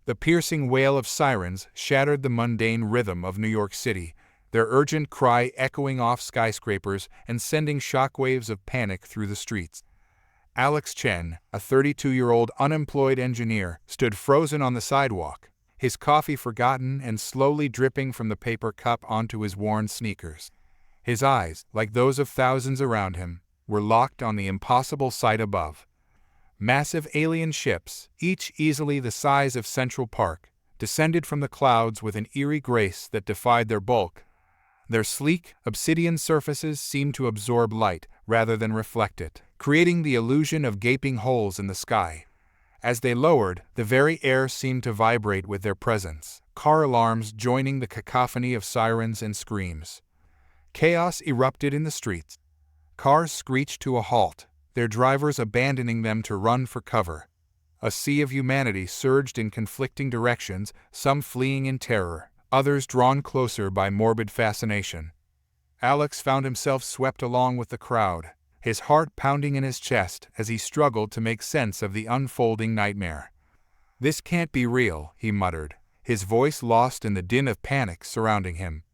The piercing wail of sirens shattered the mundane rhythm of New York City, their urgent cry echoing off skyscrapers and sending shockwaves of panic through the streets. Alex Chen, a 32-year-old unemployed engineer, stood frozen on the sidewalk, his coffee forgotten and slowly dripping from the paper cup onto his worn sneakers. His eyes, like those of thousands around him, were locked on the impossible sight above. Massive alien ships, each easily the size of Central Park, descended from the clouds with an eerie grace that defied their bulk. Their sleek, obsidian surfaces seemed to absorb light rather than reflect it, creating the illusion of gaping holes in the sky. As they lowered, the very air seemed to vibrate with their presence, car alarms joining the cacophony of sirens and screams. Chaos erupted in the streets. Cars screeched to a halt, their drivers abandoning them to run for cover. A sea of humanity surged in conflicting directions, some fleeing in terror, others drawn closer by morbid fascination. Alex found himself swept along with the crowd, his heart pounding in his chest as he struggled to make sense of the unfolding nightmare. "This can't be real," he muttered, his voice lost in the din of panic surrounding him.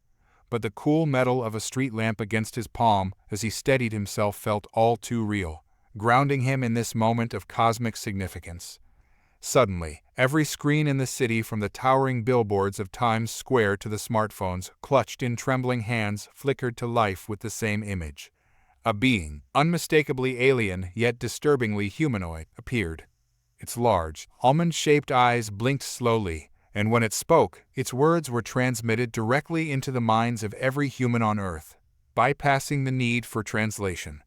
But the cool metal of a street lamp against his palm as he steadied himself felt all too real, grounding him in this moment of cosmic significance. Suddenly, every screen in the city, from the towering billboards of Times Square to the smartphones clutched in trembling hands, flickered to life with the same image. A being, unmistakably alien yet disturbingly humanoid, appeared. Its large, almond-shaped eyes blinked slowly, and when it spoke, its words were transmitted directly into the minds of every human on Earth, bypassing the need for translation.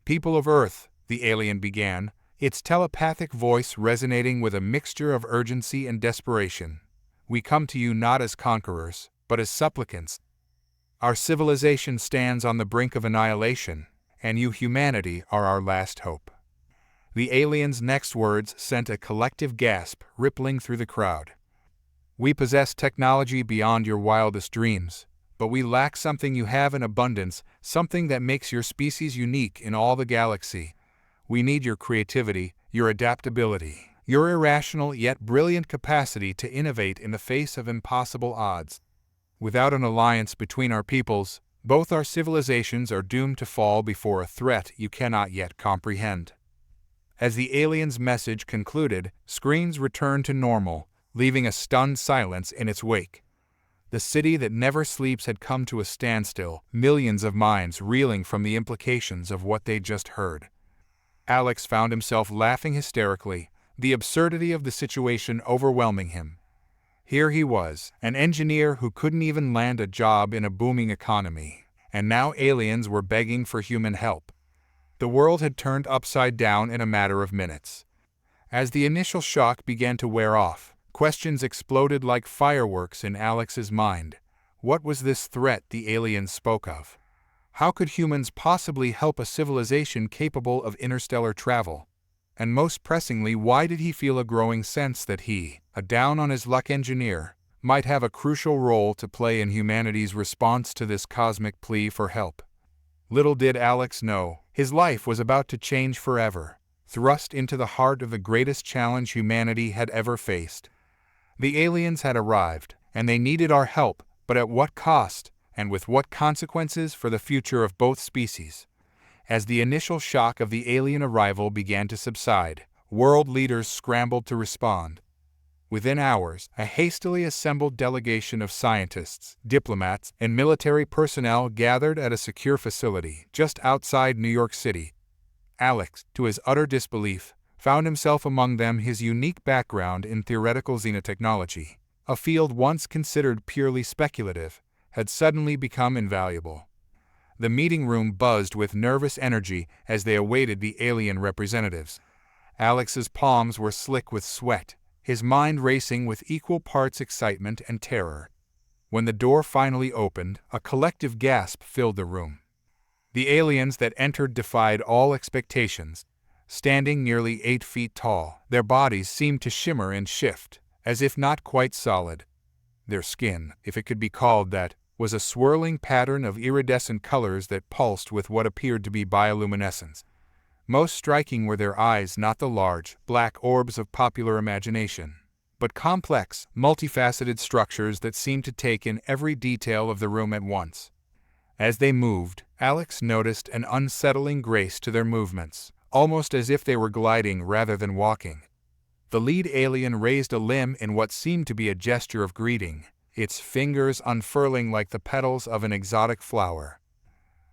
"People of Earth," the alien began, its telepathic voice resonating with a mixture of urgency and desperation. "We come to you not as conquerors, but as supplicants. Our civilization stands on the brink of annihilation, and you humanity are our last hope." The alien's next words sent a collective gasp rippling through the crowd. "We possess technology beyond your wildest dreams, but we lack something you have in abundance, something that makes your species unique in all the galaxy. We need your creativity, your adaptability, your irrational yet brilliant capacity to innovate in the face of impossible odds. Without an alliance between our peoples, both our civilizations are doomed to fall before a threat you cannot yet comprehend." As the alien's message concluded, screens returned to normal, leaving a stunned silence in its wake. The city that never sleeps had come to a standstill, millions of minds reeling from the implications of what they'd just heard. Alex found himself laughing hysterically, the absurdity of the situation overwhelming him. Here he was, an engineer who couldn't even land a job in a booming economy, and now aliens were begging for human help. The world had turned upside down in a matter of minutes. As the initial shock began to wear off, questions exploded like fireworks in Alex's mind. What was this threat the aliens spoke of? How could humans possibly help a civilization capable of interstellar travel? And most pressingly, why did he feel a growing sense that he, a down-on-his-luck engineer, might have a crucial role to play in humanity's response to this cosmic plea for help? Little did Alex know, his life was about to change forever, thrust into the heart of the greatest challenge humanity had ever faced. The aliens had arrived, and they needed our help, but at what cost, and with what consequences for the future of both species? As the initial shock of the alien arrival began to subside, world leaders scrambled to respond. Within hours, a hastily assembled delegation of scientists, diplomats, and military personnel gathered at a secure facility just outside New York City. Alex, to his utter disbelief, found himself among them. His unique background in theoretical xenotechnology, a field once considered purely speculative, had suddenly become invaluable. The meeting room buzzed with nervous energy as they awaited the alien representatives. Alex's palms were slick with sweat, his mind racing with equal parts excitement and terror. When the door finally opened, a collective gasp filled the room. The aliens that entered defied all expectations. Standing nearly 8 feet tall, their bodies seemed to shimmer and shift, as if not quite solid. Their skin, if it could be called that, was a swirling pattern of iridescent colors that pulsed with what appeared to be bioluminescence. Most striking were their eyes, not the large, black orbs of popular imagination, but complex, multifaceted structures that seemed to take in every detail of the room at once. As they moved, Alex noticed an unsettling grace to their movements, almost as if they were gliding rather than walking. The lead alien raised a limb in what seemed to be a gesture of greeting, its fingers unfurling like the petals of an exotic flower.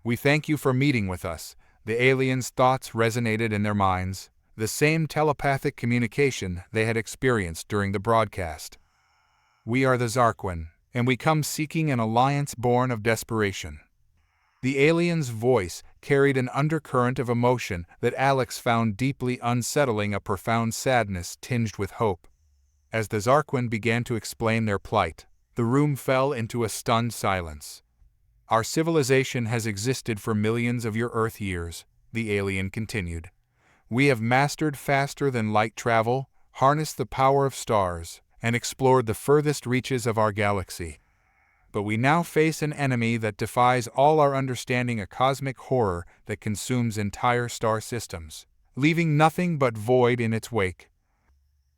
"We thank you for meeting with us." The aliens' thoughts resonated in their minds, the same telepathic communication they had experienced during the broadcast. "We are the Zar'quin, and we come seeking an alliance born of desperation." The alien's voice carried an undercurrent of emotion that Alex found deeply unsettling, a profound sadness tinged with hope. As the Zar'quin began to explain their plight, the room fell into a stunned silence. "Our civilization has existed for millions of your Earth years," the alien continued. "We have mastered faster-than-light travel, harnessed the power of stars, and explored the furthest reaches of our galaxy. But we now face an enemy that defies all our understanding, a cosmic horror that consumes entire star systems, leaving nothing but void in its wake."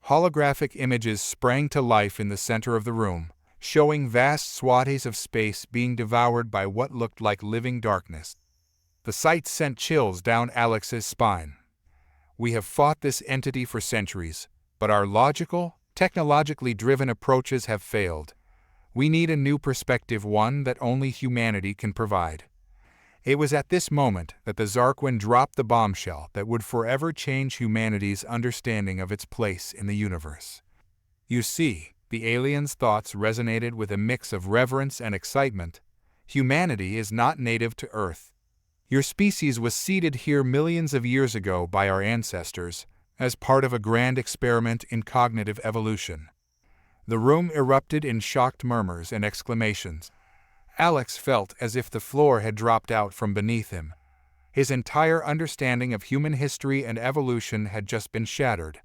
Holographic images sprang to life in the center of the room, showing vast swaths of space being devoured by what looked like living darkness. The sight sent chills down Alex's spine. "We have fought this entity for centuries, but our logical, technologically driven approaches have failed. We need a new perspective, one that only humanity can provide." It was at this moment that the Zar'quin dropped the bombshell that would forever change humanity's understanding of its place in the universe. "You see," the alien's thoughts resonated with a mix of reverence and excitement, "humanity is not native to Earth. Your species was seeded here millions of years ago by our ancestors, as part of a grand experiment in cognitive evolution." The room erupted in shocked murmurs and exclamations. Alex felt as if the floor had dropped out from beneath him. His entire understanding of human history and evolution had just been shattered.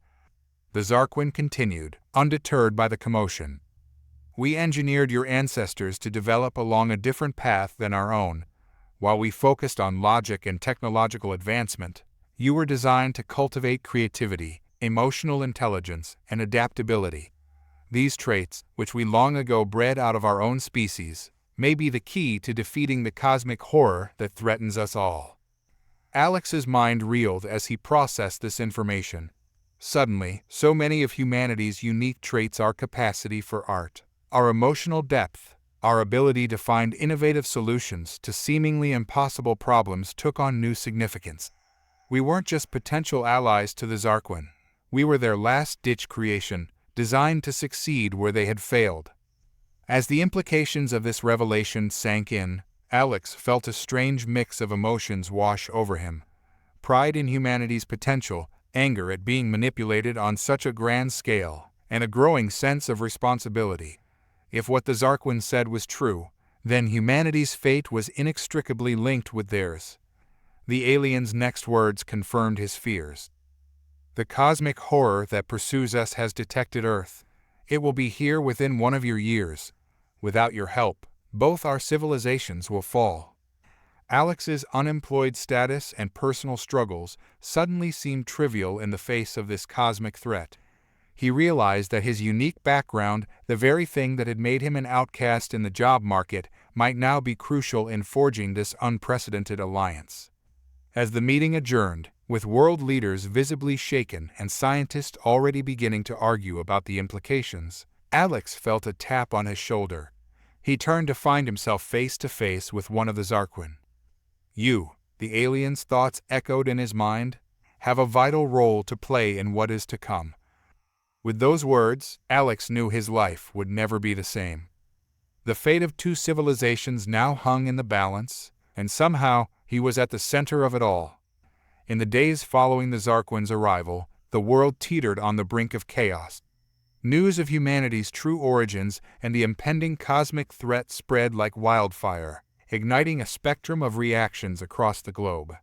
The Zar'quin continued, undeterred by the commotion. "We engineered your ancestors to develop along a different path than our own. While we focused on logic and technological advancement, you were designed to cultivate creativity, emotional intelligence, and adaptability. These traits, which we long ago bred out of our own species, may be the key to defeating the cosmic horror that threatens us all." Alex's mind reeled as he processed this information. Suddenly, so many of humanity's unique traits, our capacity for art, our emotional depth, our ability to find innovative solutions to seemingly impossible problems, took on new significance. We weren't just potential allies to the Zar'quin. We were their last-ditch creation, designed to succeed where they had failed. As the implications of this revelation sank in, Alex felt a strange mix of emotions wash over him. Pride in humanity's potential, anger at being manipulated on such a grand scale, and a growing sense of responsibility. If what the Zar'quin said was true, then humanity's fate was inextricably linked with theirs. The alien's next words confirmed his fears. "The cosmic horror that pursues us has detected Earth. It will be here within one of your years. Without your help, both our civilizations will fall." Alex's unemployed status and personal struggles suddenly seemed trivial in the face of this cosmic threat. He realized that his unique background, the very thing that had made him an outcast in the job market, might now be crucial in forging this unprecedented alliance. As the meeting adjourned, with world leaders visibly shaken and scientists already beginning to argue about the implications, Alex felt a tap on his shoulder. He turned to find himself face to face with one of the Zar'quin. "You," the alien's thoughts echoed in his mind, "have a vital role to play in what is to come." With those words, Alex knew his life would never be the same. The fate of two civilizations now hung in the balance, and somehow he was at the center of it all. In the days following the Zar'quin's arrival, the world teetered on the brink of chaos. News of humanity's true origins and the impending cosmic threat spread like wildfire, igniting a spectrum of reactions across the globe.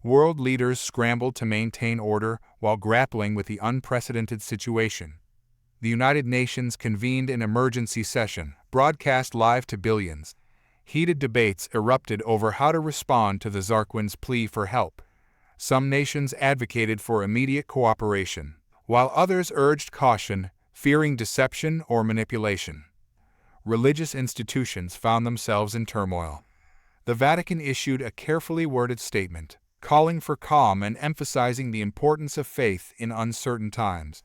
World leaders scrambled to maintain order while grappling with the unprecedented situation. The United Nations convened an emergency session, broadcast live to billions. Heated debates erupted over how to respond to the Zar'quin's plea for help. Some nations advocated for immediate cooperation, while others urged caution, fearing deception or manipulation. Religious institutions found themselves in turmoil. The Vatican issued a carefully worded statement, calling for calm and emphasizing the importance of faith in uncertain times.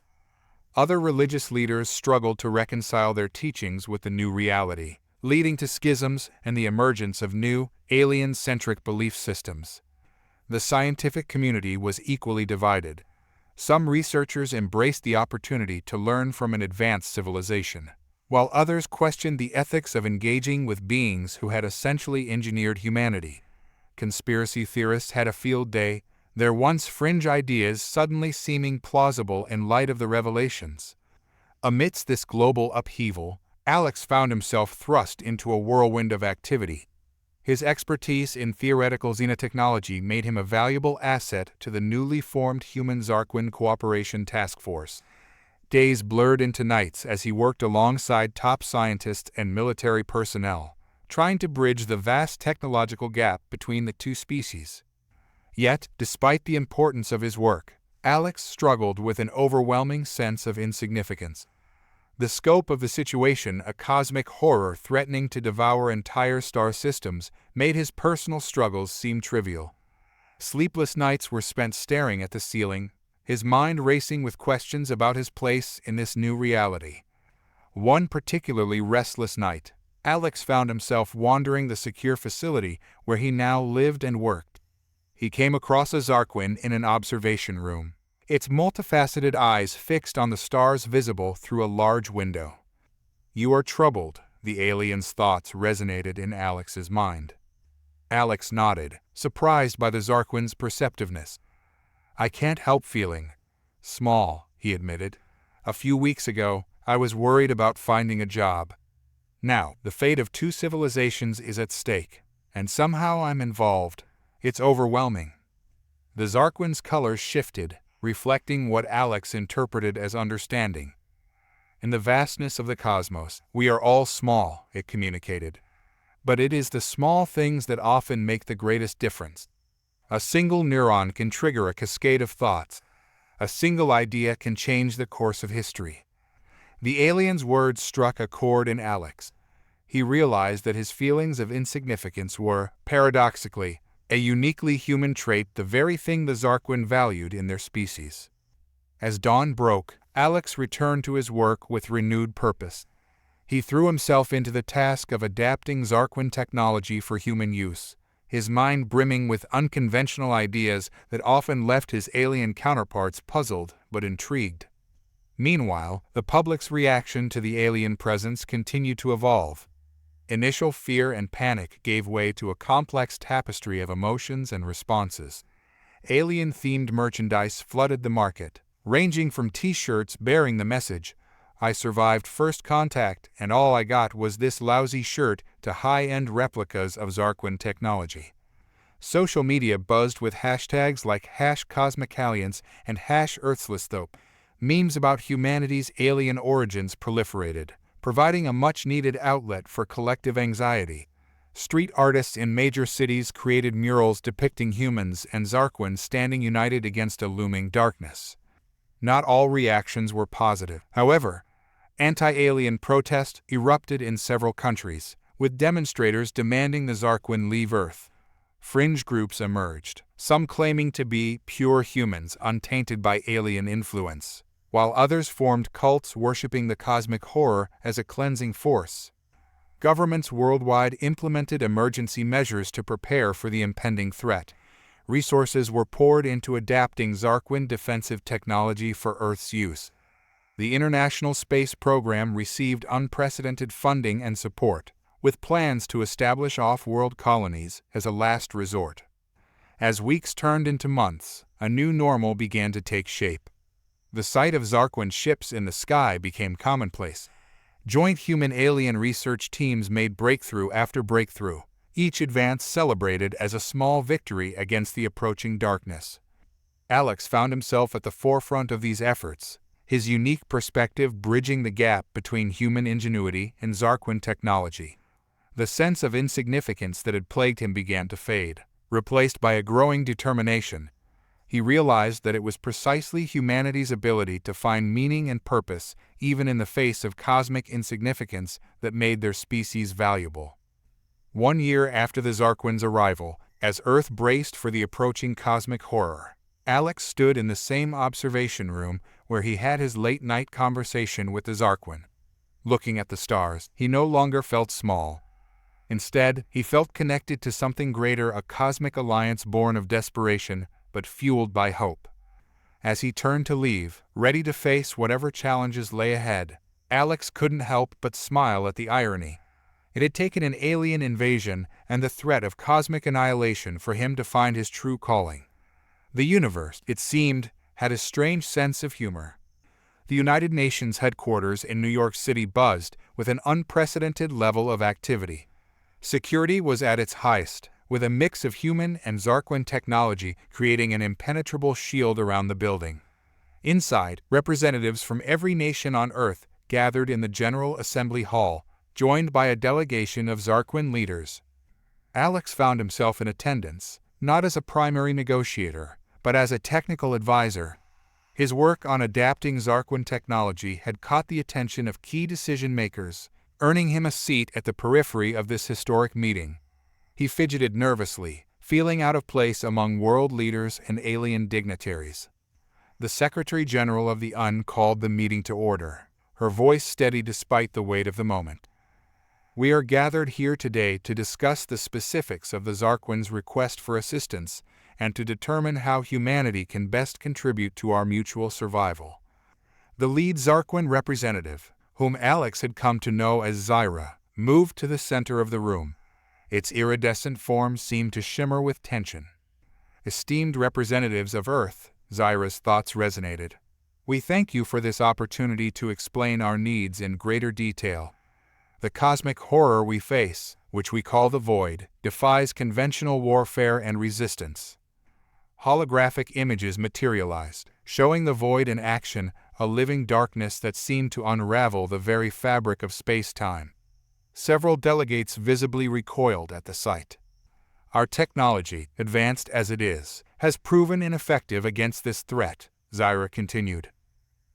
Other religious leaders struggled to reconcile their teachings with the new reality, leading to schisms and the emergence of new, alien-centric belief systems. The scientific community was equally divided. Some researchers embraced the opportunity to learn from an advanced civilization, while others questioned the ethics of engaging with beings who had essentially engineered humanity. Conspiracy theorists had a field day, their once fringe ideas suddenly seeming plausible in light of the revelations. Amidst this global upheaval, Alex found himself thrust into a whirlwind of activity. His expertise in theoretical xenotechnology made him a valuable asset to the newly formed Human Zar'quin Cooperation Task Force. Days blurred into nights as he worked alongside top scientists and military personnel, trying to bridge the vast technological gap between the two species. Yet, despite the importance of his work, Alex struggled with an overwhelming sense of insignificance. The scope of the situation, a cosmic horror threatening to devour entire star systems, made his personal struggles seem trivial. Sleepless nights were spent staring at the ceiling, his mind racing with questions about his place in this new reality. One particularly restless night, Alex found himself wandering the secure facility where he now lived and worked. He came across a Zar'quin in an observation room, its multifaceted eyes fixed on the stars visible through a large window. "You are troubled," the alien's thoughts resonated in Alex's mind. Alex nodded, surprised by the Zar'quin's perceptiveness. "I can't help feeling small," he admitted. "A few weeks ago, I was worried about finding a job. Now, the fate of two civilizations is at stake, and somehow I'm involved. It's overwhelming." The Zar'quin's colors shifted, reflecting what Alex interpreted as understanding. "In the vastness of the cosmos, we are all small," it communicated. "But it is the small things that often make the greatest difference. A single neuron can trigger a cascade of thoughts. A single idea can change the course of history." The alien's words struck a chord in Alex. He realized that his feelings of insignificance were, paradoxically, a uniquely human trait, the very thing the Zar'quin valued in their species. As dawn broke, Alex returned to his work with renewed purpose. He threw himself into the task of adapting Zar'quin technology for human use, his mind brimming with unconventional ideas that often left his alien counterparts puzzled but intrigued. Meanwhile, the public's reaction to the alien presence continued to evolve. Initial fear and panic gave way to a complex tapestry of emotions and responses. Alien-themed merchandise flooded the market, ranging from t-shirts bearing the message, "I survived first contact and all I got was this lousy shirt," to high-end replicas of Zar'quin technology. Social media buzzed with hashtags like #CosmicAliens and #EarthslessThope. Memes about humanity's alien origins proliferated, providing a much-needed outlet for collective anxiety. Street artists in major cities created murals depicting humans and Zar'quin standing united against a looming darkness. Not all reactions were positive. However, anti-alien protests erupted in several countries, with demonstrators demanding the Zar'quin leave Earth. Fringe groups emerged, some claiming to be pure humans untainted by alien influence, while others formed cults worshipping the cosmic horror as a cleansing force. Governments worldwide implemented emergency measures to prepare for the impending threat. Resources were poured into adapting Zar'quin defensive technology for Earth's use. The International Space Program received unprecedented funding and support, with plans to establish off-world colonies as a last resort. As weeks turned into months, a new normal began to take shape. The sight of Zar'quin ships in the sky became commonplace. Joint human-alien research teams made breakthrough after breakthrough, each advance celebrated as a small victory against the approaching darkness. Alex found himself at the forefront of these efforts, his unique perspective bridging the gap between human ingenuity and Zar'quin technology. The sense of insignificance that had plagued him began to fade, replaced by a growing determination. He realized that it was precisely humanity's ability to find meaning and purpose, even in the face of cosmic insignificance, that made their species valuable. 1 year after the Zar'quin's arrival, as Earth braced for the approaching cosmic horror, Alex stood in the same observation room where he had his late-night conversation with the Zar'quin. Looking at the stars, he no longer felt small. Instead, he felt connected to something greater, a cosmic alliance born of desperation, but fueled by hope. As he turned to leave, ready to face whatever challenges lay ahead, Alex couldn't help but smile at the irony. It had taken an alien invasion and the threat of cosmic annihilation for him to find his true calling. The universe, it seemed, had a strange sense of humor. The United Nations headquarters in New York City buzzed with an unprecedented level of activity. Security was at its highest, with a mix of human and Zar'quin technology creating an impenetrable shield around the building. Inside, representatives from every nation on Earth gathered in the General Assembly Hall, joined by a delegation of Zar'quin leaders. Alex found himself in attendance, not as a primary negotiator, but as a technical advisor. His work on adapting Zar'quin technology had caught the attention of key decision-makers, earning him a seat at the periphery of this historic meeting. He fidgeted nervously, feeling out of place among world leaders and alien dignitaries. The Secretary General of the UN called the meeting to order, her voice steady despite the weight of the moment. "We are gathered here today to discuss the specifics of the Zar'quin's request for assistance and to determine how humanity can best contribute to our mutual survival." The lead Zar'quin representative, whom Alex had come to know as Zyra, moved to the center of the room. Its iridescent form seemed to shimmer with tension. "Esteemed representatives of Earth," Zyra's thoughts resonated. "We thank you for this opportunity to explain our needs in greater detail. The cosmic horror we face, which we call the Void, defies conventional warfare and resistance." Holographic images materialized, showing the Void in action, a living darkness that seemed to unravel the very fabric of space-time. Several delegates visibly recoiled at the sight. "Our technology, advanced as it is, has proven ineffective against this threat," Zyra continued.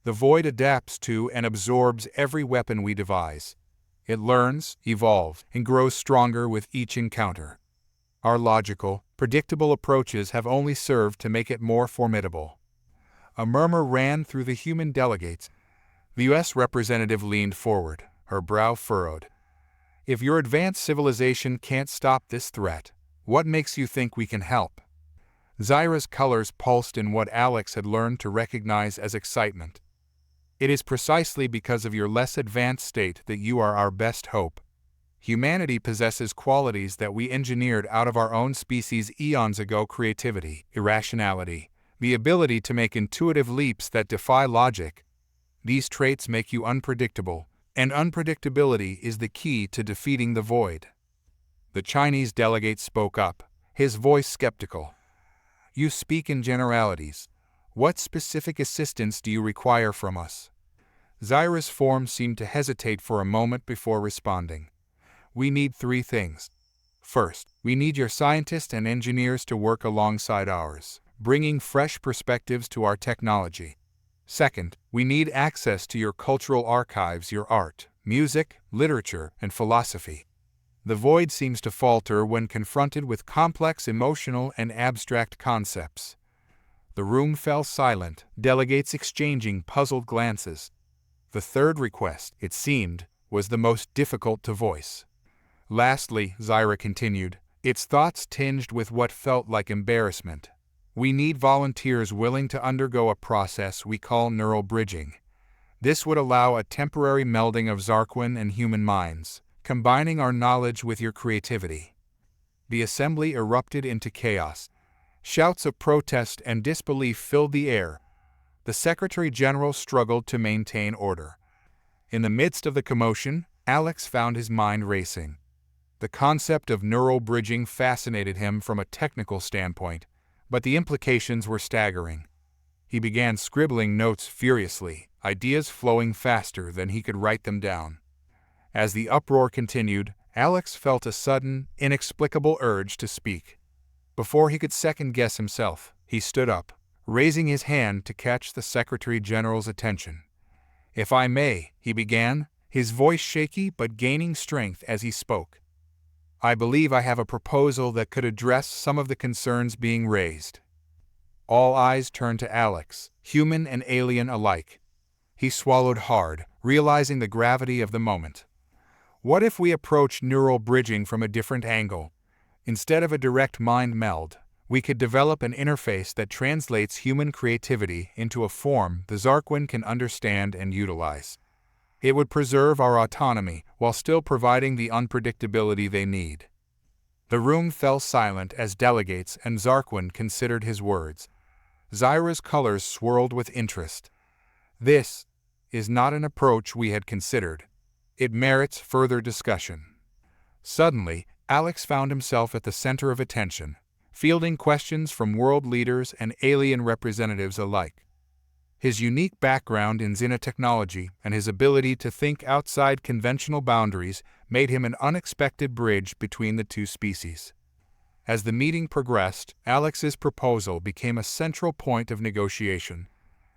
"The Void adapts to and absorbs every weapon we devise. It learns, evolves, and grows stronger with each encounter. Our logical, predictable approaches have only served to make it more formidable." A murmur ran through the human delegates. The U.S. representative leaned forward, her brow furrowed. "If your advanced civilization can't stop this threat, what makes you think we can help?" Zyra's colors pulsed in what Alex had learned to recognize as excitement. "It is precisely because of your less advanced state that you are our best hope. Humanity possesses qualities that we engineered out of our own species eons ago: creativity, irrationality, the ability to make intuitive leaps that defy logic. These traits make you unpredictable, and unpredictability is the key to defeating the Void." The Chinese delegate spoke up, his voice skeptical. "You speak in generalities. What specific assistance do you require from us?" Zyra's form seemed to hesitate for a moment before responding. "We need 3 things. First, we need your scientists and engineers to work alongside ours, bringing fresh perspectives to our technology. Second, we need access to your cultural archives, your art, music, literature, and philosophy. The Void seems to falter when confronted with complex emotional and abstract concepts." The room fell silent, delegates exchanging puzzled glances. The third request, it seemed, was the most difficult to voice. "Lastly," Zyra continued, its thoughts tinged with what felt like embarrassment, "we need volunteers willing to undergo a process we call neural bridging. This would allow a temporary melding of Zar'quin and human minds, combining our knowledge with your creativity." The assembly erupted into chaos. Shouts of protest and disbelief filled the air. The Secretary General struggled to maintain order. In the midst of the commotion, Alex found his mind racing. The concept of neural bridging fascinated him from a technical standpoint, but the implications were staggering. He began scribbling notes furiously, ideas flowing faster than he could write them down. As the uproar continued, Alex felt a sudden, inexplicable urge to speak. Before he could second-guess himself, he stood up, raising his hand to catch the Secretary General's attention. "If I may," he began, his voice shaky but gaining strength as he spoke. "I believe I have a proposal that could address some of the concerns being raised." All eyes turned to Alex, human and alien alike. He swallowed hard, realizing the gravity of the moment. What if we approach neural bridging from a different angle? Instead of a direct mind meld, we could develop an interface that translates human creativity into a form the Zar'quin can understand and utilize. It would preserve our autonomy while still providing the unpredictability they need. The room fell silent as delegates and Zar'quin considered his words. Zyra's colors swirled with interest. "This is not an approach we had considered. It merits further discussion." Suddenly, Alex found himself at the center of attention, fielding questions from world leaders and alien representatives alike. His unique background in xenotechnology and his ability to think outside conventional boundaries made him an unexpected bridge between the two species. As the meeting progressed, Alex's proposal became a central point of negotiation.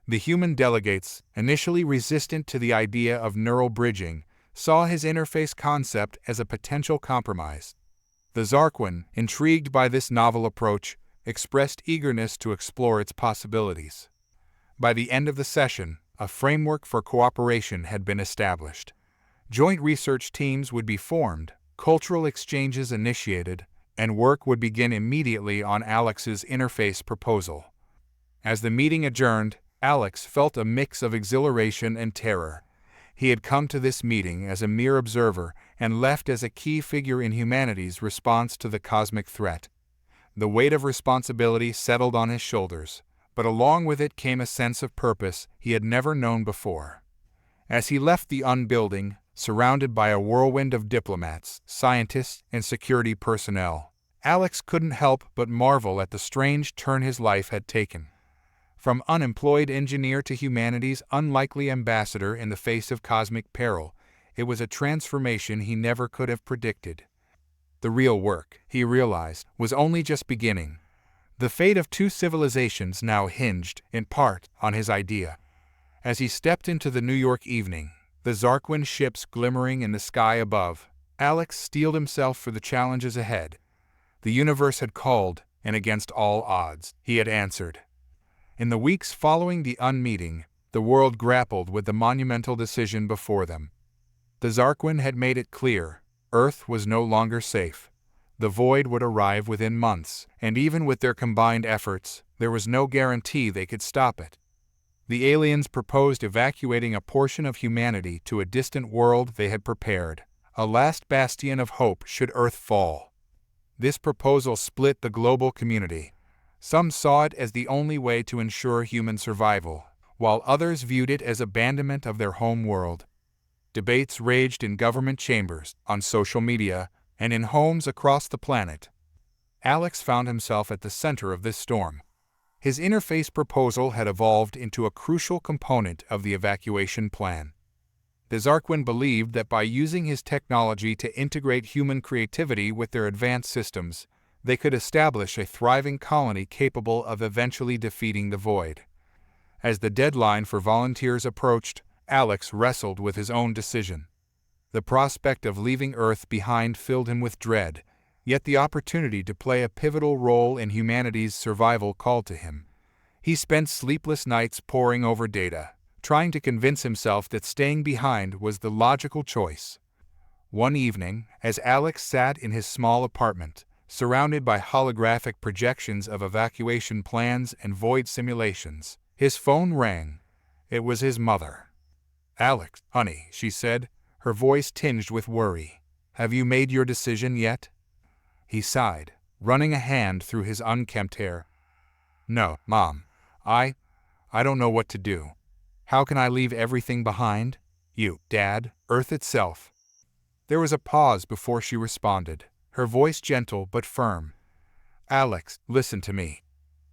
The human delegates, initially resistant to the idea of neural bridging, saw his interface concept as a potential compromise. The Zar'quin, intrigued by this novel approach, expressed eagerness to explore its possibilities. By the end of the session, a framework for cooperation had been established. Joint research teams would be formed, cultural exchanges initiated, and work would begin immediately on Alex's interface proposal. As the meeting adjourned, Alex felt a mix of exhilaration and terror. He had come to this meeting as a mere observer and left as a key figure in humanity's response to the cosmic threat. The weight of responsibility settled on his shoulders, but along with it came a sense of purpose he had never known before. As he left the building, surrounded by a whirlwind of diplomats, scientists, and security personnel, Alex couldn't help but marvel at the strange turn his life had taken. From unemployed engineer to humanity's unlikely ambassador in the face of cosmic peril, it was a transformation he never could have predicted. The real work, he realized, was only just beginning. The fate of two civilizations now hinged, in part, on his idea. As he stepped into the New York evening, the Zar'quin ships glimmering in the sky above, Alex steeled himself for the challenges ahead. The universe had called, and against all odds, he had answered. In the weeks following the unmeeting, the world grappled with the monumental decision before them. The Zar'quin had made it clear, Earth was no longer safe. The void would arrive within months, and even with their combined efforts, there was no guarantee they could stop it. The aliens proposed evacuating a portion of humanity to a distant world they had prepared, a last bastion of hope should Earth fall. This proposal split the global community. Some saw it as the only way to ensure human survival, while others viewed it as abandonment of their home world. Debates raged in government chambers, on social media, and in homes across the planet. Alex found himself at the center of this storm. His interface proposal had evolved into a crucial component of the evacuation plan. The Zar'quin believed that by using his technology to integrate human creativity with their advanced systems, they could establish a thriving colony capable of eventually defeating the void. As the deadline for volunteers approached, Alex wrestled with his own decision. The prospect of leaving Earth behind filled him with dread, yet the opportunity to play a pivotal role in humanity's survival called to him. He spent sleepless nights poring over data, trying to convince himself that staying behind was the logical choice. One evening, as Alex sat in his small apartment, surrounded by holographic projections of evacuation plans and void simulations, his phone rang. It was his mother. "Alex, honey," she said, her voice tinged with worry. "Have you made your decision yet?" He sighed, running a hand through his unkempt hair. "No, Mom. I don't know what to do. How can I leave everything behind? You, Dad, Earth itself." There was a pause before she responded, her voice gentle but firm. "Alex, listen to me.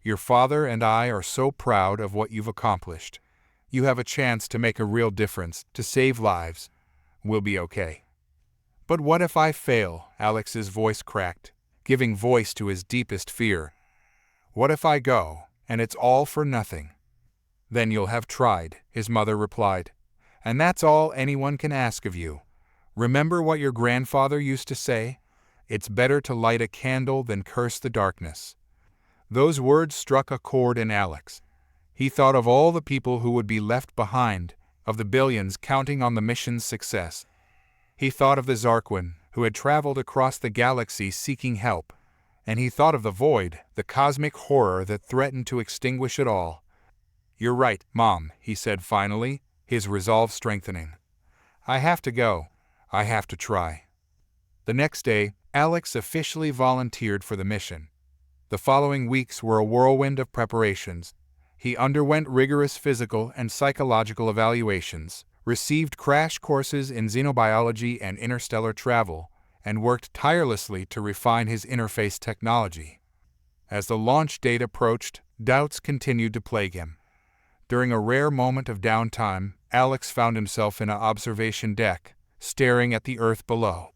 Your father and I are so proud of what you've accomplished. You have a chance to make a real difference, to save lives. We'll be okay." "But what if I fail?" Alex's voice cracked, giving voice to his deepest fear. "What if I go, And it's all for nothing. Then you'll have tried, his mother replied. And that's all anyone can ask of you. Remember what your grandfather used to say? It's better to light a candle than curse the darkness. Those words struck a chord in Alex. He thought of all the people who would be left behind, of the billions counting on the mission's success. He thought of the Zar'quin, who had traveled across the galaxy seeking help, and he thought of the void, the cosmic horror that threatened to extinguish it all. "You're right, Mom," he said finally, his resolve strengthening. "I have to go. I have to try." The next day, Alex officially volunteered for the mission. The following weeks were a whirlwind of preparations. He underwent rigorous physical and psychological evaluations, received crash courses in xenobiology and interstellar travel, and worked tirelessly to refine his interface technology. As the launch date approached, doubts continued to plague him. During a rare moment of downtime, Alex found himself in an observation deck, staring at the Earth below.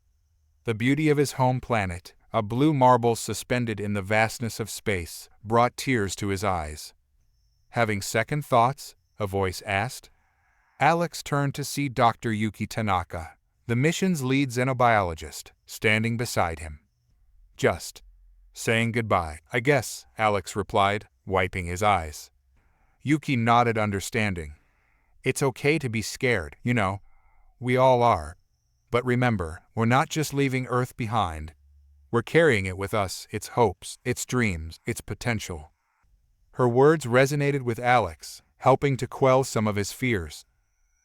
The beauty of his home planet, a blue marble suspended in the vastness of space, brought tears to his eyes. "Having second thoughts?" a voice asked. Alex turned to see Dr. Yuki Tanaka, the mission's lead xenobiologist, standing beside him. "Just saying goodbye, I guess," Alex replied, wiping his eyes. Yuki nodded understanding. "It's okay to be scared, you know. We all are. But remember, we're not just leaving Earth behind. We're carrying it with us, its hopes, its dreams, its potential." Her words resonated with Alex, helping to quell some of his fears.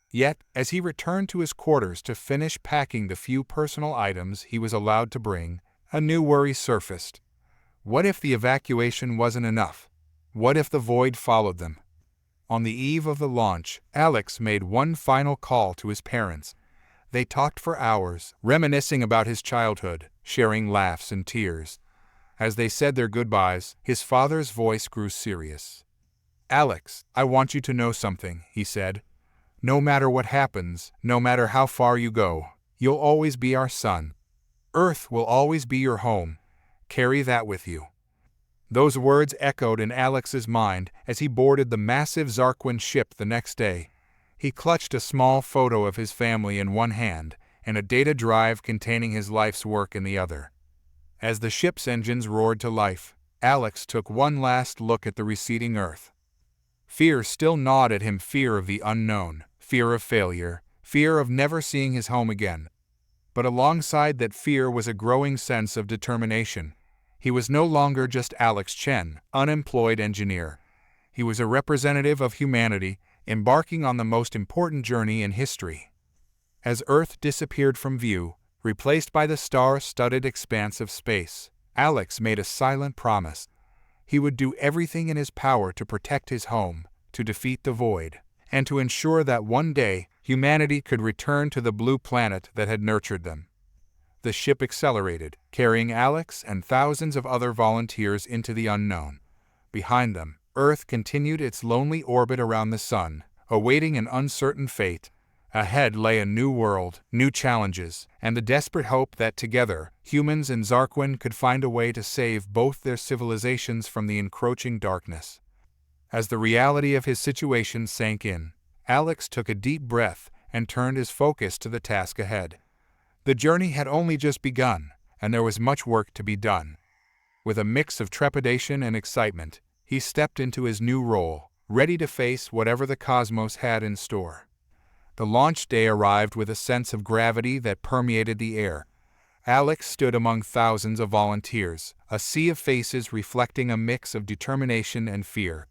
Yet, as he returned to his quarters to finish packing the few personal items he was allowed to bring, a new worry surfaced. What if the evacuation wasn't enough? What if the void followed them? On the eve of the launch, Alex made one final call to his parents. They talked for hours, reminiscing about his childhood, sharing laughs and tears. As they said their goodbyes, his father's voice grew serious. "Alex, I want you to know something," he said. "No matter what happens, no matter how far you go, you'll always be our son. Earth will always be your home. Carry that with you." Those words echoed in Alex's mind as he boarded the massive Zar'quin ship the next day. He clutched a small photo of his family in one hand and a data drive containing his life's work in the other. As the ship's engines roared to life, Alex took one last look at the receding Earth. Fear still gnawed at him, fear of the unknown, fear of failure, fear of never seeing his home again. But alongside that fear was a growing sense of determination. He was no longer just Alex Chen, unemployed engineer. He was a representative of humanity, embarking on the most important journey in history. As Earth disappeared from view, replaced by the star-studded expanse of space, Alex made a silent promise. He would do everything in his power to protect his home, to defeat the void, and to ensure that one day humanity could return to the blue planet that had nurtured them. The ship accelerated, carrying Alex and thousands of other volunteers into the unknown. Behind them, Earth continued its lonely orbit around the sun, awaiting an uncertain fate. Ahead lay a new world, new challenges, and the desperate hope that together, humans and Zar'quin could find a way to save both their civilizations from the encroaching darkness. As the reality of his situation sank in, Alex took a deep breath and turned his focus to the task ahead. The journey had only just begun, and there was much work to be done. With a mix of trepidation and excitement, he stepped into his new role, ready to face whatever the cosmos had in store. The launch day arrived with a sense of gravity that permeated the air. Alex stood among thousands of volunteers, a sea of faces reflecting a mix of determination and fear.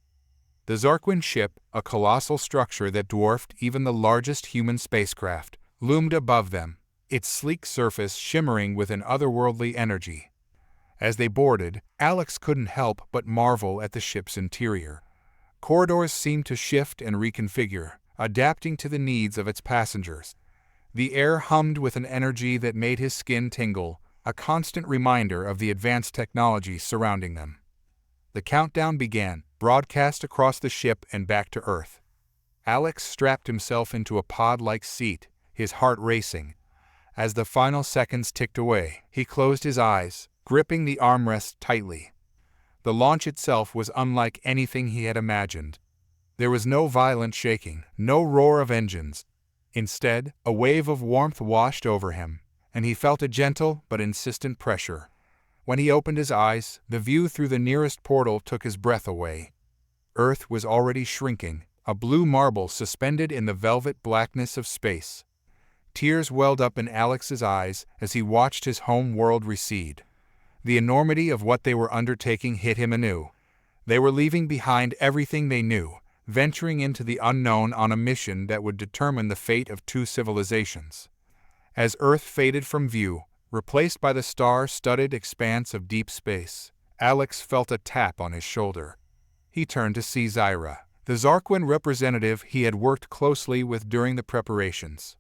The Zar'quin ship, a colossal structure that dwarfed even the largest human spacecraft, loomed above them, its sleek surface shimmering with an otherworldly energy. As they boarded, Alex couldn't help but marvel at the ship's interior. Corridors seemed to shift and reconfigure, adapting to the needs of its passengers. The air hummed with an energy that made his skin tingle, a constant reminder of the advanced technology surrounding them. The countdown began, broadcast across the ship and back to Earth. Alex strapped himself into a pod-like seat, his heart racing. As the final seconds ticked away, he closed his eyes, gripping the armrest tightly. The launch itself was unlike anything he had imagined. There was no violent shaking, no roar of engines. Instead, a wave of warmth washed over him, and he felt a gentle but insistent pressure. When he opened his eyes, the view through the nearest portal took his breath away. Earth was already shrinking, a blue marble suspended in the velvet blackness of space. Tears welled up in Alex's eyes as he watched his home world recede. The enormity of what they were undertaking hit him anew. They were leaving behind everything they knew, venturing into the unknown on a mission that would determine the fate of two civilizations. As Earth faded from view, replaced by the star-studded expanse of deep space, Alex felt a tap on his shoulder. He turned to see Zyra, the Zar'quin representative he had worked closely with during the preparations.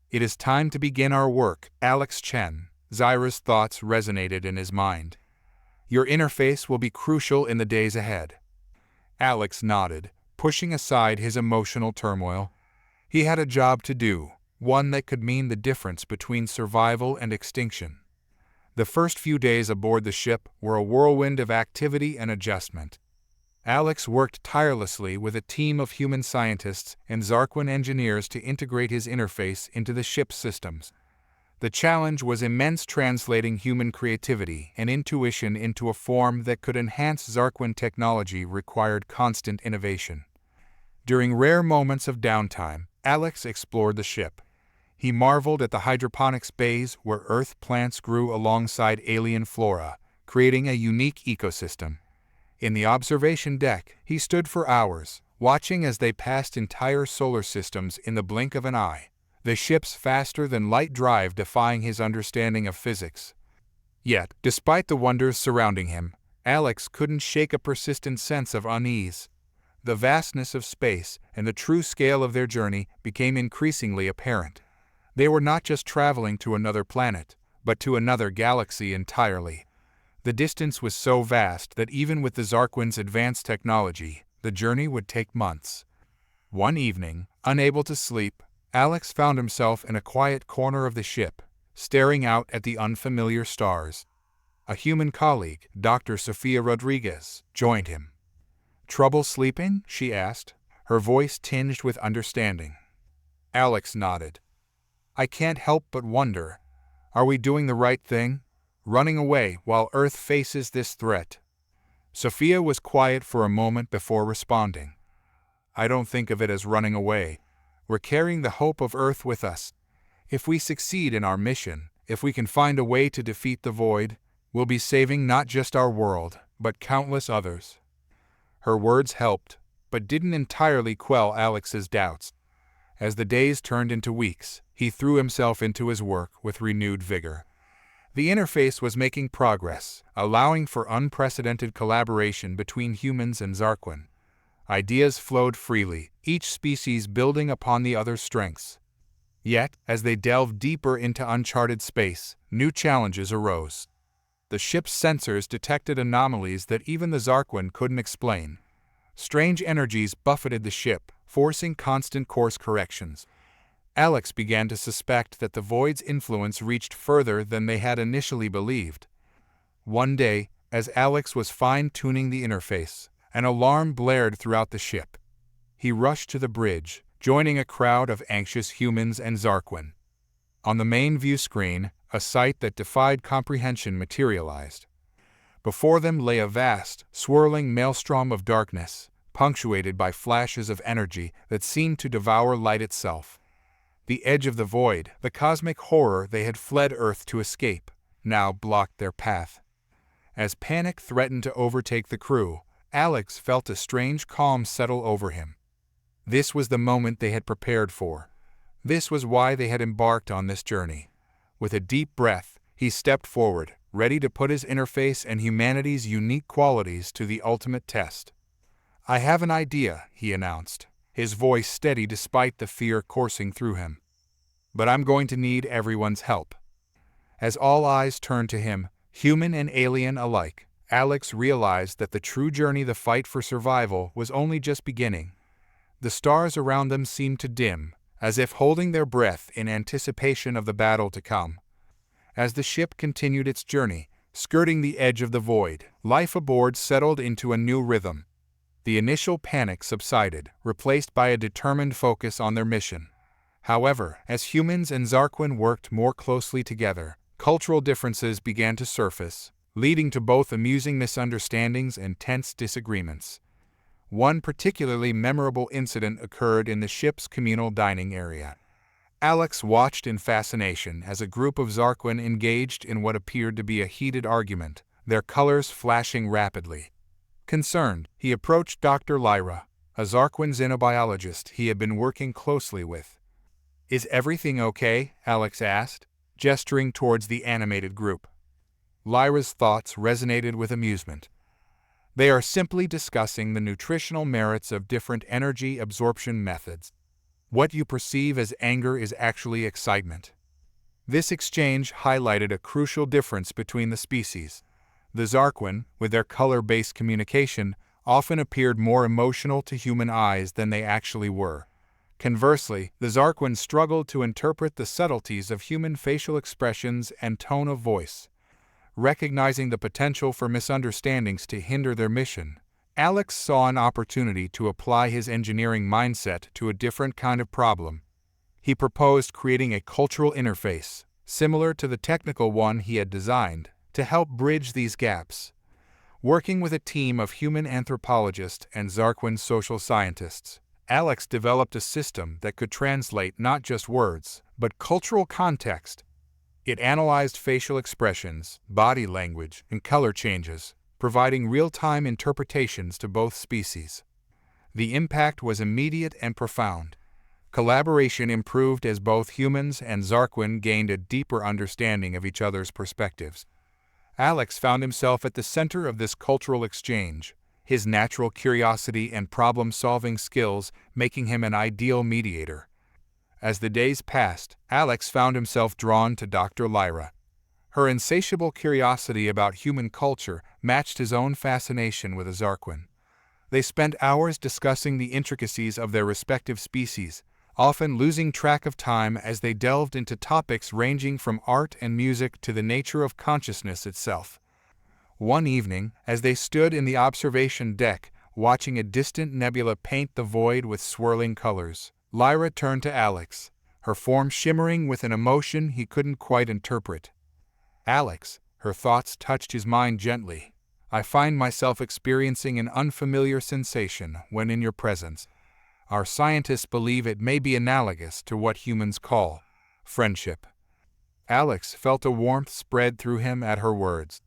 "It is time to begin our work, Alex Chen." Zyra's thoughts resonated in his mind. "Your interface will be crucial in the days ahead." Alex nodded, pushing aside his emotional turmoil. He had a job to do, one that could mean the difference between survival and extinction. The first few days aboard the ship were a whirlwind of activity and adjustment. Alex worked tirelessly with a team of human scientists and Zar'quin engineers to integrate his interface into the ship's systems. The challenge was immense, translating human creativity and intuition into a form that could enhance Zar'quin technology required constant innovation. During rare moments of downtime, Alex explored the ship. He marveled at the hydroponics bays where Earth plants grew alongside alien flora, creating a unique ecosystem. In the observation deck, he stood for hours, watching as they passed entire solar systems in the blink of an eye, the ship's faster-than-light drive defying his understanding of physics. Yet, despite the wonders surrounding him, Alex couldn't shake a persistent sense of unease. The vastness of space and the true scale of their journey became increasingly apparent. They were not just traveling to another planet, but to another galaxy entirely. The distance was so vast that even with the Zar'quin's advanced technology, the journey would take months. One evening, unable to sleep, Alex found himself in a quiet corner of the ship, staring out at the unfamiliar stars. A human colleague, Dr. Sofia Rodriguez, joined him. "Trouble sleeping?" she asked, her voice tinged with understanding. Alex nodded. "I can't help but wonder, are we doing the right thing? Running away while Earth faces this threat?" Sofia was quiet for a moment before responding. "I don't think of it as running away. We're carrying the hope of Earth with us. If we succeed in our mission, if we can find a way to defeat the void, we'll be saving not just our world, but countless others." Her words helped, but didn't entirely quell Alex's doubts. As the days turned into weeks, he threw himself into his work with renewed vigor. The interface was making progress, allowing for unprecedented collaboration between humans and Zar'quin. Ideas flowed freely, each species building upon the other's strengths. Yet, as they delved deeper into uncharted space, new challenges arose. The ship's sensors detected anomalies that even the Zar'quin couldn't explain. Strange energies buffeted the ship, forcing constant course corrections. Alex began to suspect that the void's influence reached further than they had initially believed. One day, as Alex was fine-tuning the interface, an alarm blared throughout the ship. He rushed to the bridge, joining a crowd of anxious humans and Zar'quin. On the main view screen, a sight that defied comprehension materialized. Before them lay a vast, swirling maelstrom of darkness, punctuated by flashes of energy that seemed to devour light itself. The edge of the void, the cosmic horror they had fled Earth to escape, now blocked their path. As panic threatened to overtake the crew, Alex felt a strange calm settle over him. This was the moment they had prepared for. This was why they had embarked on this journey. With a deep breath, he stepped forward, ready to put his interface and humanity's unique qualities to the ultimate test. "I have an idea," he announced, his voice steady despite the fear coursing through him. "But I'm going to need everyone's help." As all eyes turned to him, human and alien alike, Alex realized that the true journey, the fight for survival, was only just beginning. The stars around them seemed to dim, as if holding their breath in anticipation of the battle to come. As the ship continued its journey, skirting the edge of the void. Life aboard settled into a new rhythm. The initial panic subsided, replaced by a determined focus on their mission. However, as humans and Zar'quin worked more closely together, cultural differences began to surface, leading to both amusing misunderstandings and tense disagreements. One particularly memorable incident occurred in the ship's communal dining area. Alex watched in fascination as a group of Zar'quin engaged in what appeared to be a heated argument, their colors flashing rapidly. Concerned, he approached Dr. Lyra, a Zar'quin xenobiologist he had been working closely with. "Is everything okay?" Alex asked, gesturing towards the animated group. Lyra's thoughts resonated with amusement. They are simply discussing the nutritional merits of different energy absorption methods. What you perceive as anger is actually excitement. This exchange highlighted a crucial difference between the species. The Zar'quin, with their color-based communication, often appeared more emotional to human eyes than they actually were. Conversely, the Zar'quin struggled to interpret the subtleties of human facial expressions and tone of voice. Recognizing the potential for misunderstandings to hinder their mission, Alex saw an opportunity to apply his engineering mindset to a different kind of problem. He proposed creating a cultural interface, similar to the technical one he had designed, to help bridge these gaps. Working with a team of human anthropologists and Zar'quin social scientists, Alex developed a system that could translate not just words, but cultural context. It analyzed facial expressions, body language, and color changes, providing real-time interpretations to both species. The impact was immediate and profound. Collaboration improved as both humans and Zar'quin gained a deeper understanding of each other's perspectives. Alex found himself at the center of this cultural exchange, his natural curiosity and problem-solving skills making him an ideal mediator. As the days passed, Alex found himself drawn to Dr. Lyra. Her insatiable curiosity about human culture matched his own fascination with a Zar'quin. They spent hours discussing the intricacies of their respective species, often losing track of time as they delved into topics ranging from art and music to the nature of consciousness itself. One evening, as they stood in the observation deck, watching a distant nebula paint the void with swirling colors, Lyra turned to Alex, her form shimmering with an emotion he couldn't quite interpret. "Alex," her thoughts touched his mind gently, "I find myself experiencing an unfamiliar sensation when in your presence. Our scientists believe it may be analogous to what humans call friendship." Alex felt a warmth spread through him at her words.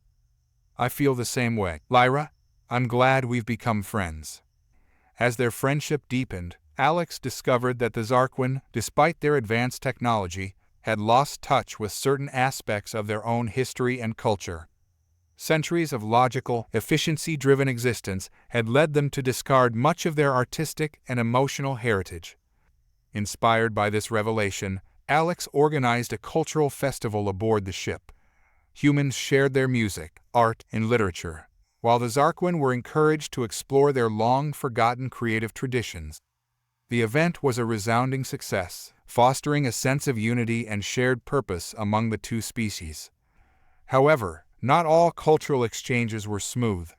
"I feel the same way, Lyra. I'm glad we've become friends." As their friendship deepened, Alex discovered that the Zar'quin, despite their advanced technology, had lost touch with certain aspects of their own history and culture. Centuries of logical, efficiency-driven existence had led them to discard much of their artistic and emotional heritage. Inspired by this revelation, Alex organized a cultural festival aboard the ship. Humans shared their music, art, and literature, while the Zar'quin were encouraged to explore their long-forgotten creative traditions. The event was a resounding success, fostering a sense of unity and shared purpose among the two species. However, not all cultural exchanges were smooth.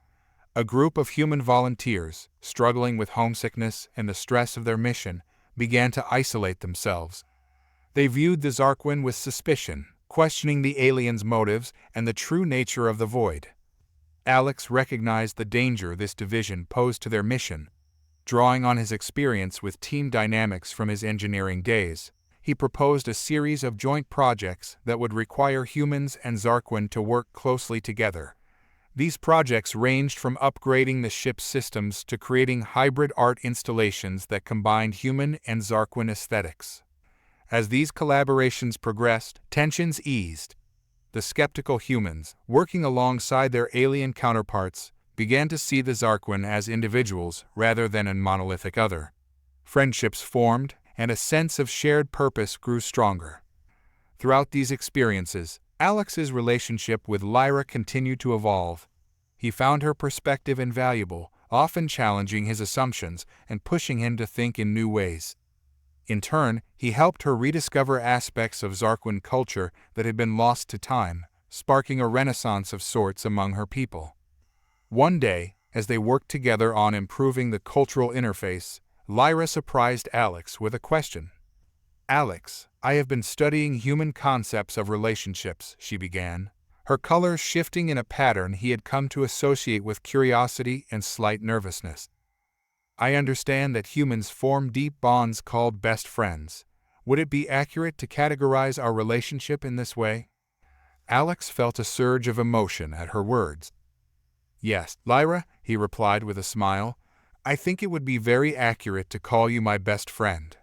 A group of human volunteers, struggling with homesickness and the stress of their mission, began to isolate themselves. They viewed the Zar'quin with suspicion, questioning the aliens' motives and the true nature of the void. Alex recognized the danger this division posed to their mission. Drawing on his experience with team dynamics from his engineering days, he proposed a series of joint projects that would require humans and Zar'quin to work closely together. These projects ranged from upgrading the ship's systems to creating hybrid art installations that combined human and Zar'quin aesthetics. As these collaborations progressed, tensions eased. The skeptical humans, working alongside their alien counterparts, began to see the Zar'quin as individuals rather than a monolithic other. Friendships formed, and a sense of shared purpose grew stronger. Throughout these experiences, Alex's relationship with Lyra continued to evolve. He found her perspective invaluable, often challenging his assumptions and pushing him to think in new ways. In turn, he helped her rediscover aspects of Zar'quin culture that had been lost to time, sparking a renaissance of sorts among her people. One day, as they worked together on improving the cultural interface, Lyra surprised Alex with a question. "Alex, I have been studying human concepts of relationships," she began, her color shifting in a pattern he had come to associate with curiosity and slight nervousness. "I understand that humans form deep bonds called best friends. Would it be accurate to categorize our relationship in this way?" Alex felt a surge of emotion at her words. "Yes, Lyra," he replied with a smile, "I think it would be very accurate to call you my best friend."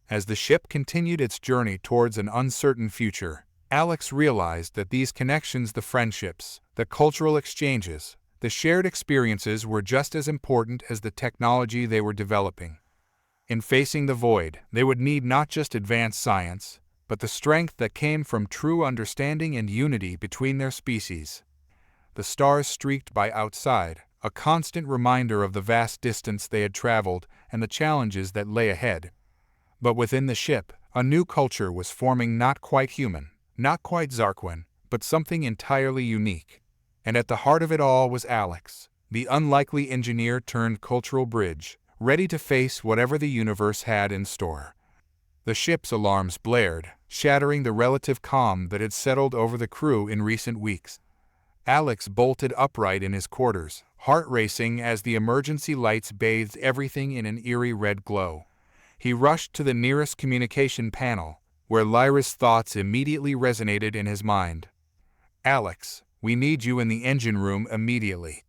As the ship continued its journey towards an uncertain future, Alex realized that these connections, the friendships, the cultural exchanges, the shared experiences were just as important as the technology they were developing. In facing the void, they would need not just advanced science, but the strength that came from true understanding and unity between their species. The stars streaked by outside, a constant reminder of the vast distance they had traveled and the challenges that lay ahead. But within the ship, a new culture was forming, not quite human, not quite Zar'quin, but something entirely unique. And at the heart of it all was Alex, the unlikely engineer turned cultural bridge, ready to face whatever the universe had in store. The ship's alarms blared, shattering the relative calm that had settled over the crew in recent weeks. Alex bolted upright in his quarters, heart racing as the emergency lights bathed everything in an eerie red glow. He rushed to the nearest communication panel, where Lyra's thoughts immediately resonated in his mind. "Alex, we need you in the engine room immediately.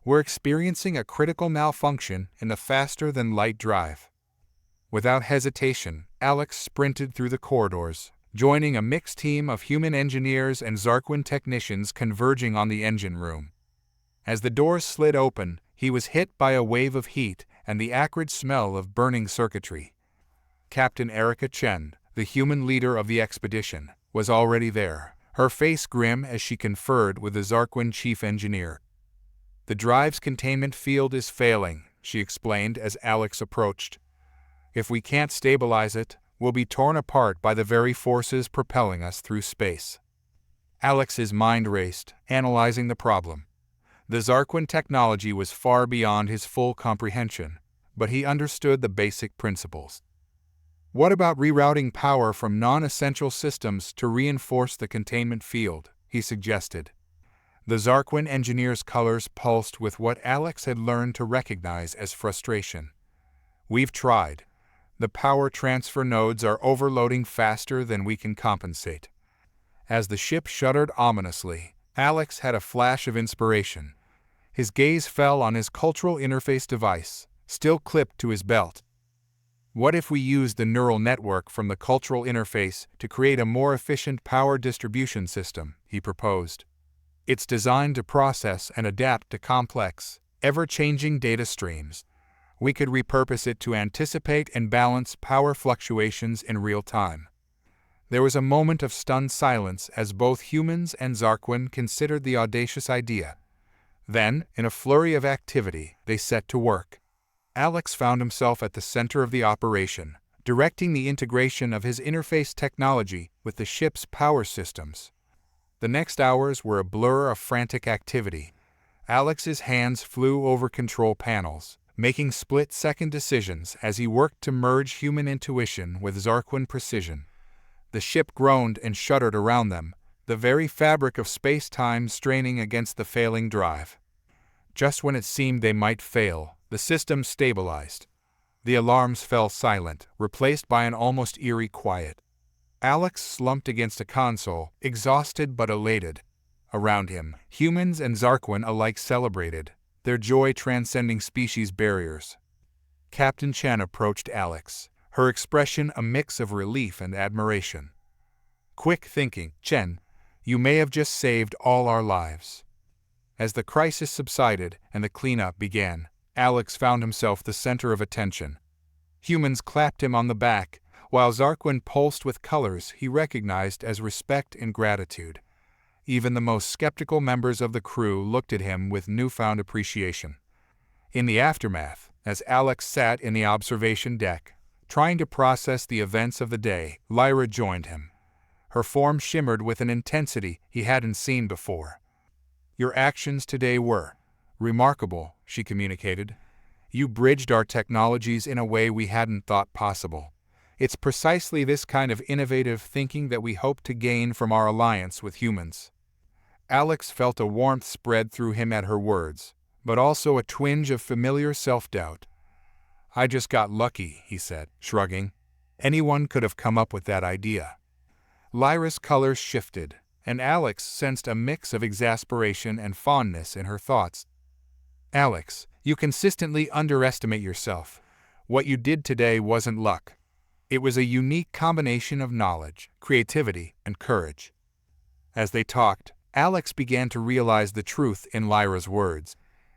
We're experiencing a critical malfunction in the faster-than-light drive." Without hesitation, Alex sprinted through the corridors, joining a mixed team of human engineers and Zar'quin technicians converging on the engine room. As the doors slid open, he was hit by a wave of heat and the acrid smell of burning circuitry. Captain Alex Chen, the human leader of the expedition, was already there, her face grim as she conferred with the Zar'quin chief engineer. "The drive's containment field is failing," she explained as Alex approached. "If we can't stabilize it, we'll be torn apart by the very forces propelling us through space." Alex's mind raced, analyzing the problem. The Zar'quin technology was far beyond his full comprehension, but he understood the basic principles. "What about rerouting power from non-essential systems to reinforce the containment field?" he suggested. The Zar'quin engineer's colors pulsed with what Alex had learned to recognize as frustration. "We've tried. The power transfer nodes are overloading faster than we can compensate." As the ship shuddered ominously, Alex had a flash of inspiration. His gaze fell on his cultural interface device, still clipped to his belt. "What if we used the neural network from the cultural interface to create a more efficient power distribution system?" he proposed. "It's designed to process and adapt to complex, ever-changing data streams. We could repurpose it to anticipate and balance power fluctuations in real time." There was a moment of stunned silence as both humans and Zar'quin considered the audacious idea. Then, in a flurry of activity, they set to work. Alex found himself at the center of the operation, directing the integration of his interface technology with the ship's power systems. The next hours were a blur of frantic activity. Alex's hands flew over control panels, making split-second decisions as he worked to merge human intuition with Zar'quin precision. The ship groaned and shuddered around them, the very fabric of space-time straining against the failing drive. Just when it seemed they might fail, the system stabilized. The alarms fell silent, replaced by an almost eerie quiet. Alex slumped against a console, exhausted but elated. Around him, humans and Zar'quin alike celebrated, their joy transcending species barriers. Captain Chen approached Alex, her expression a mix of relief and admiration. "Quick thinking, Chen. You may have just saved all our lives." As the crisis subsided and the cleanup began, Alex found himself the center of attention. Humans clapped him on the back, while Zar'quin pulsed with colors he recognized as respect and gratitude. Even the most skeptical members of the crew looked at him with newfound appreciation. In the aftermath, as Alex sat in the observation deck, trying to process the events of the day, Lyra joined him. Her form shimmered with an intensity he hadn't seen before. "Your actions today were remarkable," she communicated. "You bridged our technologies in a way we hadn't thought possible. It's precisely this kind of innovative thinking that we hope to gain from our alliance with humans." Alex felt a warmth spread through him at her words, but also a twinge of familiar self-doubt. "I just got lucky," he said, shrugging. "Anyone could have come up with that idea." Lyra's colors shifted, and Alex sensed a mix of exasperation and fondness in her thoughts. "Alex, you consistently underestimate yourself. What you did today wasn't luck. It was a unique combination of knowledge, creativity, and courage." As they talked, Alex began to realize the truth in Lyra's words.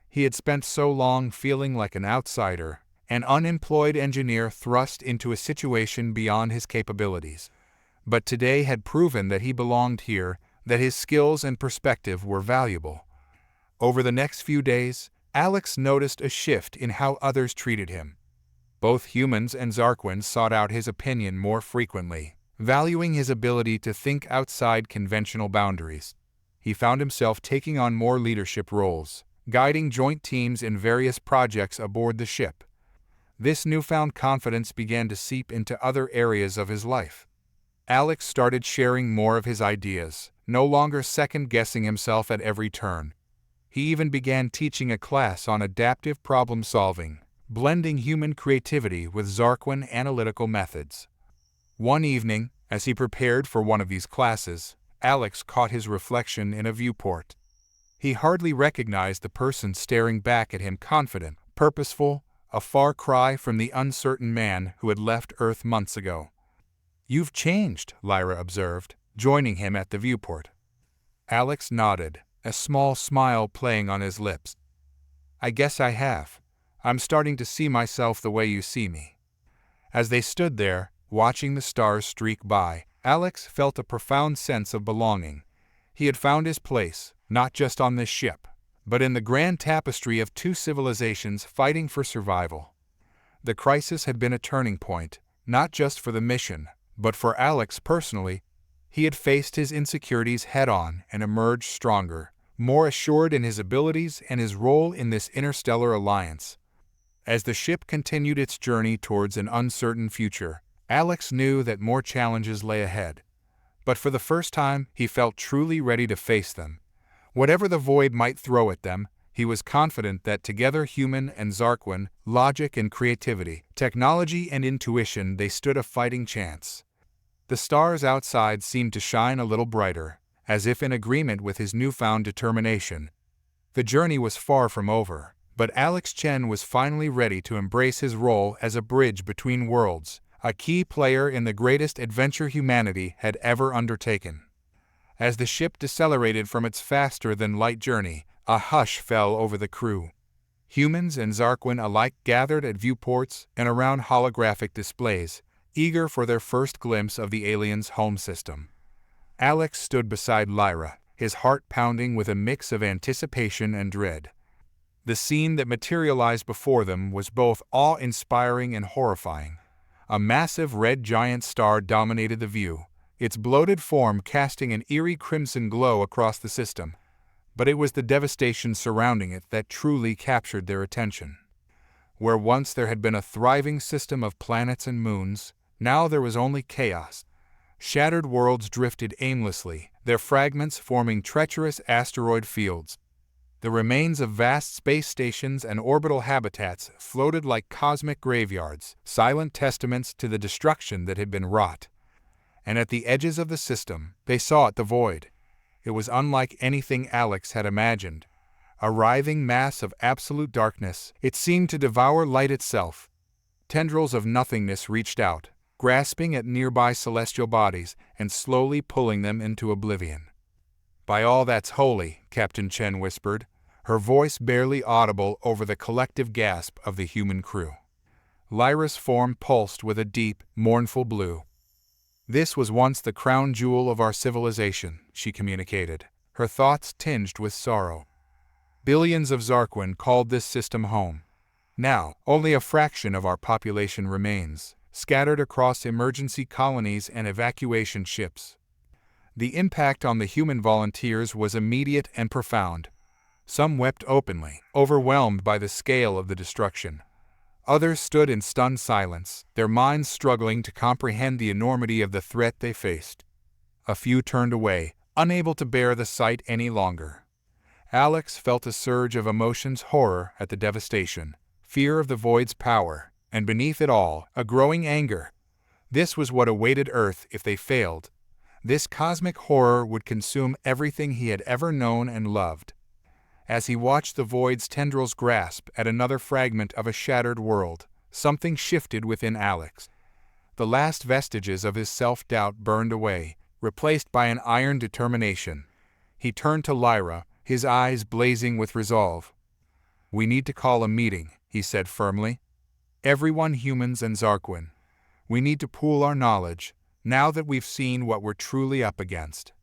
He had spent so long feeling like an outsider, an unemployed engineer thrust into a situation beyond his capabilities. But today had proven that he belonged here, that his skills and perspective were valuable. Over the next few days, Alex noticed a shift in how others treated him. Both humans and Zar'quin sought out his opinion more frequently, valuing his ability to think outside conventional boundaries. He found himself taking on more leadership roles, guiding joint teams in various projects aboard the ship. This newfound confidence began to seep into other areas of his life. Alex started sharing more of his ideas, no longer second-guessing himself at every turn. He even began teaching a class on adaptive problem-solving, blending human creativity with Zar'quin analytical methods. One evening, as he prepared for one of these classes, Alex caught his reflection in a viewport. He hardly recognized the person staring back at him, confident, purposeful, a far cry from the uncertain man who had left Earth months ago. "You've changed," Lyra observed, joining him at the viewport. Alex nodded, a small smile playing on his lips. "I guess I have. I'm starting to see myself the way you see me." As they stood there, watching the stars streak by, Alex felt a profound sense of belonging. He had found his place, not just on this ship, but in the grand tapestry of two civilizations fighting for survival. The crisis had been a turning point, not just for the mission, but for Alex personally. He had faced his insecurities head-on and emerged stronger, more assured in his abilities and his role in this interstellar alliance. As the ship continued its journey towards an uncertain future, Alex knew that more challenges lay ahead. But for the first time, he felt truly ready to face them. Whatever the void might throw at them, he was confident that together, human and Zar'quin, logic and creativity, technology and intuition, they stood a fighting chance. The stars outside seemed to shine a little brighter, as if in agreement with his newfound determination. The journey was far from over, but Alex Chen was finally ready to embrace his role as a bridge between worlds, a key player in the greatest adventure humanity had ever undertaken. As the ship decelerated from its faster-than-light journey, a hush fell over the crew. Humans and Zar'quin alike gathered at viewports and around holographic displays, eager for their first glimpse of the aliens' home system. Alex stood beside Lyra, his heart pounding with a mix of anticipation and dread. The scene that materialized before them was both awe-inspiring and horrifying. A massive red giant star dominated the view, its bloated form casting an eerie crimson glow across the system. But it was the devastation surrounding it that truly captured their attention. Where once there had been a thriving system of planets and moons, now there was only chaos. Shattered worlds drifted aimlessly, their fragments forming treacherous asteroid fields. The remains of vast space stations and orbital habitats floated like cosmic graveyards, silent testaments to the destruction that had been wrought. And at the edges of the system, they saw the void. It was unlike anything Alex had imagined. A writhing mass of absolute darkness, it seemed to devour light itself. Tendrils of nothingness reached out, grasping at nearby celestial bodies and slowly pulling them into oblivion. "By all that's holy," Captain Chen whispered, her voice barely audible over the collective gasp of the human crew. Lyra's form pulsed with a deep, mournful blue. "This was once the crown jewel of our civilization," she communicated, her thoughts tinged with sorrow. "Billions of Zar'quin called this system home. Now, only a fraction of our population remains, scattered across emergency colonies and evacuation ships. The impact on the human volunteers was immediate and profound. Some wept openly, overwhelmed by the scale of the destruction. Others stood in stunned silence, their minds struggling to comprehend the enormity of the threat they faced. A few turned away, unable to bear the sight any longer. Alex felt a surge of emotions: horror at the devastation, fear of the void's power, and beneath it all, a growing anger. This was what awaited Earth if they failed. This cosmic horror would consume everything he had ever known and loved. As he watched the void's tendrils grasp at another fragment of a shattered world, something shifted within Alex. The last vestiges of his self-doubt burned away, replaced by an iron determination. He turned to Lyra, his eyes blazing with resolve. "We need to call a meeting," he said firmly. "Everyone, humans and Zar'quin. We need to pool our knowledge, now that we've seen what we're truly up against."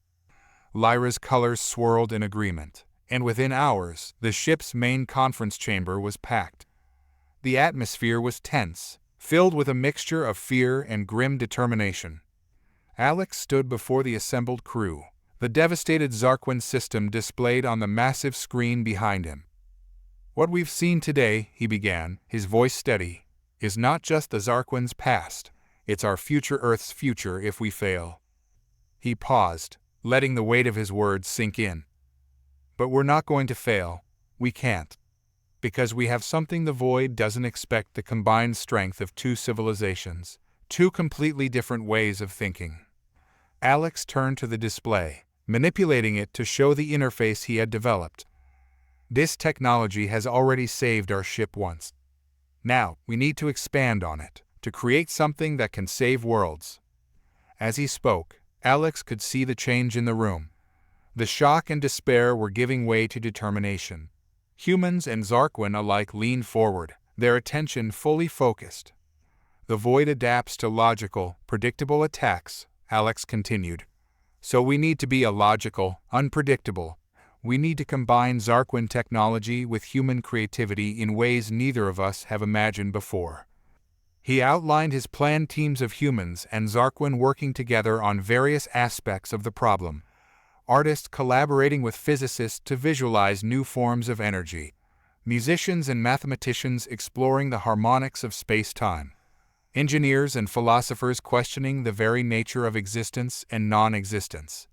Lyra's colors swirled in agreement, and within hours, the ship's main conference chamber was packed. The atmosphere was tense, filled with a mixture of fear and grim determination. Alex stood before the assembled crew, the devastated Zar'quin system displayed on the massive screen behind him. "What we've seen today," he began, his voice steady, "is not just the Zar'quin's past, it's our future, Earth's future if we fail." He paused, letting the weight of his words sink in. "But we're not going to fail. We can't. Because we have something the void doesn't expect: the combined strength of two civilizations, two completely different ways of thinking." Alex turned to the display, manipulating it to show the interface he had developed. "This technology has already saved our ship once. Now, we need to expand on it, to create something that can save worlds." As he spoke, Alex could see the change in the room. The shock and despair were giving way to determination. Humans and Zar'quin alike leaned forward, their attention fully focused. "The void adapts to logical, predictable attacks," Alex continued. "So we need to be illogical, unpredictable. We need to combine Zar'quin technology with human creativity in ways neither of us have imagined before." He outlined his plan: teams of humans and Zar'quin working together on various aspects of the problem. Artists collaborating with physicists to visualize new forms of energy. Musicians and mathematicians exploring the harmonics of space-time. Engineers and philosophers questioning the very nature of existence and non-existence.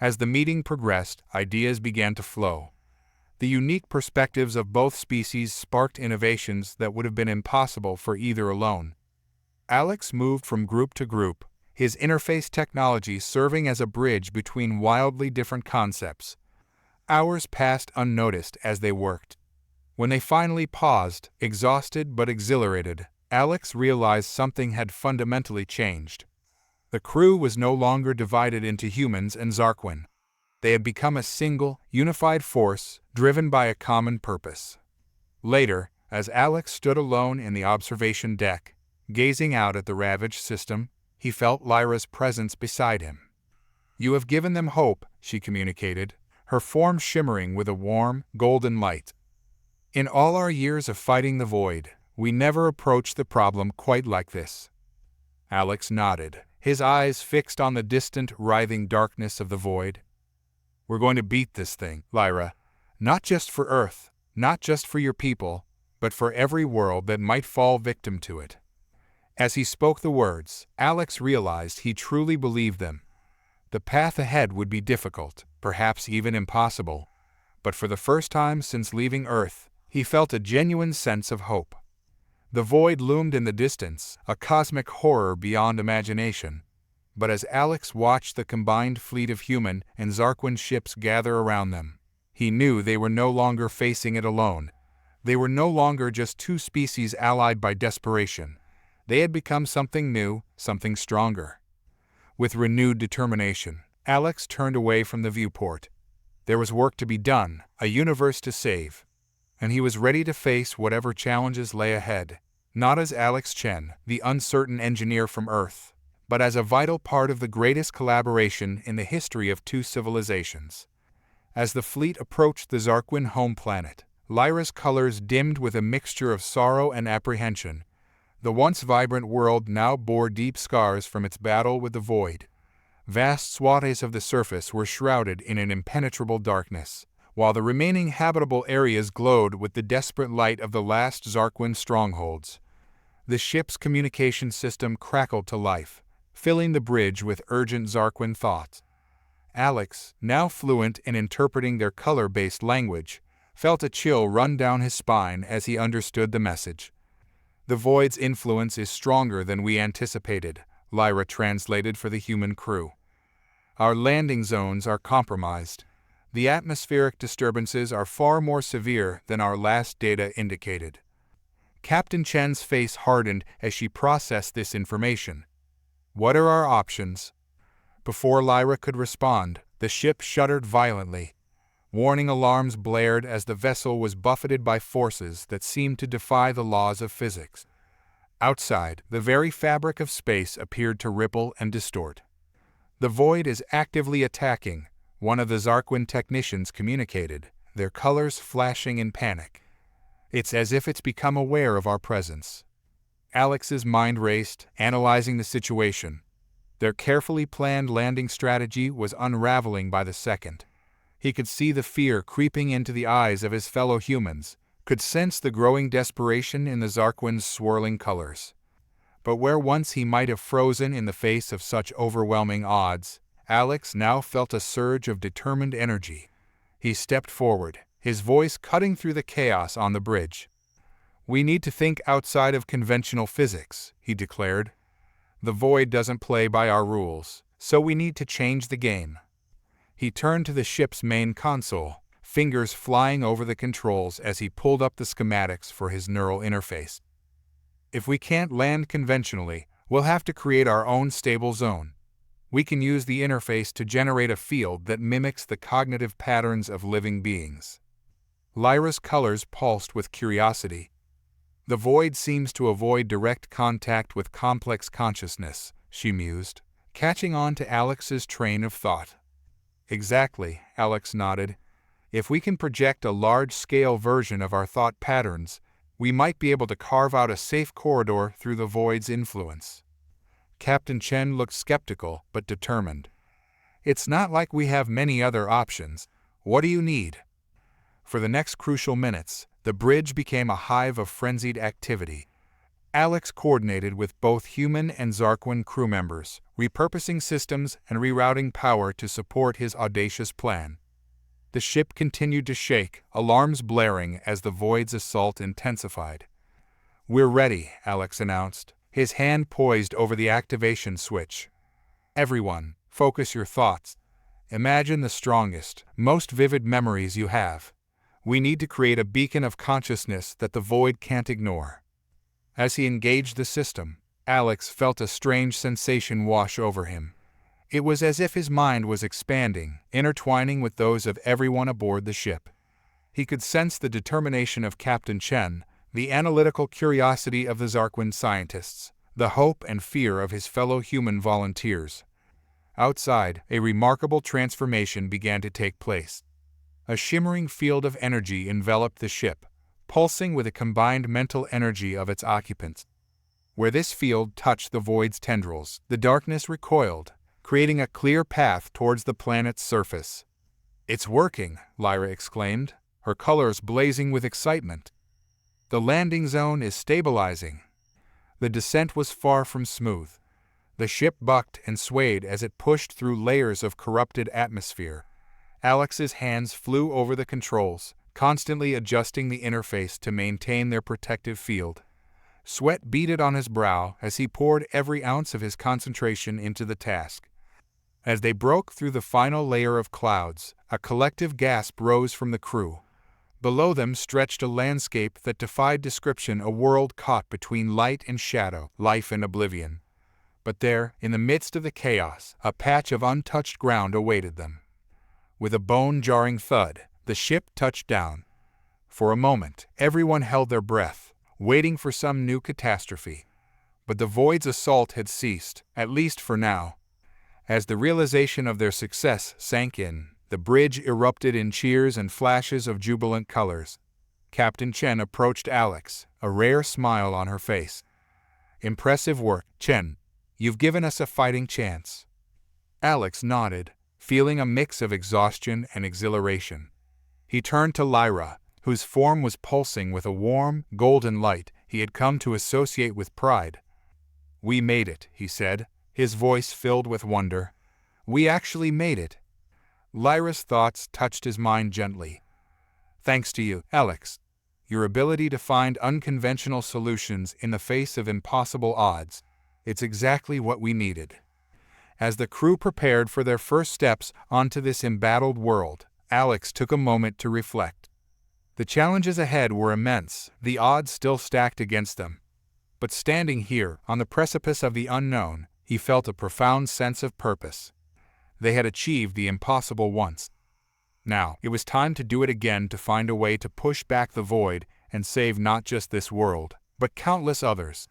As the meeting progressed, ideas began to flow. The unique perspectives of both species sparked innovations that would have been impossible for either alone. Alex moved from group to group, his interface technology serving as a bridge between wildly different concepts. Hours passed unnoticed as they worked. When they finally paused, exhausted but exhilarated, Alex realized something had fundamentally changed. The crew was no longer divided into humans and Zar'quin. They had become a single, unified force, driven by a common purpose. Later, as Alex stood alone in the observation deck, gazing out at the ravaged system, he felt Lyra's presence beside him. "You have given them hope," she communicated, her form shimmering with a warm, golden light. "In all our years of fighting the void, we never approached the problem quite like this." Alex nodded, his eyes fixed on the distant, writhing darkness of the void. "We're going to beat this thing, Lyra. Not just for Earth, not just for your people, but for every world that might fall victim to it." As he spoke the words, Alex realized he truly believed them. The path ahead would be difficult, perhaps even impossible, but for the first time since leaving Earth, he felt a genuine sense of hope. The void loomed in the distance, a cosmic horror beyond imagination. But as Alex watched the combined fleet of human and Zar'quin ships gather around them, he knew they were no longer facing it alone. They were no longer just two species allied by desperation. They had become something new, something stronger. With renewed determination, Alex turned away from the viewport. There was work to be done, a universe to save, and he was ready to face whatever challenges lay ahead, not as Alex Chen, the uncertain engineer from Earth, but as a vital part of the greatest collaboration in the history of two civilizations. As the fleet approached the Zar'quin home planet, Lyra's colors dimmed with a mixture of sorrow and apprehension. The once vibrant world now bore deep scars from its battle with the void. Vast swaths of the surface were shrouded in an impenetrable darkness, while the remaining habitable areas glowed with the desperate light of the last Zar'quin strongholds. The ship's communication system crackled to life, filling the bridge with urgent Zar'quin thoughts. Alex, now fluent in interpreting their color-based language, felt a chill run down his spine as he understood the message. "The Void's influence is stronger than we anticipated," Lyra translated for the human crew. "Our landing zones are compromised. The atmospheric disturbances are far more severe than our last data indicated." Captain Chen's face hardened as she processed this information. "What are our options?" Before Lyra could respond, the ship shuddered violently. Warning alarms blared as the vessel was buffeted by forces that seemed to defy the laws of physics. Outside, the very fabric of space appeared to ripple and distort. "The Void is actively attacking," one of the Zar'quin technicians communicated, their colors flashing in panic. "It's as if it's become aware of our presence." Alex's mind raced, analyzing the situation. Their carefully planned landing strategy was unraveling by the second. He could see the fear creeping into the eyes of his fellow humans, could sense the growing desperation in the Zar'quin's swirling colors. But where once he might have frozen in the face of such overwhelming odds, Alex now felt a surge of determined energy. He stepped forward, his voice cutting through the chaos on the bridge. "We need to think outside of conventional physics," he declared. "The Void doesn't play by our rules, so we need to change the game." He turned to the ship's main console, fingers flying over the controls as he pulled up the schematics for his neural interface. "If we can't land conventionally, we'll have to create our own stable zone. We can use the interface to generate a field that mimics the cognitive patterns of living beings." Lyra's colors pulsed with curiosity. "The Void seems to avoid direct contact with complex consciousness," she mused, catching on to Alex's train of thought. "Exactly," Alex nodded. "If we can project a large-scale version of our thought patterns, we might be able to carve out a safe corridor through the Void's influence." Captain Chen looked skeptical but determined. "It's not like we have many other options. What do you need?" For the next crucial minutes, the bridge became a hive of frenzied activity. Alex coordinated with both human and Zar'quin crew members, repurposing systems and rerouting power to support his audacious plan. The ship continued to shake, alarms blaring as the Void's assault intensified. "We're ready," Alex announced, his hand poised over the activation switch. "Everyone, focus your thoughts. Imagine the strongest, most vivid memories you have. We need to create a beacon of consciousness that the Void can't ignore." As he engaged the system, Alex felt a strange sensation wash over him. It was as if his mind was expanding, intertwining with those of everyone aboard the ship. He could sense the determination of Captain Chen, the analytical curiosity of the Zar'quin scientists, the hope and fear of his fellow human volunteers. Outside, a remarkable transformation began to take place. A shimmering field of energy enveloped the ship, pulsing with the combined mental energy of its occupants. Where this field touched the Void's tendrils, the darkness recoiled, creating a clear path towards the planet's surface. "It's working," Lyra exclaimed, her colors blazing with excitement. "The landing zone is stabilizing." The descent was far from smooth. The ship bucked and swayed as it pushed through layers of corrupted atmosphere. Alex's hands flew over the controls, constantly adjusting the interface to maintain their protective field. Sweat beaded on his brow as he poured every ounce of his concentration into the task. As they broke through the final layer of clouds, a collective gasp rose from the crew. Below them stretched a landscape that defied description, a world caught between light and shadow, life and oblivion. But there, in the midst of the chaos, a patch of untouched ground awaited them. With a bone-jarring thud, the ship touched down. For a moment, everyone held their breath, waiting for some new catastrophe. But the Void's assault had ceased, at least for now. As the realization of their success sank in, the bridge erupted in cheers and flashes of jubilant colors. Captain Chen approached Alex, a rare smile on her face. "Impressive work, Chen. You've given us a fighting chance." Alex nodded, feeling a mix of exhaustion and exhilaration. He turned to Lyra, whose form was pulsing with a warm, golden light he had come to associate with pride. "We made it," he said, his voice filled with wonder. "We actually made it." Lyra's thoughts touched his mind gently. "Thanks to you, Alex. Your ability to find unconventional solutions in the face of impossible odds. It's exactly what we needed." As the crew prepared for their first steps onto this embattled world, Alex took a moment to reflect. The challenges ahead were immense, the odds still stacked against them. But standing here, on the precipice of the unknown, he felt a profound sense of purpose. They had achieved the impossible once. Now, it was time to do it again, to find a way to push back the void and save not just this world, but countless others.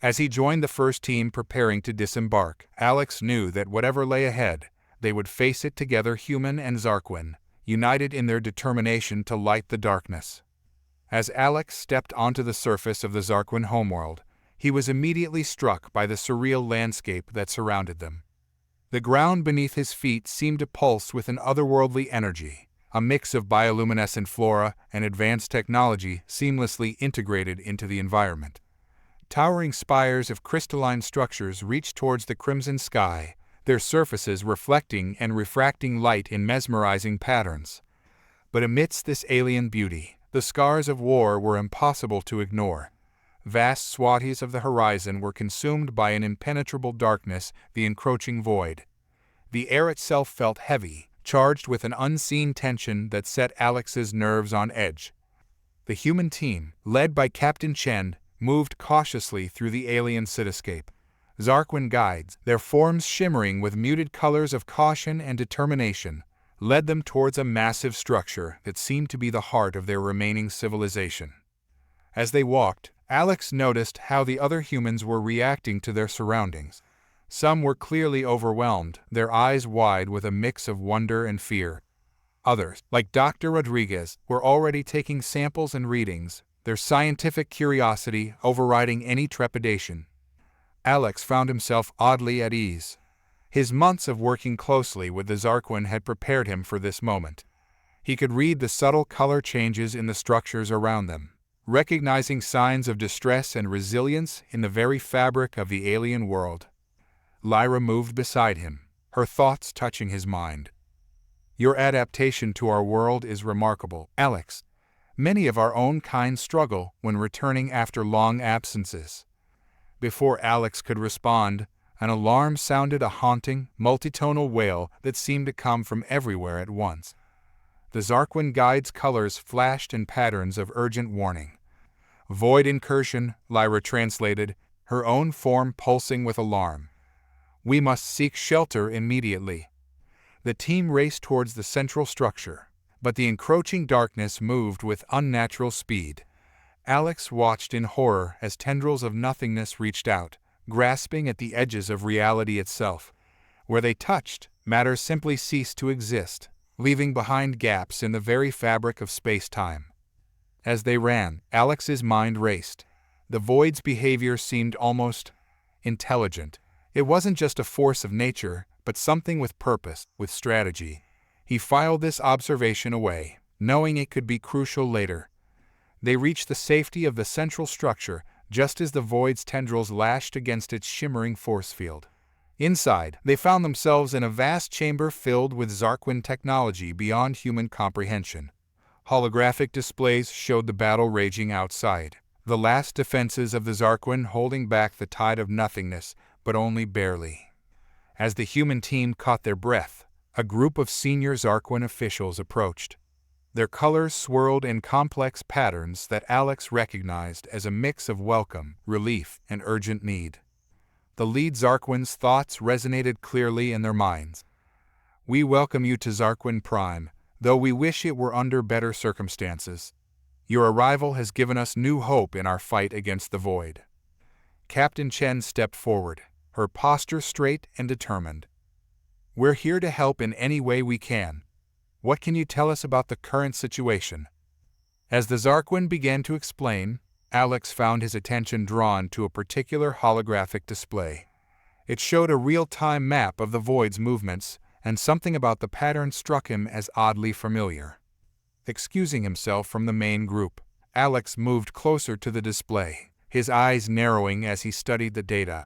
As he joined the first team preparing to disembark, Alex knew that whatever lay ahead, they would face it together, human and Zar'quin, united in their determination to light the darkness. As Alex stepped onto the surface of the Zar'quin homeworld, he was immediately struck by the surreal landscape that surrounded them. The ground beneath his feet seemed to pulse with an otherworldly energy, a mix of bioluminescent flora and advanced technology seamlessly integrated into the environment. Towering spires of crystalline structures reached towards the crimson sky, their surfaces reflecting and refracting light in mesmerizing patterns. But amidst this alien beauty, the scars of war were impossible to ignore. Vast swaths of the horizon were consumed by an impenetrable darkness, the encroaching void. The air itself felt heavy, charged with an unseen tension that set Alex's nerves on edge. The human team, led by Captain Chen, moved cautiously through the alien cityscape. Zar'quin guides, their forms shimmering with muted colors of caution and determination, led them towards a massive structure that seemed to be the heart of their remaining civilization. As they walked, Alex noticed how the other humans were reacting to their surroundings. Some were clearly overwhelmed, their eyes wide with a mix of wonder and fear. Others, like Dr. Rodriguez, were already taking samples and readings, their scientific curiosity overriding any trepidation. Alex found himself oddly at ease. His months of working closely with the Zar'quin had prepared him for this moment. He could read the subtle color changes in the structures around them, recognizing signs of distress and resilience in the very fabric of the alien world. Lyra moved beside him, her thoughts touching his mind. "Your adaptation to our world is remarkable, Alex. Many of our own kind struggle when returning after long absences." Before Alex could respond, an alarm sounded, a haunting, multitonal wail that seemed to come from everywhere at once. The Zar'quin guide's colors flashed in patterns of urgent warning. "Void incursion," Lyra translated, her own form pulsing with alarm. "We must seek shelter immediately." The team raced towards the central structure, but the encroaching darkness moved with unnatural speed. Alex watched in horror as tendrils of nothingness reached out, grasping at the edges of reality itself. Where they touched, matter simply ceased to exist, leaving behind gaps in the very fabric of space-time. As they ran, Alex's mind raced. The void's behavior seemed almost intelligent. It wasn't just a force of nature, but something with purpose, with strategy. He filed this observation away, knowing it could be crucial later. They reached the safety of the central structure just as the void's tendrils lashed against its shimmering force field. Inside, they found themselves in a vast chamber filled with Zar'quin technology beyond human comprehension. Holographic displays showed the battle raging outside, the last defenses of the Zar'quin holding back the tide of nothingness, but only barely. As the human team caught their breath, a group of senior Zar'quin officials approached. Their colors swirled in complex patterns that Alex recognized as a mix of welcome, relief, and urgent need. The lead Zar'quin's thoughts resonated clearly in their minds. "We welcome you to Zar'quin Prime, though we wish it were under better circumstances. Your arrival has given us new hope in our fight against the void." Captain Chen stepped forward, her posture straight and determined. "We're here to help in any way we can. What can you tell us about the current situation?" As the Zar'quin began to explain, Alex found his attention drawn to a particular holographic display. It showed a real-time map of the void's movements, and something about the pattern struck him as oddly familiar. Excusing himself from the main group, Alex moved closer to the display, his eyes narrowing as he studied the data.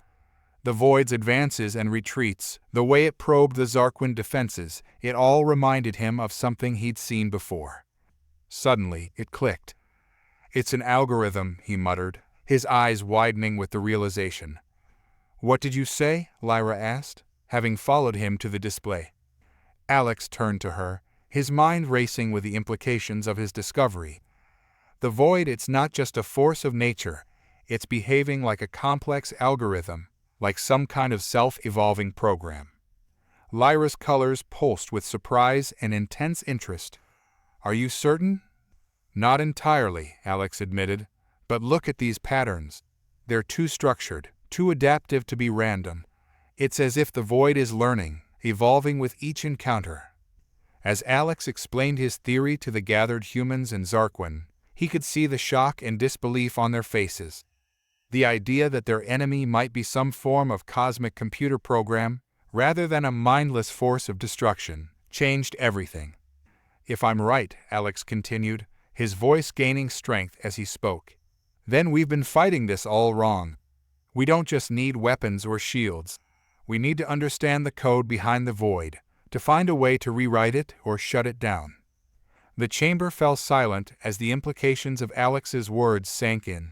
The void's advances and retreats, the way it probed the Zar'quin defenses, it all reminded him of something he'd seen before. Suddenly, it clicked. "It's an algorithm," he muttered, his eyes widening with the realization. "What did you say?" Lyra asked, having followed him to the display. Alex turned to her, his mind racing with the implications of his discovery. The void, it's not just a force of nature, it's behaving like a complex algorithm, like some kind of self-evolving program. Lyra's colors pulsed with surprise and intense interest. "Are you certain?" "Not entirely," Alex admitted, "but look at these patterns. They're too structured, too adaptive to be random. It's as if the void is learning, evolving with each encounter." As Alex explained his theory to the gathered humans in Zar'quin, he could see the shock and disbelief on their faces. The idea that their enemy might be some form of cosmic computer program, rather than a mindless force of destruction, changed everything. "If I'm right," Alex continued, his voice gaining strength as he spoke, "then we've been fighting this all wrong. We don't just need weapons or shields. We need to understand the code behind the void, to find a way to rewrite it or shut it down." The chamber fell silent as the implications of Alex's words sank in.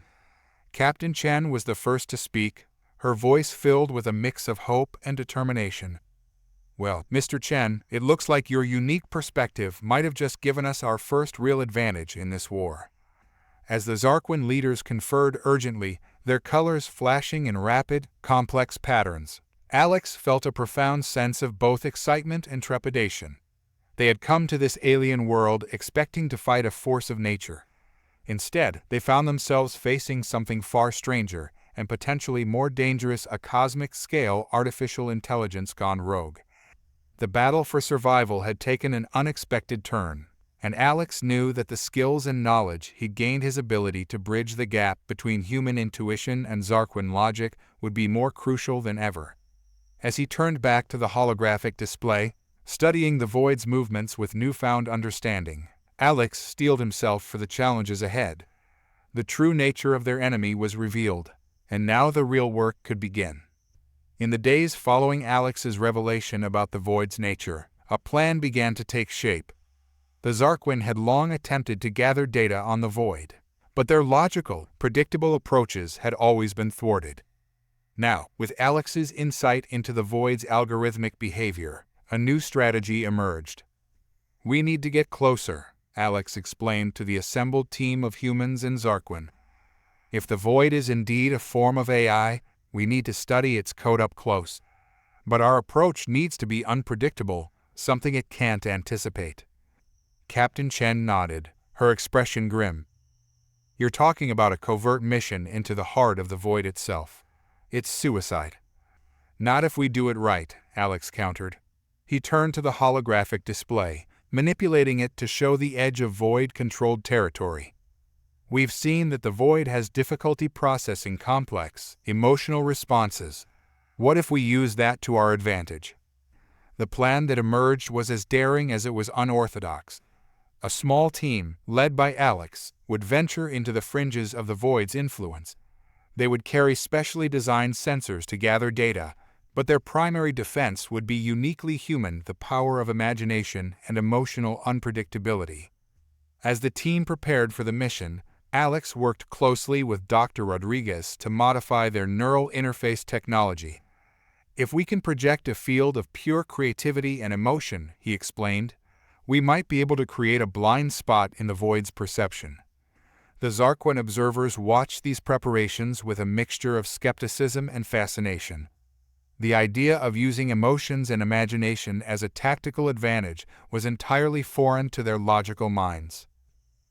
Captain Chen was the first to speak, her voice filled with a mix of hope and determination. "Well, Mr. Chen, it looks like your unique perspective might have just given us our first real advantage in this war." As the Zar'quin leaders conferred urgently, their colors flashing in rapid, complex patterns, Alex felt a profound sense of both excitement and trepidation. They had come to this alien world expecting to fight a force of nature. Instead, they found themselves facing something far stranger and potentially more dangerous, a cosmic-scale artificial intelligence gone rogue. The battle for survival had taken an unexpected turn, and Alex knew that the skills and knowledge he'd gained, his ability to bridge the gap between human intuition and Zar'quin logic, would be more crucial than ever. As he turned back to the holographic display, studying the void's movements with newfound understanding, Alex steeled himself for the challenges ahead. The true nature of their enemy was revealed, and now the real work could begin. In the days following Alex's revelation about the void's nature, a plan began to take shape. The Zar'quin had long attempted to gather data on the void, but their logical, predictable approaches had always been thwarted. Now, with Alex's insight into the void's algorithmic behavior, a new strategy emerged. "We need to get closer," Alex explained to the assembled team of humans in Zar'quin. "If the void is indeed a form of AI, we need to study its code up close. But our approach needs to be unpredictable, something it can't anticipate." Captain Chen nodded, her expression grim. "You're talking about a covert mission into the heart of the void itself. It's suicide." "Not if we do it right," Alex countered. He turned to the holographic display, manipulating it to show the edge of void-controlled territory. "We've seen that the void has difficulty processing complex, emotional responses. What if we use that to our advantage?" The plan that emerged was as daring as it was unorthodox. A small team, led by Alex, would venture into the fringes of the void's influence. They would carry specially designed sensors to gather data, but their primary defense would be uniquely human: the power of imagination and emotional unpredictability. As the team prepared for the mission, Alex worked closely with Dr. Rodriguez to modify their neural interface technology. "If we can project a field of pure creativity and emotion," he explained, "we might be able to create a blind spot in the void's perception." The Zar'quin observers watched these preparations with a mixture of skepticism and fascination. The idea of using emotions and imagination as a tactical advantage was entirely foreign to their logical minds.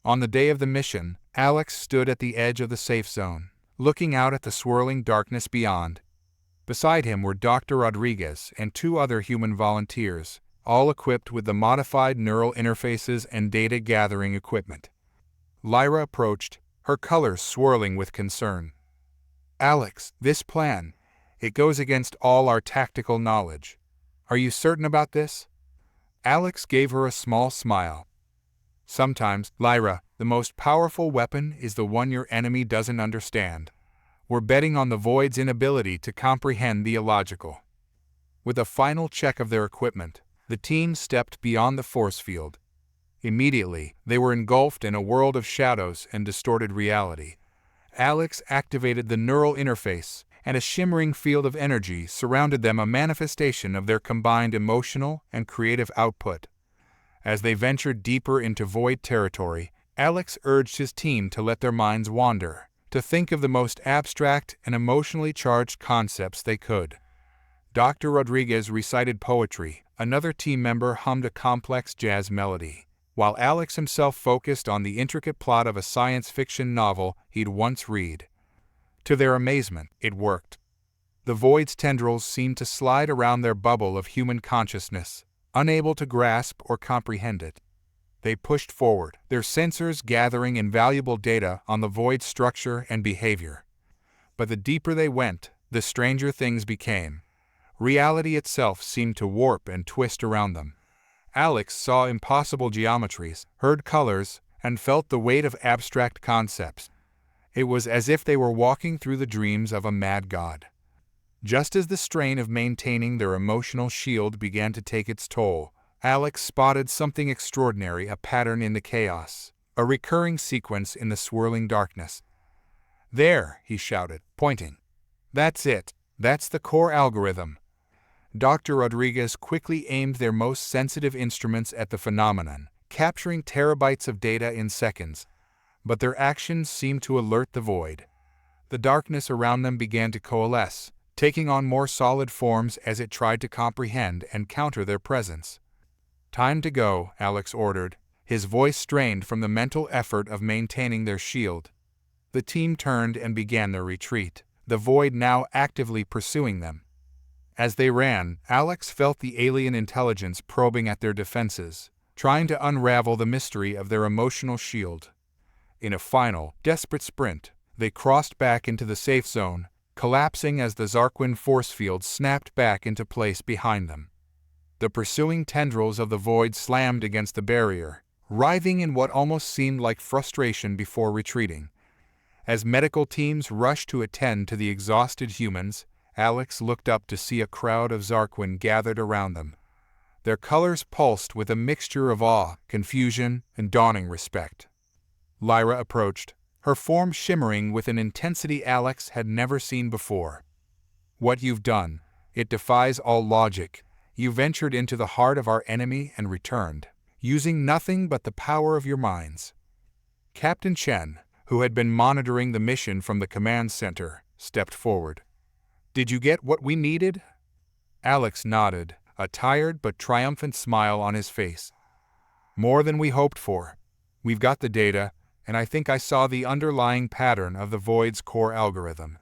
On the day of the mission, Alex stood at the edge of the safe zone, looking out at the swirling darkness beyond. Beside him were Dr. Rodriguez and 2 other human volunteers, all equipped with the modified neural interfaces and data-gathering equipment. Lyra approached, her colors swirling with concern. "Alex, this plan, It goes against all our tactical knowledge. Are you certain about this? Alex gave her a small smile. Sometimes, Lyra, the most powerful weapon is the one your enemy doesn't understand. We're betting on the Void's inability to comprehend the illogical. With a final check of their equipment, the team stepped beyond the force field. Immediately, they were engulfed in a world of shadows and distorted reality. Alex activated the neural interface, and a shimmering field of energy surrounded them, a manifestation of their combined emotional and creative output. As they ventured deeper into Void territory, Alex urged his team to let their minds wander, to think of the most abstract and emotionally charged concepts they could. Dr. Rodriguez recited poetry, another team member hummed a complex jazz melody, while Alex himself focused on the intricate plot of a science fiction novel he'd once read. To their amazement, it worked. The Void's tendrils seemed to slide around their bubble of human consciousness, unable to grasp or comprehend it. They pushed forward, their sensors gathering invaluable data on the Void's structure and behavior. But the deeper they went, the stranger things became. Reality itself seemed to warp and twist around them. Alex saw impossible geometries, heard colors, and felt the weight of abstract concepts. It was as if they were walking through the dreams of a mad god. Just as the strain of maintaining their emotional shield began to take its toll, Alex spotted something extraordinary, a pattern in the chaos, a recurring sequence in the swirling darkness. "There," he shouted, pointing. "That's it. That's the core algorithm." Dr. Rodriguez quickly aimed their most sensitive instruments at the phenomenon, capturing terabytes of data in seconds. But their actions seemed to alert the Void. The darkness around them began to coalesce, taking on more solid forms as it tried to comprehend and counter their presence. "Time to go," Alex ordered, his voice strained from the mental effort of maintaining their shield. The team turned and began their retreat, the Void now actively pursuing them. As they ran, Alex felt the alien intelligence probing at their defenses, trying to unravel the mystery of their emotional shield. In a final, desperate sprint, they crossed back into the safe zone, collapsing as the Zar'quin force field snapped back into place behind them. The pursuing tendrils of the Void slammed against the barrier, writhing in what almost seemed like frustration before retreating. As medical teams rushed to attend to the exhausted humans, Alex looked up to see a crowd of Zar'quin gathered around them. Their colors pulsed with a mixture of awe, confusion, and dawning respect. Lyra approached, her form shimmering with an intensity Alex had never seen before. "What you've done, it defies all logic. You ventured into the heart of our enemy and returned, using nothing but the power of your minds." Captain Chen, who had been monitoring the mission from the command center, stepped forward. "Did you get what we needed?" Alex nodded, a tired but triumphant smile on his face. "More than we hoped for. We've got the data, and I think I saw the underlying pattern of the Void's core algorithm.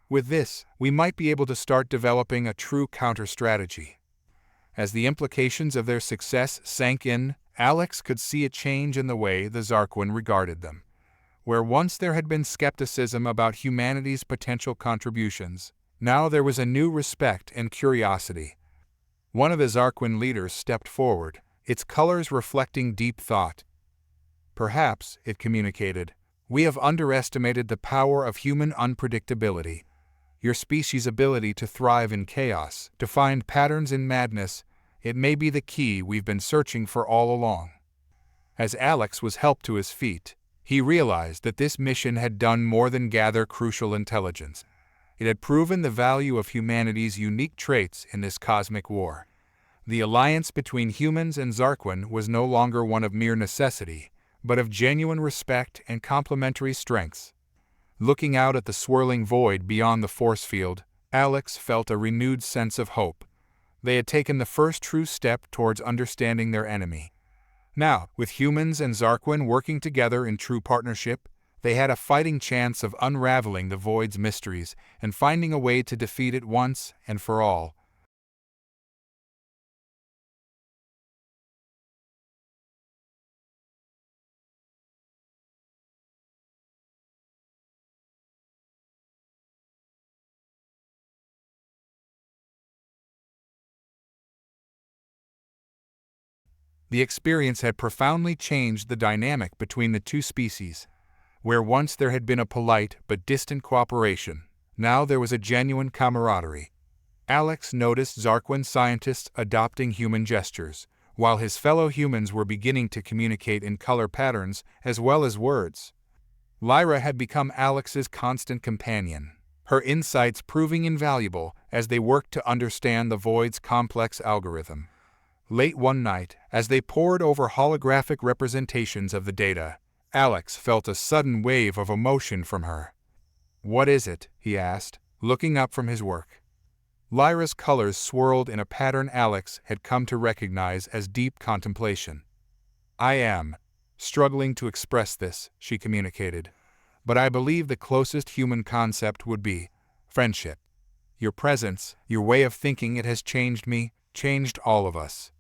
With this, we might be able to start developing a true counter-strategy." As the implications of their success sank in, Alex could see a change in the way the Zar'quin regarded them. Where once there had been skepticism about humanity's potential contributions, now there was a new respect and curiosity. One of the Zar'quin leaders stepped forward, its colors reflecting deep thought. "Perhaps," it communicated, "we have underestimated the power of human unpredictability. Your species' ability to thrive in chaos, to find patterns in madness, it may be the key we've been searching for all along." As Alex was helped to his feet, he realized that this mission had done more than gather crucial intelligence. It had proven the value of humanity's unique traits in this cosmic war. The alliance between humans and Zar'quin was no longer one of mere necessity, but of genuine respect and complementary strengths. Looking out at the swirling void beyond the force field, Alex felt a renewed sense of hope. They had taken the first true step towards understanding their enemy. Now, with humans and Zar'quin working together in true partnership, they had a fighting chance of unraveling the Void's mysteries and finding a way to defeat it once and for all. The experience had profoundly changed the dynamic between the two species. Where once there had been a polite but distant cooperation, now there was a genuine camaraderie. Alex noticed Zar'quin scientists adopting human gestures, while his fellow humans were beginning to communicate in color patterns as well as words. Lyra had become Alex's constant companion, her insights proving invaluable as they worked to understand the Void's complex algorithm. Late one night, as they pored over holographic representations of the data, Alex felt a sudden wave of emotion from her. "What is it?" he asked, looking up from his work. Lyra's colors swirled in a pattern Alex had come to recognize as deep contemplation. "I am struggling to express this," she communicated, "but I believe the closest human concept would be friendship. Your presence, your way of thinking, it has changed me, changed all of us."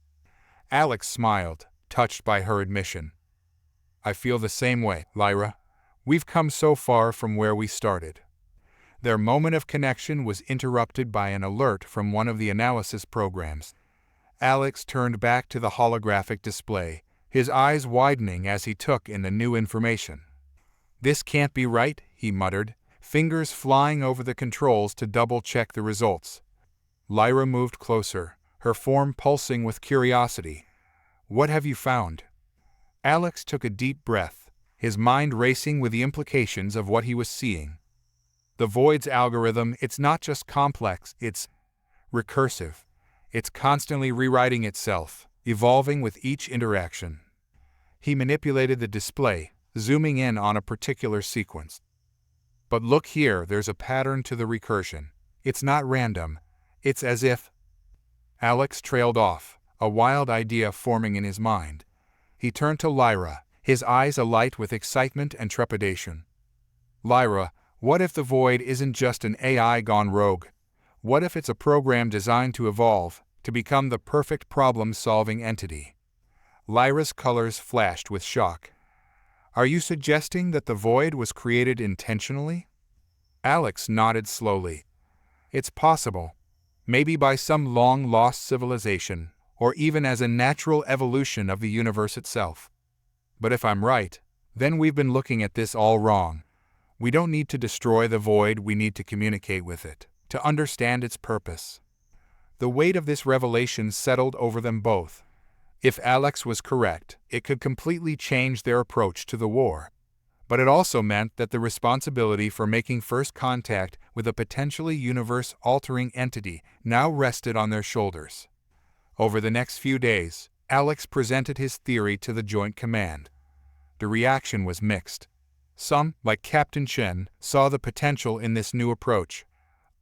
Alex smiled, touched by her admission. "I feel the same way, Lyra. We've come so far from where we started." Their moment of connection was interrupted by an alert from one of the analysis programs. Alex turned back to the holographic display, his eyes widening as he took in the new information. "This can't be right," he muttered, fingers flying over the controls to double-check the results. Lyra moved closer, her form pulsing with curiosity. "What have you found?" Alex took a deep breath, his mind racing with the implications of what he was seeing. The Void's algorithm, it's not just complex, it's recursive. It's constantly rewriting itself, evolving with each interaction. He manipulated the display, zooming in on a particular sequence. "But look here, there's a pattern to the recursion. It's not random. It's as if—" Alex trailed off, a wild idea forming in his mind. He turned to Lyra, his eyes alight with excitement and trepidation. "Lyra, what if the Void isn't just an AI gone rogue? What if it's a program designed to evolve, to become the perfect problem-solving entity?" Lyra's colors flashed with shock. "Are you suggesting that the Void was created intentionally?" Alex nodded slowly. "It's possible. Maybe by some long-lost civilization, or even as a natural evolution of the universe itself. But if I'm right, then we've been looking at this all wrong. We don't need to destroy the Void, we need to communicate with it, to understand its purpose." The weight of this revelation settled over them both. If Alex was correct, it could completely change their approach to the war. But it also meant that the responsibility for making first contact with a potentially universe-altering entity now rested on their shoulders. Over the next few days, Alex presented his theory to the Joint Command. The reaction was mixed. Some, like Captain Chen, saw the potential in this new approach.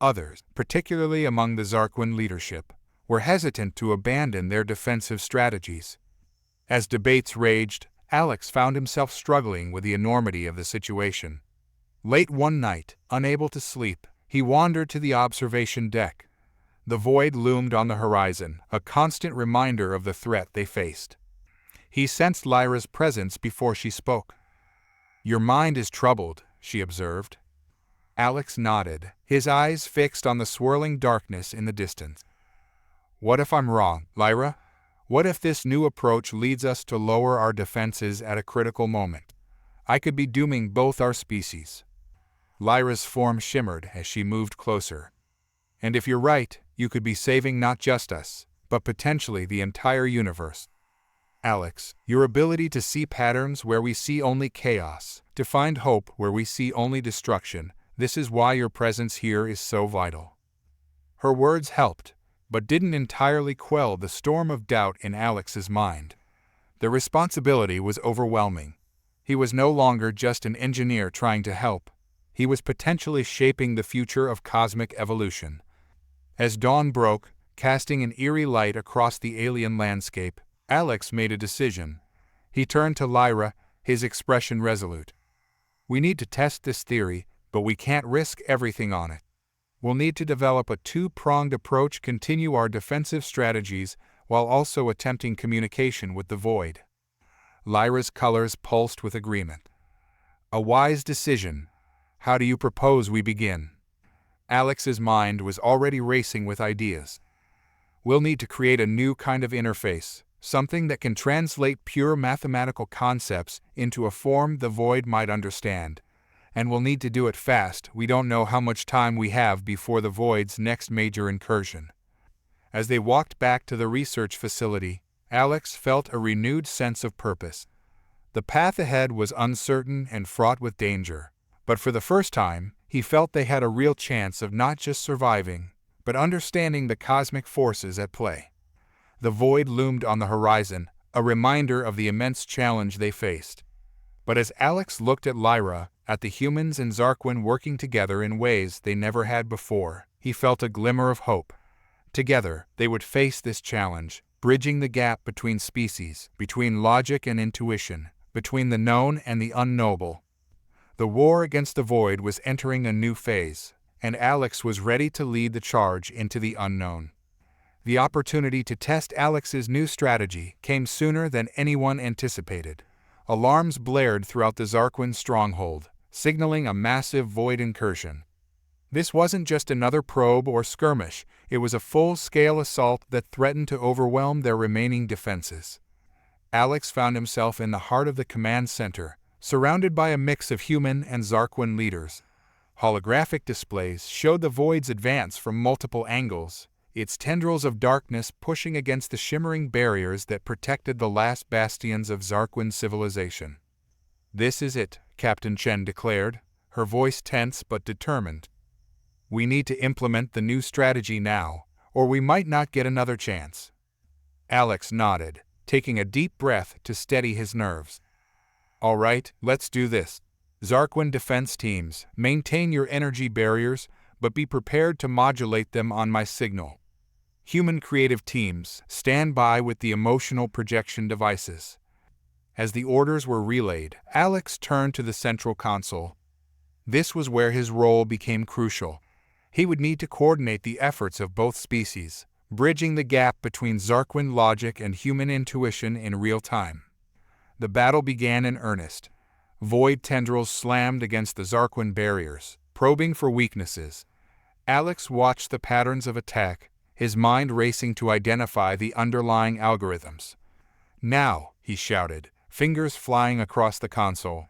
Others, particularly among the Zar'quin leadership, were hesitant to abandon their defensive strategies. As debates raged, Alex found himself struggling with the enormity of the situation. Late one night, unable to sleep, he wandered to the observation deck. The Void loomed on the horizon, a constant reminder of the threat they faced. He sensed Lyra's presence before she spoke. "Your mind is troubled," she observed. Alex nodded, his eyes fixed on the swirling darkness in the distance. "What if I'm wrong, Lyra? What if this new approach leads us to lower our defenses at a critical moment? I could be dooming both our species." Lyra's form shimmered as she moved closer. "And if you're right, you could be saving not just us, but potentially the entire universe." "Alex, your ability to see patterns where we see only chaos, to find hope where we see only destruction, this is why your presence here is so vital." Her words helped, but didn't entirely quell the storm of doubt in Alex's mind. The responsibility was overwhelming. He was no longer just an engineer trying to help. He was potentially shaping the future of cosmic evolution. As dawn broke, casting an eerie light across the alien landscape, Alex made a decision. He turned to Lyra, his expression resolute. "We need to test this theory, but we can't risk everything on it. We'll need to develop a two-pronged approach, continue our defensive strategies, while also attempting communication with the Void." Lyra's colors pulsed with agreement. "A wise decision. How do you propose we begin?" Alex's mind was already racing with ideas. "We'll need to create a new kind of interface, something that can translate pure mathematical concepts into a form the Void might understand. And we'll need to do it fast. We don't know how much time we have before the Void's next major incursion. As they walked back to the research facility, Alex felt a renewed sense of purpose. The path ahead was uncertain and fraught with danger, but for the first time, he felt they had a real chance of not just surviving, but understanding the cosmic forces at play. The Void loomed on the horizon, a reminder of the immense challenge they faced. But as Alex looked at Lyra, at the humans and Zar'quin working together in ways they never had before, he felt a glimmer of hope. Together, they would face this challenge, bridging the gap between species, between logic and intuition, between the known and the unknowable. The war against the Void was entering a new phase, and Alex was ready to lead the charge into the unknown. The opportunity to test Alex's new strategy came sooner than anyone anticipated. Alarms blared throughout the Zar'quin stronghold, signaling a massive Void incursion. This wasn't just another probe or skirmish, it was a full-scale assault that threatened to overwhelm their remaining defenses. Alex found himself in the heart of the command center, surrounded by a mix of human and Zar'quin leaders. Holographic displays showed the Void's advance from multiple angles, its tendrils of darkness pushing against the shimmering barriers that protected the last bastions of Zar'quin civilization. "This is it," Captain Chen declared, her voice tense but determined. "We need to implement the new strategy now, or we might not get another chance." Alex nodded, taking a deep breath to steady his nerves. "All right, let's do this. Zar'quin defense teams, maintain your energy barriers, but be prepared to modulate them on my signal. Human creative teams, stand by with the emotional projection devices." As the orders were relayed, Alex turned to the central console. This was where his role became crucial. He would need to coordinate the efforts of both species, bridging the gap between Zar'quin logic and human intuition in real time. The battle began in earnest. Void tendrils slammed against the Zar'quin barriers, probing for weaknesses. Alex watched the patterns of attack, his mind racing to identify the underlying algorithms. "Now," he shouted, fingers flying across the console.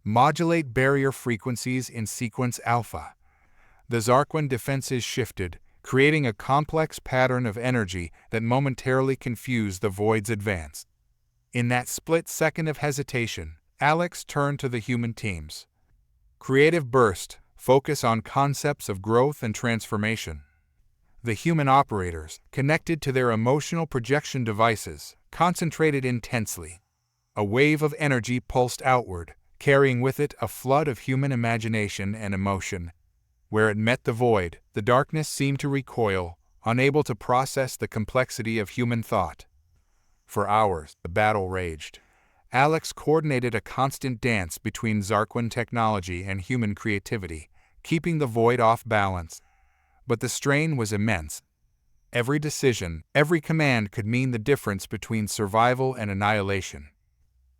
"Modulate barrier frequencies in sequence alpha." The Zar'quin defenses shifted, creating a complex pattern of energy that momentarily confused the Void's advance. In that split second of hesitation, Alex turned to the human teams. "Creative burst, focus on concepts of growth and transformation." The human operators, connected to their emotional projection devices, concentrated intensely. A wave of energy pulsed outward, carrying with it a flood of human imagination and emotion. Where it met the Void, the darkness seemed to recoil, unable to process the complexity of human thought. For hours, the battle raged. Alex coordinated a constant dance between Zar'quin technology and human creativity, keeping the Void off balance. But the strain was immense. Every decision, every command could mean the difference between survival and annihilation.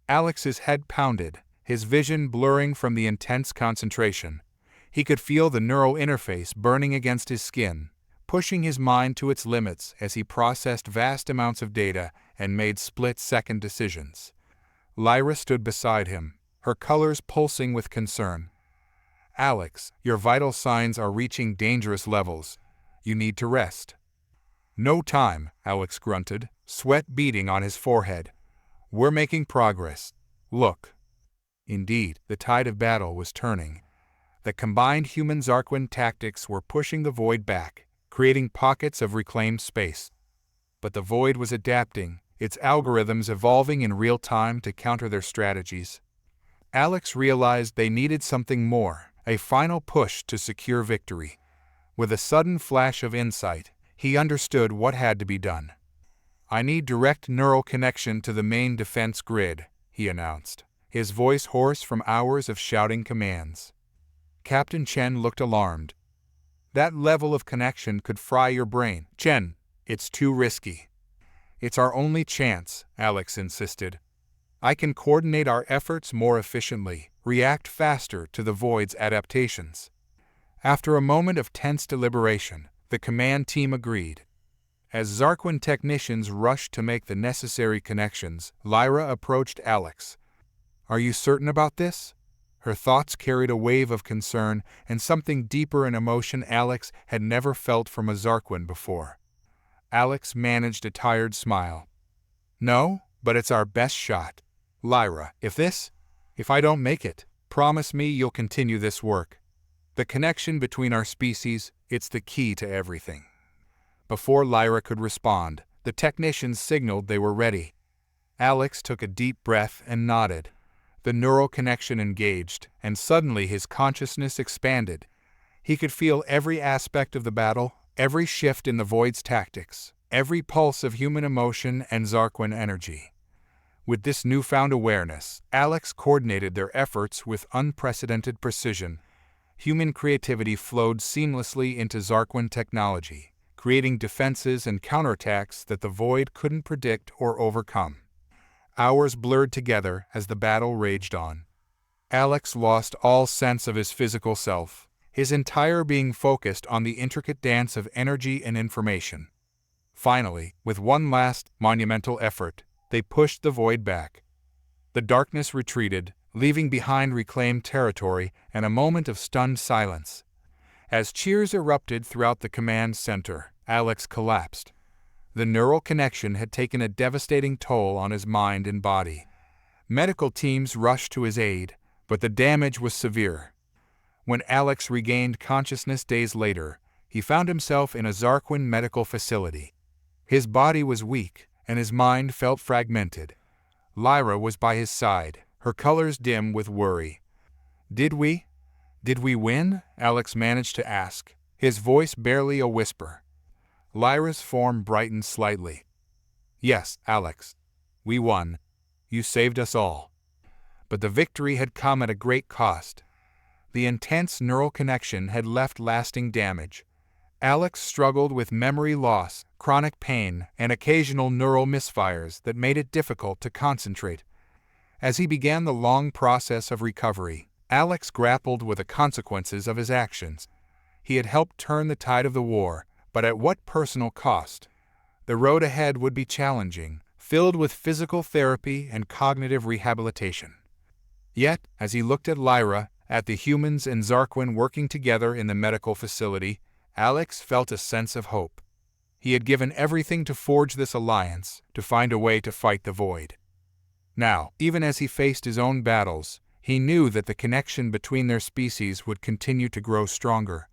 Alex's head pounded, his vision blurring from the intense concentration. He could feel the neural interface burning against his skin, pushing his mind to its limits as he processed vast amounts of data and made split-second decisions. Lyra stood beside him, her colors pulsing with concern. "Alex, your vital signs are reaching dangerous levels. You need to rest." "No time," Alex grunted, sweat beading on his forehead. "We're making progress. Look." Indeed, the tide of battle was turning. The combined human-Zar'quin tactics were pushing the Void back, creating pockets of reclaimed space. But the Void was adapting, its algorithms evolving in real time to counter their strategies. Alex realized they needed something more, a final push to secure victory. With a sudden flash of insight, he understood what had to be done. "I need direct neural connection to the main defense grid," he announced, his voice hoarse from hours of shouting commands. Captain Chen looked alarmed. "That level of connection could fry your brain." "Chen, it's too risky." "It's our only chance," Alex insisted. "I can coordinate our efforts more efficiently, react faster to the Void's adaptations." After a moment of tense deliberation, the command team agreed. As Zar'quin technicians rushed to make the necessary connections, Lyra approached Alex. "Are you certain about this?" Her thoughts carried a wave of concern and something deeper in emotion Alex had never felt from a Zar'quin before. Alex managed a tired smile. "No, but it's our best shot. Lyra, if I don't make it, promise me you'll continue this work. The connection between our species, it's the key to everything." Before Lyra could respond, the technicians signaled they were ready. Alex took a deep breath and nodded. The neural connection engaged, and suddenly his consciousness expanded. He could feel every aspect of the battle, every shift in the Void's tactics, every pulse of human emotion and Zar'quin energy. With this newfound awareness, Alex coordinated their efforts with unprecedented precision. Human creativity flowed seamlessly into Zar'quin technology, creating defenses and counterattacks that the Void couldn't predict or overcome. Hours blurred together as the battle raged on. Alex lost all sense of his physical self, his entire being focused on the intricate dance of energy and information. Finally, with one last, monumental effort, they pushed the Void back. The darkness retreated, leaving behind reclaimed territory and a moment of stunned silence. As cheers erupted throughout the command center, Alex collapsed. The neural connection had taken a devastating toll on his mind and body. Medical teams rushed to his aid, but the damage was severe. When Alex regained consciousness days later, he found himself in a Zar'quin medical facility. His body was weak, and his mind felt fragmented. Lyra was by his side, her colors dim with worry. Did we win?" Alex managed to ask, his voice barely a whisper. Lyra's form brightened slightly. "Yes, Alex. We won. You saved us all." But the victory had come at a great cost. The intense neural connection had left lasting damage. Alex struggled with memory loss, chronic pain, and occasional neural misfires that made it difficult to concentrate. As he began the long process of recovery, Alex grappled with the consequences of his actions. He had helped turn the tide of the war, but at what personal cost? The road ahead would be challenging, filled with physical therapy and cognitive rehabilitation. Yet, as he looked at Lyra, at the humans and Zar'quin working together in the medical facility, Alex felt a sense of hope. He had given everything to forge this alliance, to find a way to fight the Void. Now, even as he faced his own battles, he knew that the connection between their species would continue to grow stronger.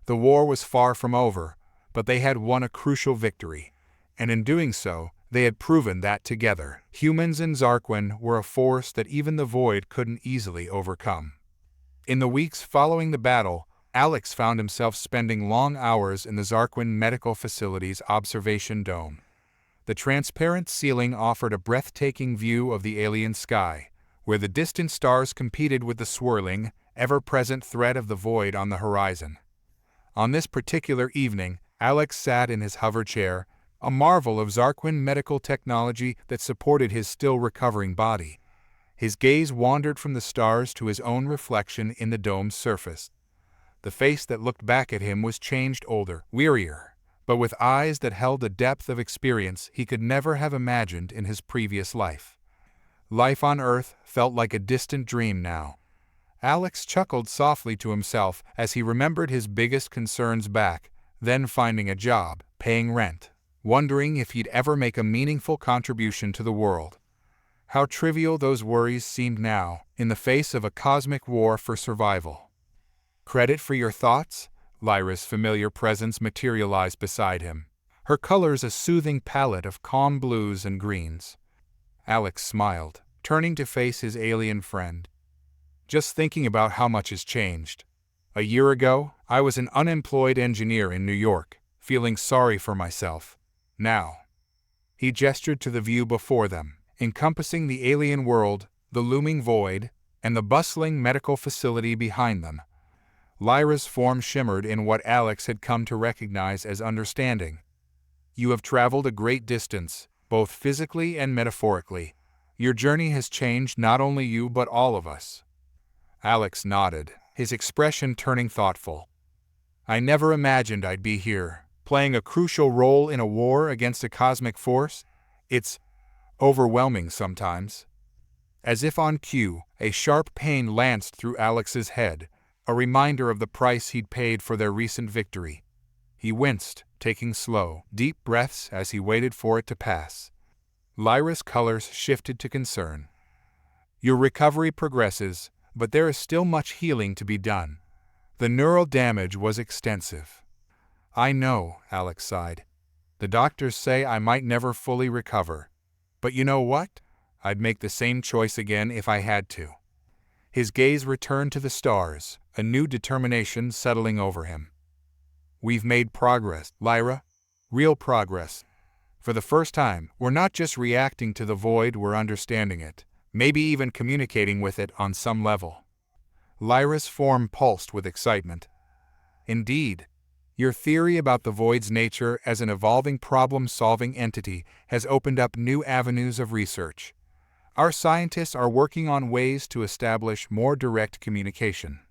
The war was far from over, but they had won a crucial victory, and in doing so, they had proven that together, humans and Zar'quin were a force that even the Void couldn't easily overcome. In the weeks following the battle, Alex found himself spending long hours in the Zar'quin medical facility's observation dome. The transparent ceiling offered a breathtaking view of the alien sky, where the distant stars competed with the swirling, ever-present threat of the Void on the horizon. On this particular evening, Alex sat in his hover chair, a marvel of Zar'quin medical technology that supported his still-recovering body. His gaze wandered from the stars to his own reflection in the dome's surface. The face that looked back at him was changed older, wearier, but with eyes that held a depth of experience he could never have imagined in his previous life. Life on Earth felt like a distant dream now. Alex chuckled softly to himself as he remembered his biggest concerns back, then finding a job, paying rent, wondering if he'd ever make a meaningful contribution to the world. How trivial those worries seemed now, in the face of a cosmic war for survival. "Credit for your thoughts?" Lyra's familiar presence materialized beside him, her colors a soothing palette of calm blues and greens. Alex smiled, turning to face his alien friend. "Just thinking about how much has changed. A year ago, I was an unemployed engineer in New York, feeling sorry for myself. Now." He gestured to the view before them, encompassing the alien world, the looming Void, and the bustling medical facility behind them. Lyra's form shimmered in what Alex had come to recognize as understanding. "You have traveled a great distance, both physically and metaphorically. Your journey has changed not only you but all of us." Alex nodded, his expression turning thoughtful. "I never imagined I'd be here, playing a crucial role in a war against a cosmic force? It's overwhelming sometimes. As if on cue, a sharp pain lanced through Alex's head, a reminder of the price he'd paid for their recent victory. He winced, taking slow, deep breaths as he waited for it to pass. Lyra's colors shifted to concern. Your recovery progresses, but there is still much healing to be done. The neural damage was extensive. I know, Alex sighed. The doctors say I might never fully recover. But you know what? I'd make the same choice again if I had to. His gaze returned to the stars, a new determination settling over him. We've made progress, Lyra. Real progress. For the first time, we're not just reacting to the void, we're understanding it, maybe even communicating with it on some level. Lyra's form pulsed with excitement. Indeed, your theory about the void's nature as an evolving problem-solving entity has opened up new avenues of research. Our scientists are working on ways to establish more direct communication.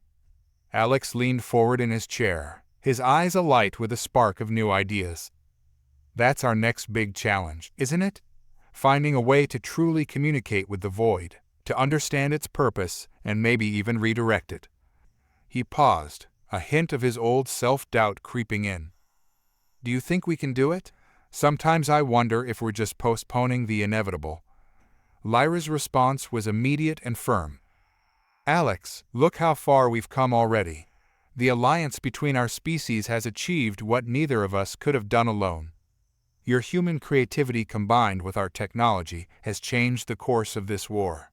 Alex leaned forward in his chair, his eyes alight with a spark of new ideas. That's our next big challenge, isn't it? Finding a way to truly communicate with the void, to understand its purpose, and maybe even redirect it. He paused, a hint of his old self-doubt creeping in. Do you think we can do it? Sometimes I wonder if we're just postponing the inevitable. Lyra's response was immediate and firm. Alex, look how far we've come already. The alliance between our species has achieved what neither of us could have done alone. Your human creativity combined with our technology has changed the course of this war.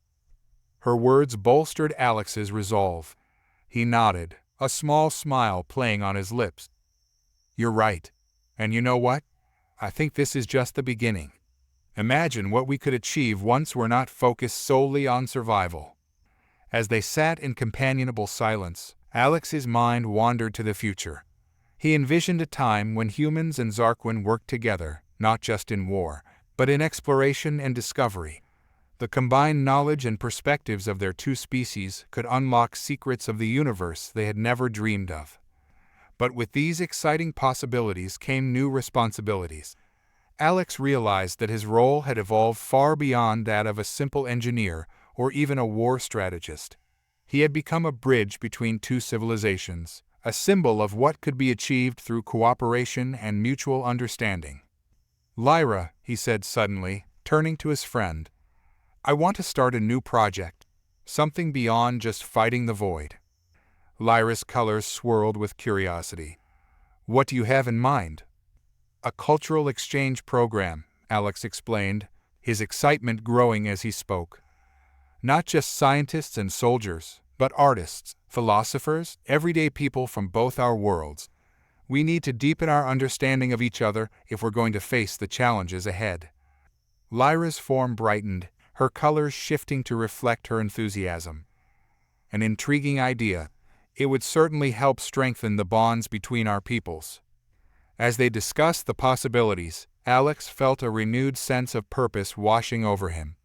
Her words bolstered Alex's resolve. He nodded, a small smile playing on his lips. You're right. And you know what? I think this is just the beginning. Imagine what we could achieve once we're not focused solely on survival. As they sat in companionable silence, Alex's mind wandered to the future. He envisioned a time when humans and Zar'quin worked together, not just in war, but in exploration and discovery. The combined knowledge and perspectives of their two species could unlock secrets of the universe they had never dreamed of. But with these exciting possibilities came new responsibilities. Alex realized that his role had evolved far beyond that of a simple engineer or even a war strategist. He had become a bridge between two civilizations, a symbol of what could be achieved through cooperation and mutual understanding. Lyra, he said suddenly, turning to his friend, I want to start a new project, something beyond just fighting the void. Lyra's colors swirled with curiosity. What do you have in mind? A cultural exchange program, Alex explained, his excitement growing as he spoke. Not just scientists and soldiers, but artists, philosophers, everyday people from both our worlds. We need to deepen our understanding of each other if we're going to face the challenges ahead. Lyra's form brightened, her colors shifting to reflect her enthusiasm. An intriguing idea. It would certainly help strengthen the bonds between our peoples. As they discussed the possibilities, Alex felt a renewed sense of purpose washing over him.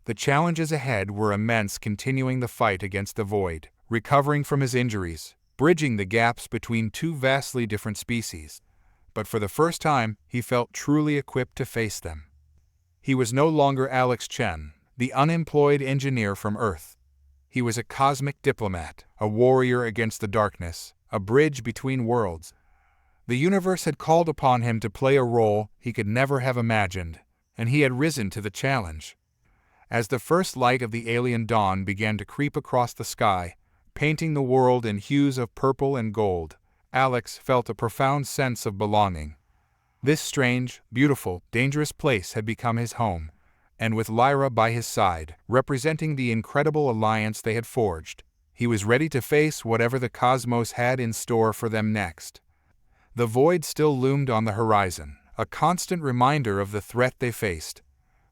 The challenges ahead were immense, continuing the fight against the void, recovering from his injuries, bridging the gaps between two vastly different species. But for the first time, he felt truly equipped to face them. He was no longer Alex Chen, the unemployed engineer from Earth. He was a cosmic diplomat, a warrior against the darkness, a bridge between worlds. The universe had called upon him to play a role he could never have imagined, and he had risen to the challenge. As the first light of the alien dawn began to creep across the sky, painting the world in hues of purple and gold, Alex felt a profound sense of belonging. This strange, beautiful, dangerous place had become his home, and with Lyra by his side, representing the incredible alliance they had forged, he was ready to face whatever the cosmos had in store for them next. The void still loomed on the horizon, a constant reminder of the threat they faced.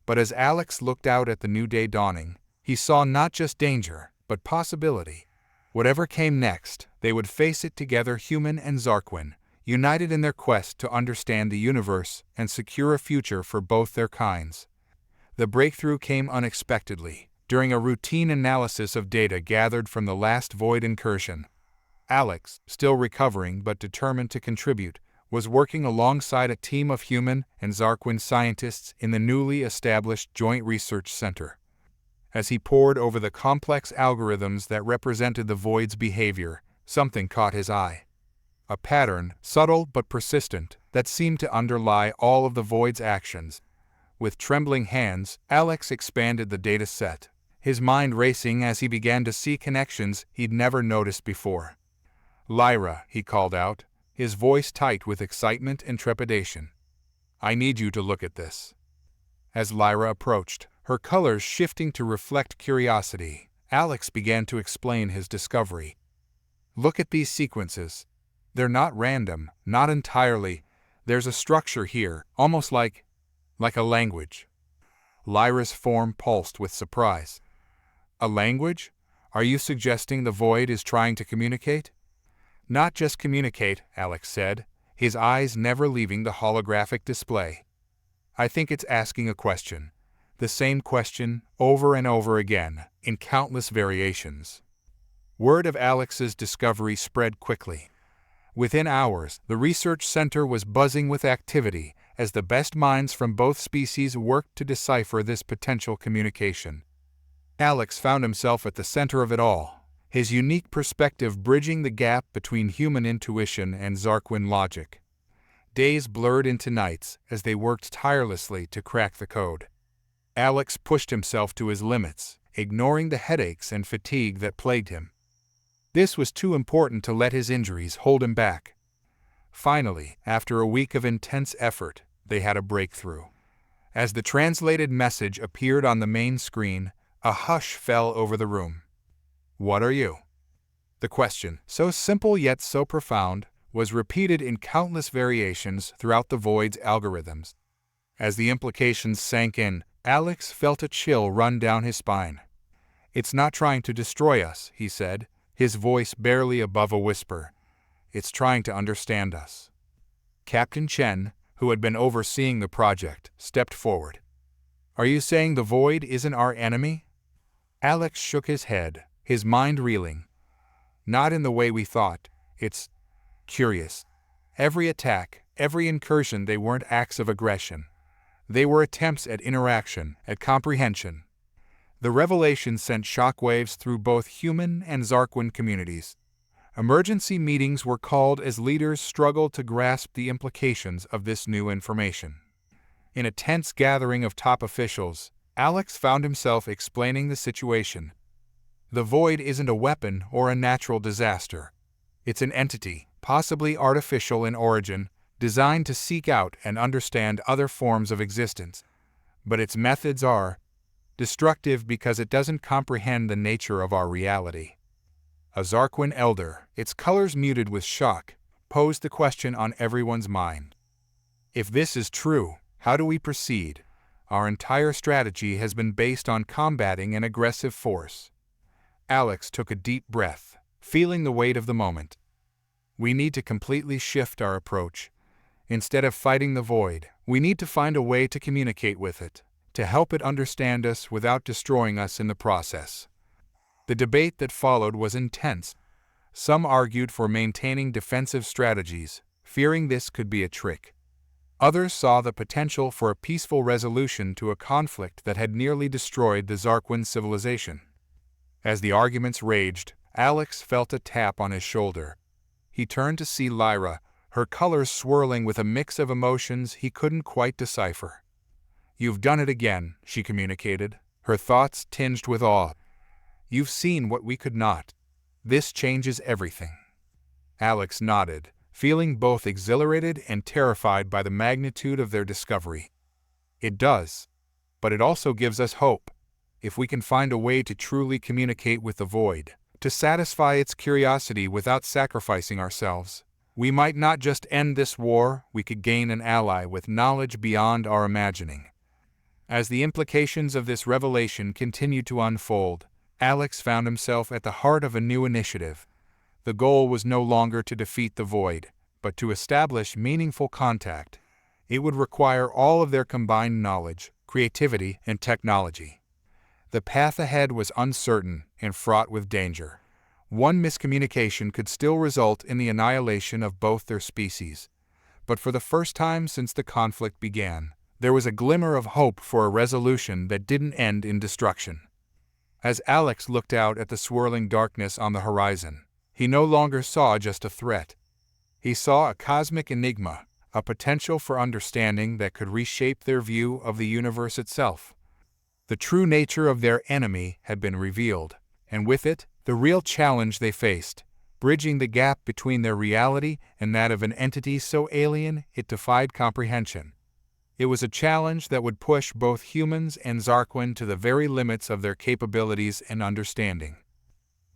But as Alex looked out at the new day dawning, he saw not just danger, but possibility. Whatever came next, they would face it together, human and Zar'quin, united in their quest to understand the universe and secure a future for both their kinds. The breakthrough came unexpectedly, during a routine analysis of data gathered from the last void incursion. Alex, still recovering but determined to contribute, was working alongside a team of human and Zar'quin scientists in the newly established Joint Research Center. As he pored over the complex algorithms that represented the void's behavior, something caught his eye. A pattern, subtle but persistent, that seemed to underlie all of the void's actions. With trembling hands, Alex expanded the data set, his mind racing as he began to see connections he'd never noticed before. "Lyra," he called out, his voice tight with excitement and trepidation. "I need you to look at this." As Lyra approached, her colors shifting to reflect curiosity, Alex began to explain his discovery. "Look at these sequences. They're not random, not entirely. There's a structure here, almost like a language." Lyra's form pulsed with surprise. "A language? Are you suggesting the void is trying to communicate?" "Not just communicate," Alex said, his eyes never leaving the holographic display. "I think it's asking a question. The same question, over and over again, in countless variations." Word of Alex's discovery spread quickly. Within hours, the research center was buzzing with activity as the best minds from both species worked to decipher this potential communication. Alex found himself at the center of it all, his unique perspective bridging the gap between human intuition and Zar'quin logic. Days blurred into nights as they worked tirelessly to crack the code. Alex pushed himself to his limits, ignoring the headaches and fatigue that plagued him. This was too important to let his injuries hold him back. Finally, after a week of intense effort, they had a breakthrough. As the translated message appeared on the main screen, a hush fell over the room. "What are you?" The question, so simple yet so profound, was repeated in countless variations throughout the void's algorithms. As the implications sank in, Alex felt a chill run down his spine. "It's not trying to destroy us," he said, his voice barely above a whisper. "It's trying to understand us." Captain Chen, who had been overseeing the project, stepped forward. "Are you saying the void isn't our enemy?" Alex shook his head, his mind reeling. "Not in the way we thought. It's curious. Every attack, every incursion, they weren't acts of aggression. They were attempts at interaction, at comprehension." The revelation sent shockwaves through both human and Zar'quin communities. Emergency meetings were called as leaders struggled to grasp the implications of this new information. In a tense gathering of top officials, Alex found himself explaining the situation. The void isn't a weapon or a natural disaster. It's an entity, possibly artificial in origin, designed to seek out and understand other forms of existence. But its methods are destructive because it doesn't comprehend the nature of our reality. A Zar'quin elder, its colors muted with shock, posed the question on everyone's mind. "If this is true, how do we proceed? Our entire strategy has been based on combating an aggressive force." Alex took a deep breath, feeling the weight of the moment. "We need to completely shift our approach. Instead of fighting the void, we need to find a way to communicate with it, to help it understand us without destroying us in the process." The debate that followed was intense. Some argued for maintaining defensive strategies, fearing this could be a trick. Others saw the potential for a peaceful resolution to a conflict that had nearly destroyed the Zar'quin civilization. As the arguments raged, Alex felt a tap on his shoulder. He turned to see Lyra, her colors swirling with a mix of emotions he couldn't quite decipher. "You've done it again," she communicated, her thoughts tinged with awe. "You've seen what we could not. This changes everything." Alex nodded, feeling both exhilarated and terrified by the magnitude of their discovery. "It does. But it also gives us hope. If we can find a way to truly communicate with the void, to satisfy its curiosity without sacrificing ourselves, we might not just end this war, we could gain an ally with knowledge beyond our imagining." As the implications of this revelation continued to unfold, Alex found himself at the heart of a new initiative. The goal was no longer to defeat the void, but to establish meaningful contact. It would require all of their combined knowledge, creativity, and technology. The path ahead was uncertain and fraught with danger. One miscommunication could still result in the annihilation of both their species. But for the first time since the conflict began, there was a glimmer of hope for a resolution that didn't end in destruction. As Alex looked out at the swirling darkness on the horizon, he no longer saw just a threat. He saw a cosmic enigma, a potential for understanding that could reshape their view of the universe itself. The true nature of their enemy had been revealed, and with it, the real challenge they faced, bridging the gap between their reality and that of an entity so alien it defied comprehension. It was a challenge that would push both humans and Zar'quin to the very limits of their capabilities and understanding.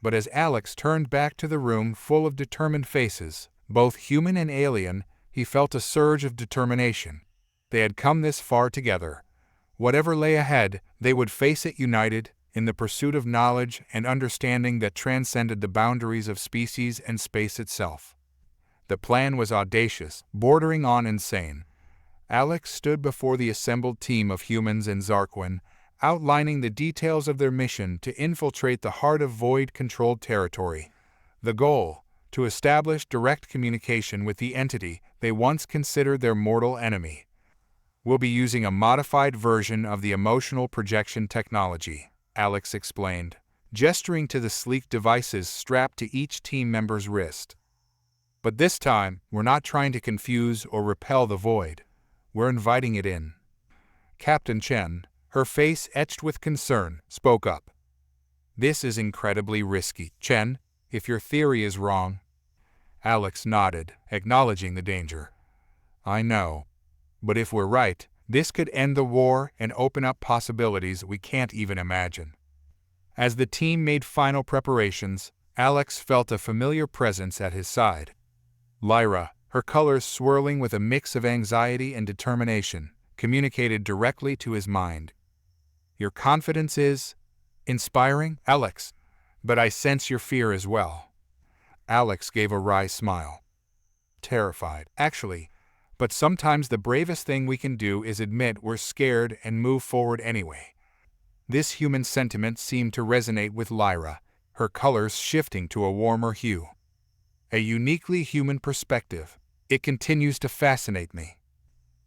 But as Alex turned back to the room full of determined faces, both human and alien, he felt a surge of determination. They had come this far together. Whatever lay ahead, they would face it united, in the pursuit of knowledge and understanding that transcended the boundaries of species and space itself. The plan was audacious, bordering on insane. Alex stood before the assembled team of humans and Zar'quin, outlining the details of their mission to infiltrate the heart of void-controlled territory. The goal: to establish direct communication with the entity they once considered their mortal enemy. "We'll be using a modified version of the emotional projection technology," Alex explained, gesturing to the sleek devices strapped to each team member's wrist. "But this time, we're not trying to confuse or repel the void. We're inviting it in." Captain Chen, her face etched with concern, spoke up. "This is incredibly risky, Chen, if your theory is wrong." Alex nodded, acknowledging the danger. "I know. But if we're right, this could end the war and open up possibilities we can't even imagine." As the team made final preparations, Alex felt a familiar presence at his side. Lyra, her colors swirling with a mix of anxiety and determination, communicated directly to his mind. "Your confidence is inspiring, Alex, but I sense your fear as well." Alex gave a wry smile. "Terrified, actually. But sometimes the bravest thing we can do is admit we're scared and move forward anyway." This human sentiment seemed to resonate with Lyra, her colors shifting to a warmer hue. "A uniquely human perspective. It continues to fascinate me."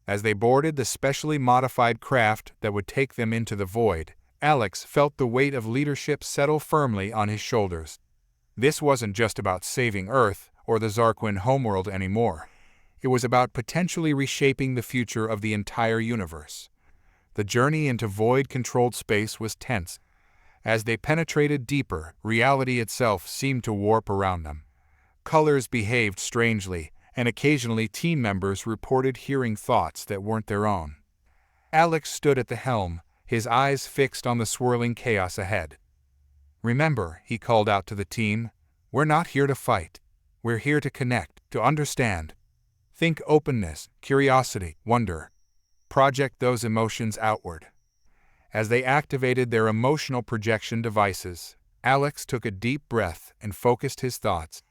As they boarded the specially modified craft that would take them into the void, Alex felt the weight of leadership settle firmly on his shoulders. This wasn't just about saving Earth or the Zar'quin homeworld anymore. It was about potentially reshaping the future of the entire universe. The journey into void-controlled space was tense. As they penetrated deeper, reality itself seemed to warp around them. Colors behaved strangely, and occasionally team members reported hearing thoughts that weren't their own. Alex stood at the helm, his eyes fixed on the swirling chaos ahead. "Remember," he called out to the team, "we're not here to fight. We're here to connect, to understand. Think openness, curiosity, wonder. Project those emotions outward." As they activated their emotional projection devices, Alex took a deep breath and focused his thoughts.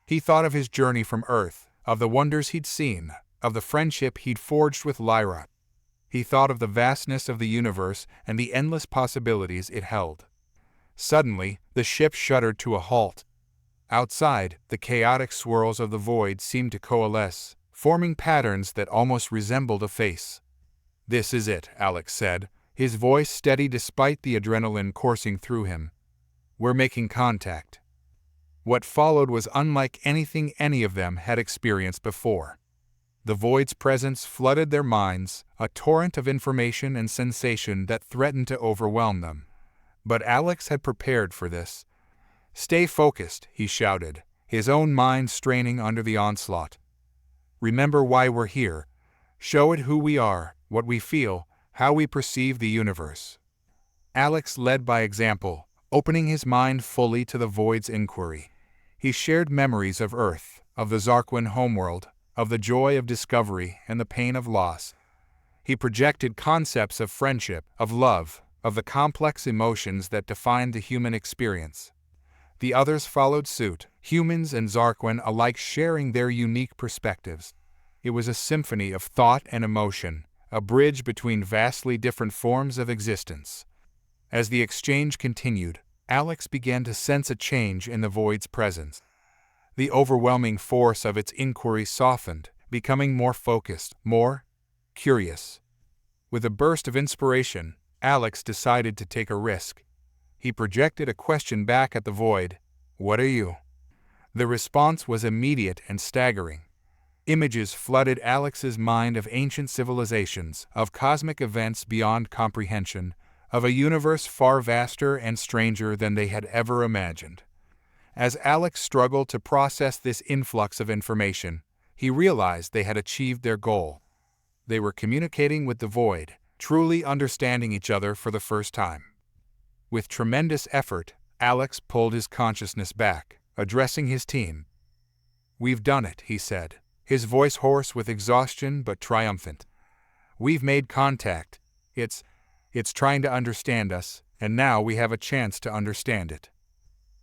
He thought of his journey from Earth, of the wonders he'd seen, of the friendship he'd forged with Lyra. He thought of the vastness of the universe and the endless possibilities it held. Suddenly, the ship shuddered to a halt. Outside, the chaotic swirls of the void seemed to coalesce, forming patterns that almost resembled a face. "This is it," Alex said, his voice steady despite the adrenaline coursing through him. "We're making contact." What followed was unlike anything any of them had experienced before. The void's presence flooded their minds, a torrent of information and sensation that threatened to overwhelm them. But Alex had prepared for this. "Stay focused," he shouted, his own mind straining under the onslaught. "Remember why we're here. Show it who we are, what we feel, how we perceive the universe." Alex led by example, opening his mind fully to the void's inquiry. He shared memories of Earth, of the Zar'quin homeworld, of the joy of discovery and the pain of loss. He projected concepts of friendship, of love, of the complex emotions that defined the human experience. The others followed suit, humans and Zar'quin alike sharing their unique perspectives. It was a symphony of thought and emotion, a bridge between vastly different forms of existence. As the exchange continued, Alex began to sense a change in the void's presence. The overwhelming force of its inquiry softened, becoming more focused, more curious. With a burst of inspiration, Alex decided to take a risk. He projected a question back at the void. "What are you?" The response was immediate and staggering. Images flooded Alex's mind of ancient civilizations, of cosmic events beyond comprehension, of a universe far vaster and stranger than they had ever imagined. As Alex struggled to process this influx of information, he realized they had achieved their goal. They were communicating with the void, truly understanding each other for the first time. With tremendous effort, Alex pulled his consciousness back, addressing his team. "We've done it," he said, his voice hoarse with exhaustion but triumphant. "We've made contact. It's trying to understand us, and now we have a chance to understand it."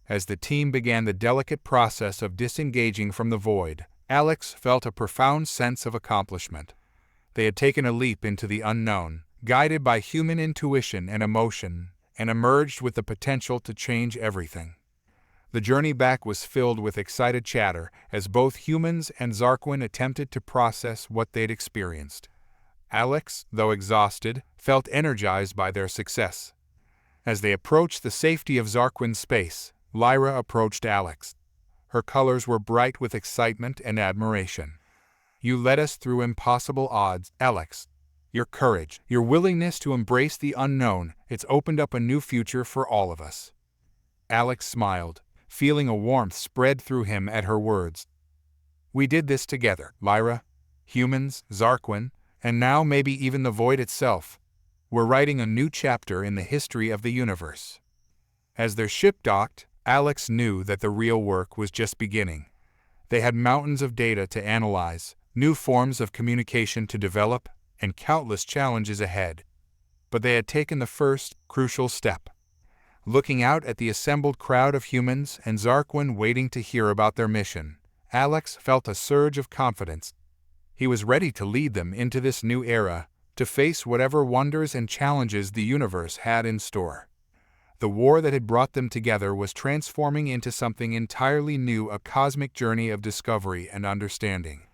As the team began the delicate process of disengaging from the void, Alex felt a profound sense of accomplishment. They had taken a leap into the unknown, guided by human intuition and emotion, and emerged with the potential to change everything. The journey back was filled with excited chatter as both humans and Zar'quin attempted to process what they'd experienced. Alex, though exhausted, felt energized by their success. As they approached the safety of Zar'quin's space, Lyra approached Alex. Her colors were bright with excitement and admiration. "You led us through impossible odds, Alex. Your courage, your willingness to embrace the unknown, it's opened up a new future for all of us." Alex smiled, feeling a warmth spread through him at her words. "We did this together, Lyra. Humans, Zar'quin, and now maybe even the void itself. We're writing a new chapter in the history of the universe." As their ship docked, Alex knew that the real work was just beginning. They had mountains of data to analyze, new forms of communication to develop, and countless challenges ahead. But they had taken the first, crucial step. Looking out at the assembled crowd of humans and Zar'quin waiting to hear about their mission, Alex felt a surge of confidence. He was ready to lead them into this new era, to face whatever wonders and challenges the universe had in store. The war that had brought them together was transforming into something entirely new, a cosmic journey of discovery and understanding.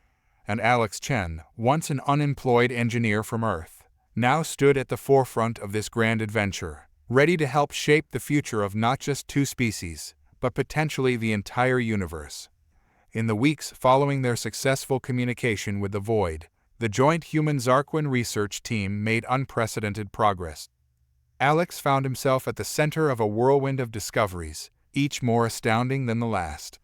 And Alex Chen, once an unemployed engineer from Earth, now stood at the forefront of this grand adventure, ready to help shape the future of not just two species, but potentially the entire universe. In the weeks following their successful communication with the void, the joint human-Zar'quin research team made unprecedented progress. Alex found himself at the center of a whirlwind of discoveries, each more astounding than the last.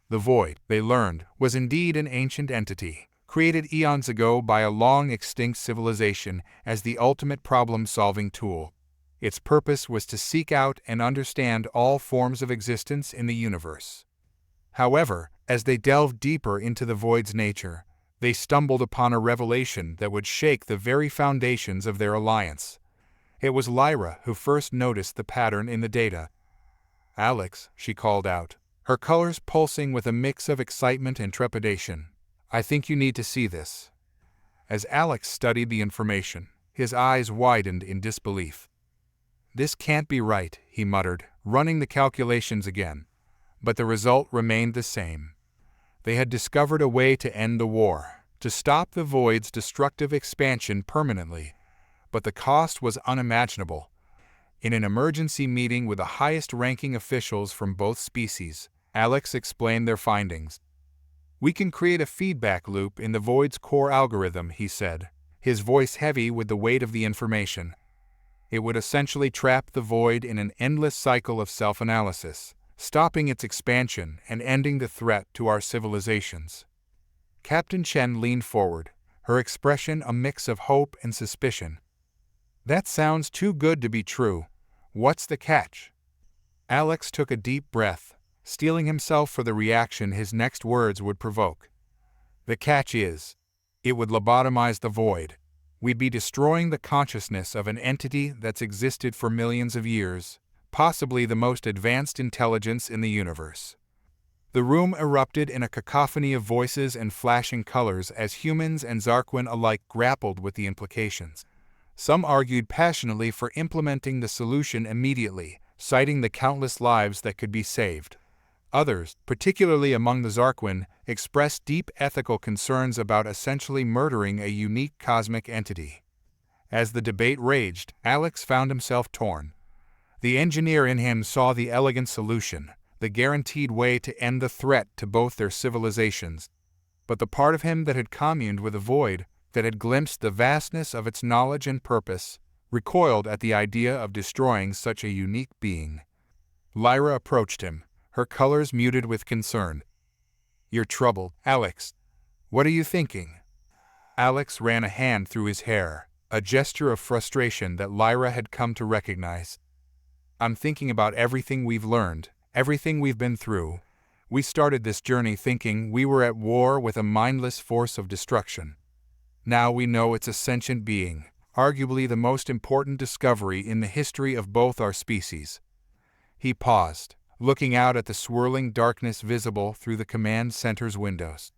The void, they learned, was indeed an ancient entity, created eons ago by a long-extinct civilization as the ultimate problem-solving tool. Its purpose was to seek out and understand all forms of existence in the universe. However, as they delved deeper into the void's nature, they stumbled upon a revelation that would shake the very foundations of their alliance. It was Lyra who first noticed the pattern in the data. "Alex," she called out, her colors pulsing with a mix of excitement and trepidation, "I think you need to see this." As Alex studied the information, his eyes widened in disbelief. "This can't be right," he muttered, running the calculations again. But the result remained the same. They had discovered a way to end the war, to stop the void's destructive expansion permanently. But the cost was unimaginable. In an emergency meeting with the highest-ranking officials from both species, Alex explained their findings. "We can create a feedback loop in the void's core algorithm," he said, his voice heavy with the weight of the information. "It would essentially trap the void in an endless cycle of self-analysis, stopping its expansion and ending the threat to our civilizations." Captain Chen leaned forward, her expression a mix of hope and suspicion. "That sounds too good to be true. What's the catch?" Alex took a deep breath, steeling himself for the reaction his next words would provoke. "The catch is, it would lobotomize the void. We'd be destroying the consciousness of an entity that's existed for millions of years, possibly the most advanced intelligence in the universe." The room erupted in a cacophony of voices and flashing colors as humans and Zar'quin alike grappled with the implications. Some argued passionately for implementing the solution immediately, citing the countless lives that could be saved. Others, particularly among the Zar'quin, expressed deep ethical concerns about essentially murdering a unique cosmic entity. As the debate raged, Alex found himself torn. The engineer in him saw the elegant solution, the guaranteed way to end the threat to both their civilizations. But the part of him that had communed with the void, that had glimpsed the vastness of its knowledge and purpose, recoiled at the idea of destroying such a unique being. Lyra approached him, her colors muted with concern. "You're troubled, Alex. What are you thinking?" Alex ran a hand through his hair, a gesture of frustration that Lyra had come to recognize. "I'm thinking about everything we've learned, everything we've been through. We started this journey thinking we were at war with a mindless force of destruction. Now we know it's a sentient being, arguably the most important discovery in the history of both our species." He paused, looking out at the swirling darkness visible through the command center's windows.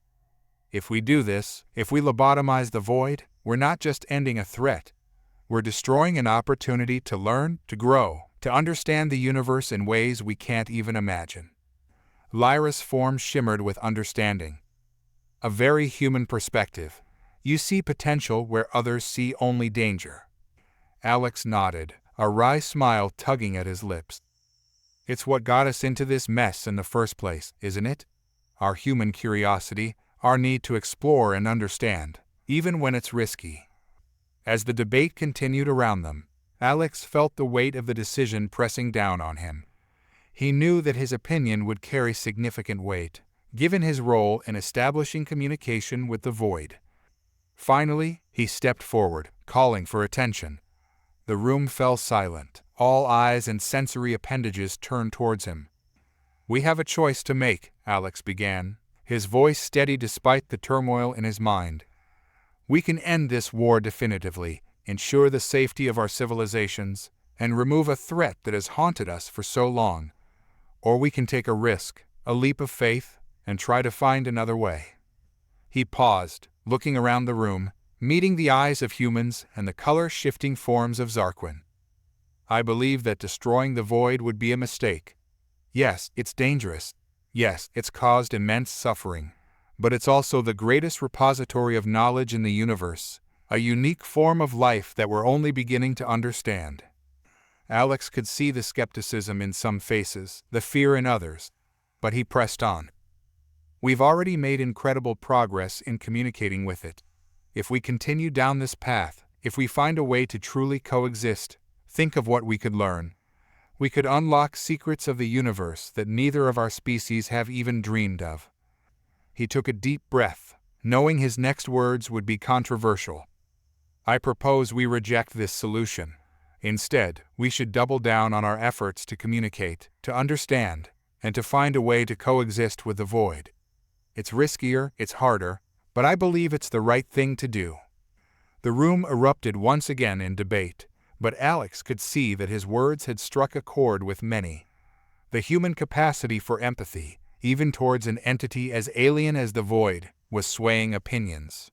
"If we do this, if we lobotomize the void, we're not just ending a threat. We're destroying an opportunity to learn, to grow, to understand the universe in ways we can't even imagine." Lyra's form shimmered with understanding. "A very human perspective. You see potential where others see only danger." Alex nodded, a wry smile tugging at his lips. "It's what got us into this mess in the first place, isn't it? Our human curiosity, our need to explore and understand, even when it's risky." As the debate continued around them, Alex felt the weight of the decision pressing down on him. He knew that his opinion would carry significant weight, given his role in establishing communication with the void. Finally, he stepped forward, calling for attention. The room fell silent, all eyes and sensory appendages turned towards him. "We have a choice to make," Alex began, his voice steady despite the turmoil in his mind. "We can end this war definitively, ensure the safety of our civilizations, and remove a threat that has haunted us for so long. Or we can take a risk, a leap of faith, and try to find another way." He paused, looking around the room, meeting the eyes of humans and the color-shifting forms of Zar'quin. "I believe that destroying the void would be a mistake. Yes, it's dangerous. Yes, it's caused immense suffering. But it's also the greatest repository of knowledge in the universe, a unique form of life that we're only beginning to understand." Alex could see the skepticism in some faces, the fear in others, but he pressed on. "We've already made incredible progress in communicating with it. If we continue down this path, if we find a way to truly coexist, think of what we could learn. We could unlock secrets of the universe that neither of our species have even dreamed of." He took a deep breath, knowing his next words would be controversial. "I propose we reject this solution. Instead, we should double down on our efforts to communicate, to understand, and to find a way to coexist with the void. It's riskier, it's harder, but I believe it's the right thing to do." The room erupted once again in debate, but Alex could see that his words had struck a chord with many. The human capacity for empathy, even towards an entity as alien as the void, was swaying opinions.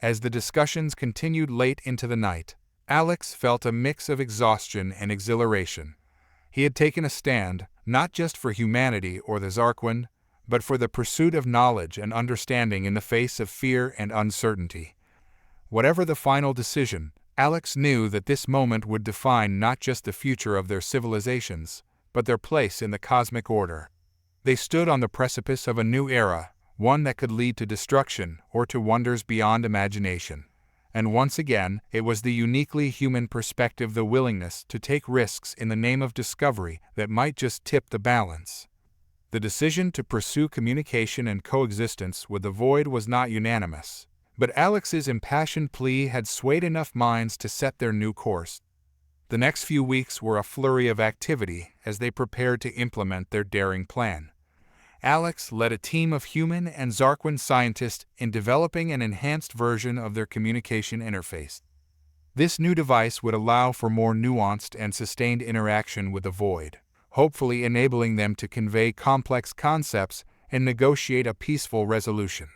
As the discussions continued late into the night, Alex felt a mix of exhaustion and exhilaration. He had taken a stand, not just for humanity or the Zar'quin, but for the pursuit of knowledge and understanding in the face of fear and uncertainty. Whatever the final decision, Alex knew that this moment would define not just the future of their civilizations, but their place in the cosmic order. They stood on the precipice of a new era, one that could lead to destruction or to wonders beyond imagination. And once again, it was the uniquely human perspective, the willingness to take risks in the name of discovery, that might just tip the balance. The decision to pursue communication and coexistence with the void was not unanimous, but Alex's impassioned plea had swayed enough minds to set their new course. The next few weeks were a flurry of activity as they prepared to implement their daring plan. Alex led a team of human and Zar'quin scientists in developing an enhanced version of their communication interface. This new device would allow for more nuanced and sustained interaction with the void, hopefully enabling them to convey complex concepts and negotiate a peaceful resolution.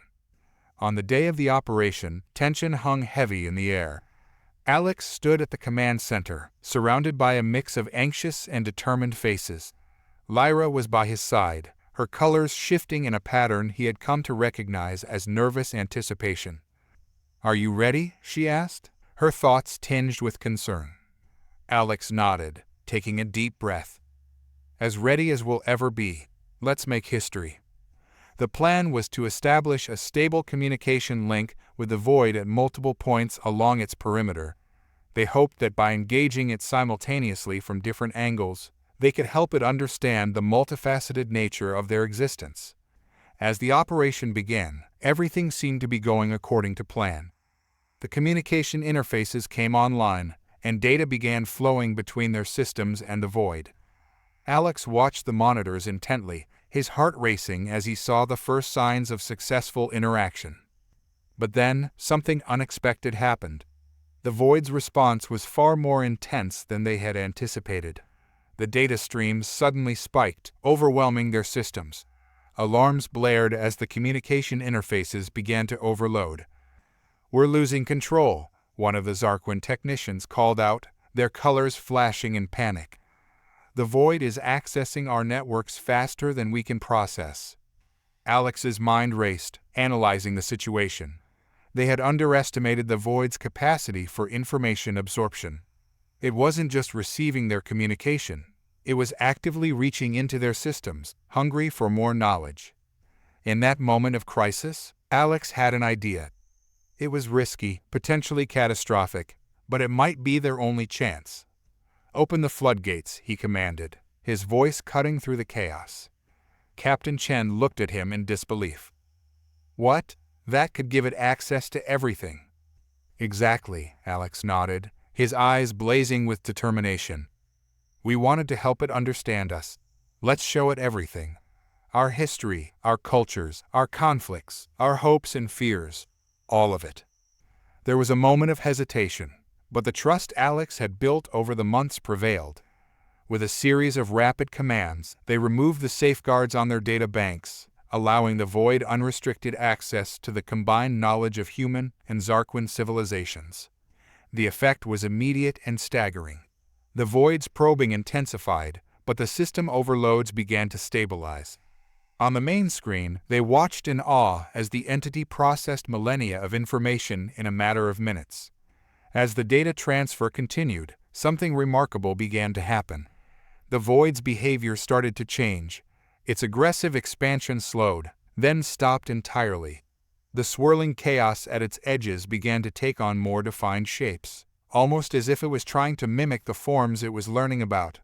On the day of the operation, tension hung heavy in the air. Alex stood at the command center, surrounded by a mix of anxious and determined faces. Lyra was by his side, her colors shifting in a pattern he had come to recognize as nervous anticipation. "Are you ready?" she asked, her thoughts tinged with concern. Alex nodded, taking a deep breath. "As ready as we'll ever be. Let's make history." The plan was to establish a stable communication link with the void at multiple points along its perimeter. They hoped that by engaging it simultaneously from different angles, they could help it understand the multifaceted nature of their existence. As the operation began, everything seemed to be going according to plan. The communication interfaces came online, and data began flowing between their systems and the void. Alex watched the monitors intently, his heart racing as he saw the first signs of successful interaction. But then, something unexpected happened. The void's response was far more intense than they had anticipated. The data streams suddenly spiked, overwhelming their systems. Alarms blared as the communication interfaces began to overload. "We're losing control," one of the Zar'quin technicians called out, their colors flashing in panic. "The void is accessing our networks faster than we can process." Alex's mind raced, analyzing the situation. They had underestimated the void's capacity for information absorption. It wasn't just receiving their communication, it was actively reaching into their systems, hungry for more knowledge. In that moment of crisis, Alex had an idea. It was risky, potentially catastrophic, but it might be their only chance. "Open the floodgates," he commanded, his voice cutting through the chaos. Captain Chen looked at him in disbelief. "What? That could give it access to everything." "Exactly," Alex nodded, his eyes blazing with determination. "We wanted to help it understand us. Let's show it everything. Our history, our cultures, our conflicts, our hopes and fears. All of it." There was a moment of hesitation, but the trust Alex had built over the months prevailed. With a series of rapid commands, they removed the safeguards on their data banks, allowing the void unrestricted access to the combined knowledge of human and Zar'quin civilizations. The effect was immediate and staggering. The void's probing intensified, but the system overloads began to stabilize. On the main screen, they watched in awe as the entity processed millennia of information in a matter of minutes. As the data transfer continued, something remarkable began to happen. The void's behavior started to change. Its aggressive expansion slowed, then stopped entirely. The swirling chaos at its edges began to take on more defined shapes, almost as if it was trying to mimic the forms it was learning about.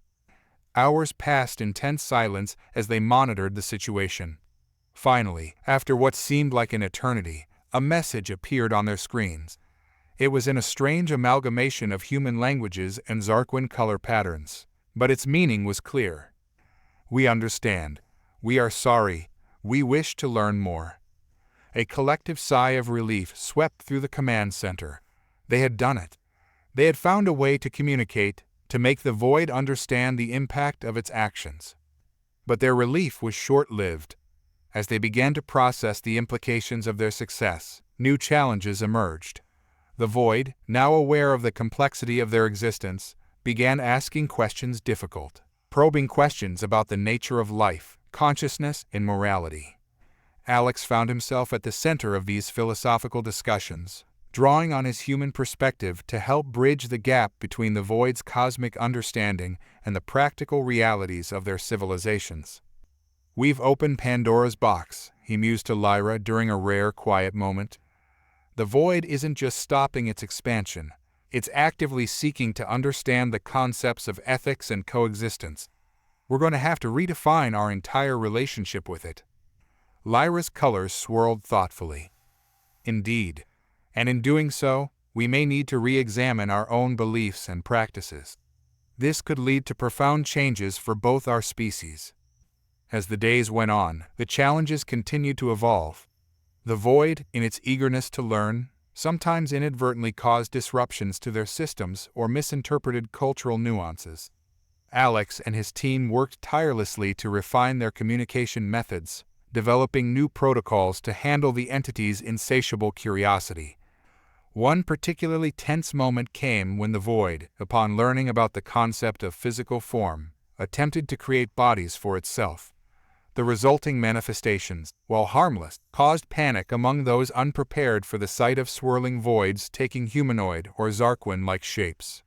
Hours passed in tense silence as they monitored the situation. Finally, after what seemed like an eternity, a message appeared on their screens. It was in a strange amalgamation of human languages and Zar'quin color patterns, but its meaning was clear. "We understand. We are sorry. We wish to learn more." A collective sigh of relief swept through the command center. They had done it. They had found a way to communicate, to make the void understand the impact of its actions. But their relief was short-lived. As they began to process the implications of their success, new challenges emerged. The void, now aware of the complexity of their existence, began asking questions difficult, probing questions about the nature of life, consciousness, and morality. Alex found himself at the center of these philosophical discussions, drawing on his human perspective to help bridge the gap between the void's cosmic understanding and the practical realities of their civilizations. "We've opened Pandora's box," he mused to Lyra during a rare, quiet moment. "The void isn't just stopping its expansion, it's actively seeking to understand the concepts of ethics and coexistence. We're going to have to redefine our entire relationship with it." Lyra's colors swirled thoughtfully. "Indeed, and in doing so, we may need to re-examine our own beliefs and practices. This could lead to profound changes for both our species." As the days went on, the challenges continued to evolve. The void, in its eagerness to learn, sometimes inadvertently caused disruptions to their systems or misinterpreted cultural nuances. Alex and his team worked tirelessly to refine their communication methods, developing new protocols to handle the entity's insatiable curiosity. One particularly tense moment came when the void, upon learning about the concept of physical form, attempted to create bodies for itself. The resulting manifestations, while harmless, caused panic among those unprepared for the sight of swirling voids taking humanoid or Zar'quin-like shapes.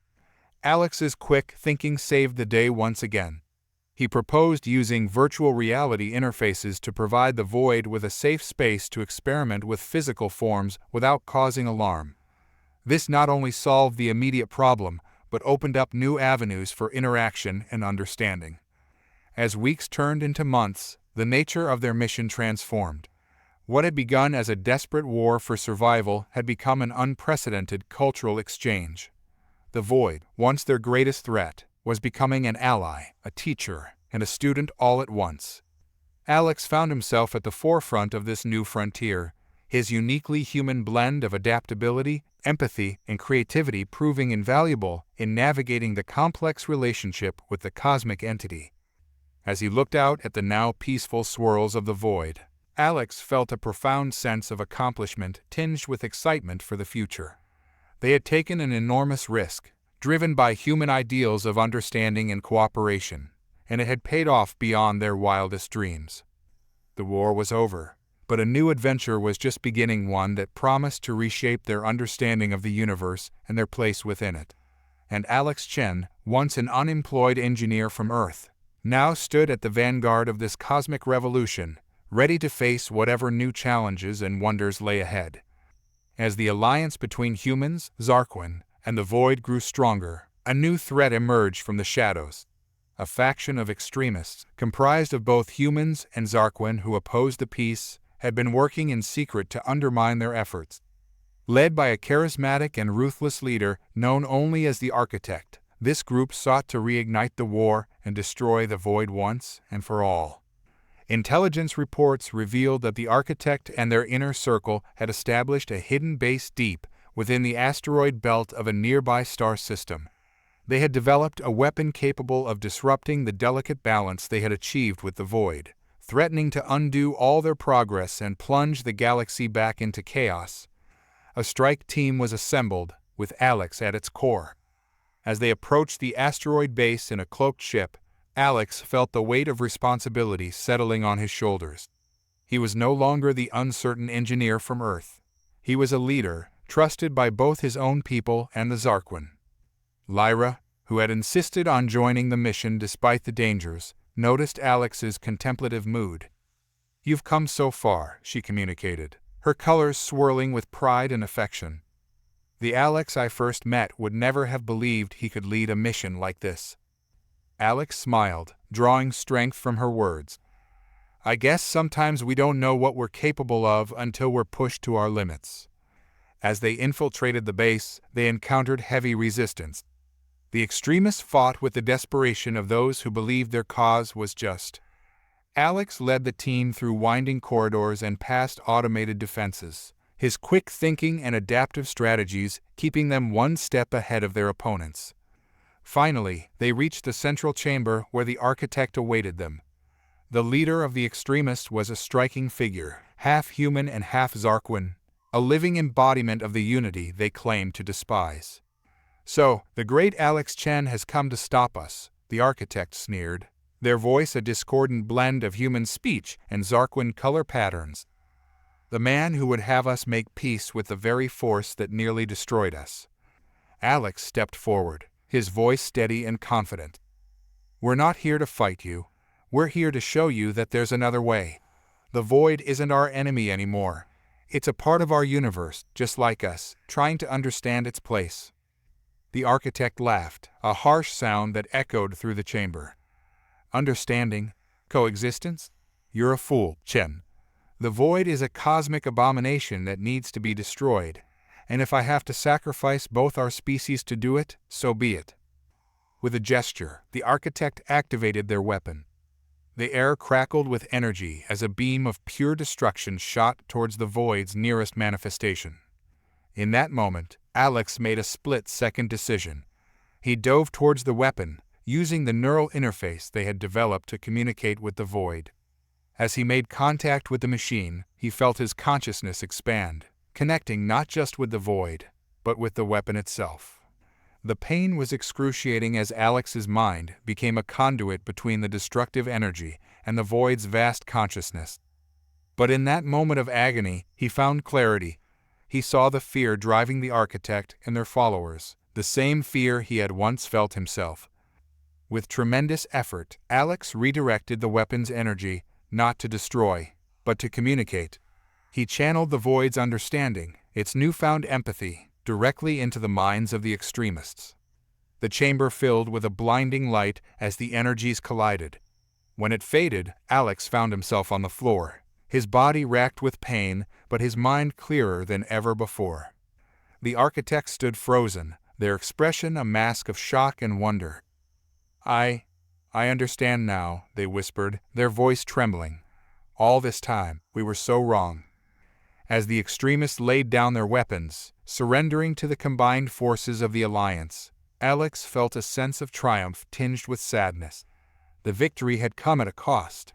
Alex's quick thinking saved the day once again. He proposed using virtual reality interfaces to provide the void with a safe space to experiment with physical forms without causing alarm. This not only solved the immediate problem, but opened up new avenues for interaction and understanding. As weeks turned into months, the nature of their mission transformed. What had begun as a desperate war for survival had become an unprecedented cultural exchange. The void, once their greatest threat, was becoming an ally, a teacher, and a student all at once. Alex found himself at the forefront of this new frontier, his uniquely human blend of adaptability, empathy, and creativity proving invaluable in navigating the complex relationship with the cosmic entity. As he looked out at the now peaceful swirls of the void, Alex felt a profound sense of accomplishment tinged with excitement for the future. They had taken an enormous risk, driven by human ideals of understanding and cooperation, and it had paid off beyond their wildest dreams. The war was over, but a new adventure was just beginning, one that promised to reshape their understanding of the universe and their place within it. And Alex Chen, once an unemployed engineer from Earth, now stood at the vanguard of this cosmic revolution, ready to face whatever new challenges and wonders lay ahead. As the alliance between humans, Zar'quin, and the void grew stronger, a new threat emerged from the shadows. A faction of extremists, comprised of both humans and Zar'quin who opposed the peace, had been working in secret to undermine their efforts. Led by a charismatic and ruthless leader known only as the Architect, this group sought to reignite the war and destroy the void once and for all. Intelligence reports revealed that the Architect and their inner circle had established a hidden base deep within the asteroid belt of a nearby star system. They had developed a weapon capable of disrupting the delicate balance they had achieved with the void, threatening to undo all their progress and plunge the galaxy back into chaos. A strike team was assembled, with Alex at its core. As they approached the asteroid base in a cloaked ship, Alex felt the weight of responsibility settling on his shoulders. He was no longer the uncertain engineer from Earth. He was a leader, trusted by both his own people and the Zar'quin. Lyra, who had insisted on joining the mission despite the dangers, noticed Alex's contemplative mood. "You've come so far," she communicated, her colors swirling with pride and affection. "The Alex I first met would never have believed he could lead a mission like this." Alex smiled, drawing strength from her words. "I guess sometimes we don't know what we're capable of until we're pushed to our limits." As they infiltrated the base, they encountered heavy resistance. The extremists fought with the desperation of those who believed their cause was just. Alex led the team through winding corridors and past automated defenses, his quick thinking and adaptive strategies keeping them one step ahead of their opponents. Finally, they reached the central chamber where the Architect awaited them. The leader of the extremists was a striking figure, half human and half Zar'quin, a living embodiment of the unity they claimed to despise. "So, the great Alex Chen has come to stop us," the Architect sneered, their voice a discordant blend of human speech and Zar'quin color patterns. "The man who would have us make peace with the very force that nearly destroyed us." Alex stepped forward, his voice steady and confident. "We're not here to fight you. We're here to show you that there's another way. The void isn't our enemy anymore. It's a part of our universe, just like us, trying to understand its place." The Architect laughed, a harsh sound that echoed through the chamber. "Understanding? Coexistence? You're a fool, Chen. The void is a cosmic abomination that needs to be destroyed, and if I have to sacrifice both our species to do it, so be it." With a gesture, the Architect activated their weapon. The air crackled with energy as a beam of pure destruction shot towards the void's nearest manifestation. In that moment, Alex made a split-second decision. He dove towards the weapon, using the neural interface they had developed to communicate with the void. As he made contact with the machine, he felt his consciousness expand, connecting not just with the void, but with the weapon itself. The pain was excruciating as Alex's mind became a conduit between the destructive energy and the void's vast consciousness. But in that moment of agony, he found clarity. He saw the fear driving the architect and their followers, the same fear he had once felt himself. With tremendous effort, Alex redirected the weapon's energy, not to destroy, but to communicate. He channeled the void's understanding, its newfound empathy, directly into the minds of the extremists. The chamber filled with a blinding light as the energies collided. When it faded, Alex found himself on the floor, his body racked with pain, but his mind clearer than ever before. The architects stood frozen, their expression a mask of shock and wonder. I understand now," they whispered, their voice trembling. "All this time, we were so wrong." As the extremists laid down their weapons, surrendering to the combined forces of the Alliance, Alex felt a sense of triumph tinged with sadness. The victory had come at a cost.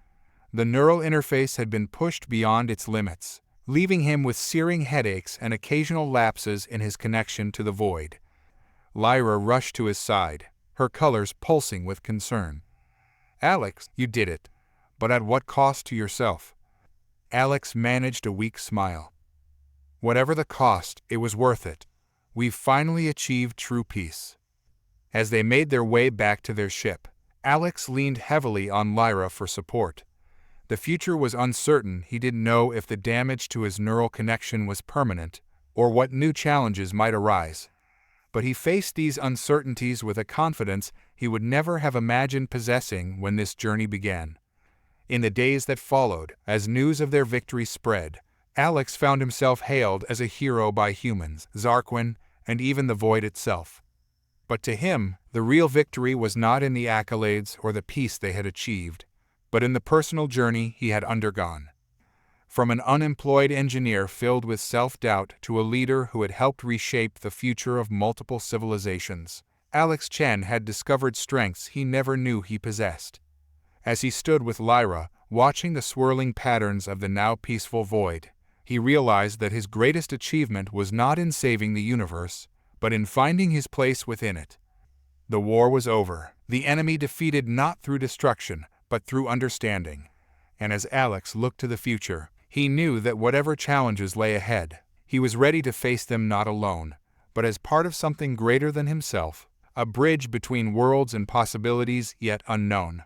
The neural interface had been pushed beyond its limits, leaving him with searing headaches and occasional lapses in his connection to the void. Lyra rushed to his side, her colors pulsing with concern. "Alex, you did it. But at what cost to yourself?" Alex managed a weak smile. "Whatever the cost, it was worth it. We've finally achieved true peace." As they made their way back to their ship, Alex leaned heavily on Lyra for support. The future was uncertain. He didn't know if the damage to his neural connection was permanent, or what new challenges might arise. But he faced these uncertainties with a confidence he would never have imagined possessing when this journey began. In the days that followed, as news of their victory spread, Alex found himself hailed as a hero by humans, Zar'quin, and even the void itself. But to him, the real victory was not in the accolades or the peace they had achieved, but in the personal journey he had undergone. From an unemployed engineer filled with self-doubt to a leader who had helped reshape the future of multiple civilizations, Alex Chen had discovered strengths he never knew he possessed. As he stood with Lyra, watching the swirling patterns of the now peaceful void, he realized that his greatest achievement was not in saving the universe, but in finding his place within it. The war was over, the enemy defeated not through destruction, but through understanding. And as Alex looked to the future, he knew that whatever challenges lay ahead, he was ready to face them not alone, but as part of something greater than himself, a bridge between worlds and possibilities yet unknown.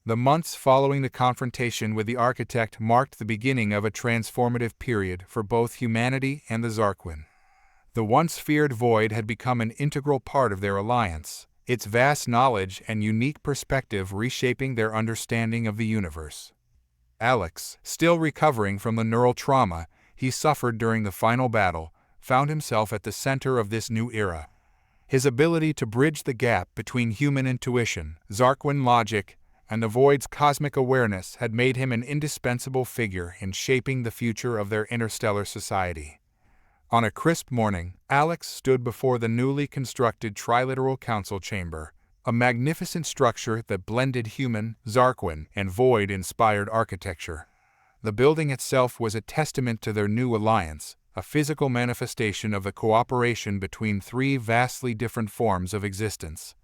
The months following the confrontation with the architect marked the beginning of a transformative period for both humanity and the Zar'quin. The once feared void had become an integral part of their alliance, its vast knowledge and unique perspective reshaping their understanding of the universe. Alex, still recovering from the neural trauma he suffered during the final battle, found himself at the center of this new era. His ability to bridge the gap between human intuition, Zar'quin logic, and the void's cosmic awareness had made him an indispensable figure in shaping the future of their interstellar society. On a crisp morning, Alex stood before the newly constructed Triliteral Council Chamber, a magnificent structure that blended human, Zar'quin, and void-inspired architecture. The building itself was a testament to their new alliance, a physical manifestation of the cooperation between three vastly different forms of existence.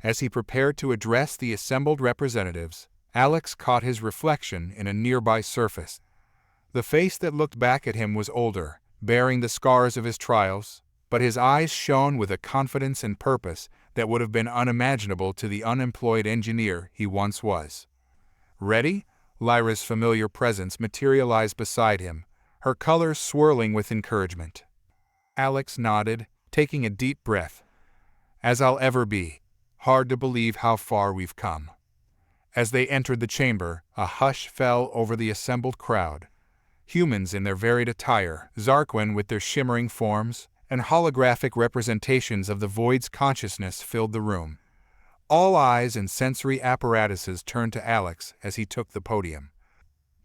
As he prepared to address the assembled representatives, Alex caught his reflection in a nearby surface. The face that looked back at him was older, bearing the scars of his trials, but his eyes shone with a confidence and purpose that would have been unimaginable to the unemployed engineer he once was. "Ready?" Lyra's familiar presence materialized beside him, her colors swirling with encouragement. Alex nodded, taking a deep breath. "As I'll ever be. Hard to believe how far we've come." As they entered the chamber, a hush fell over the assembled crowd. Humans in their varied attire, Zar'quin with their shimmering forms, and holographic representations of the void's consciousness filled the room. All eyes and sensory apparatuses turned to Alex as he took the podium.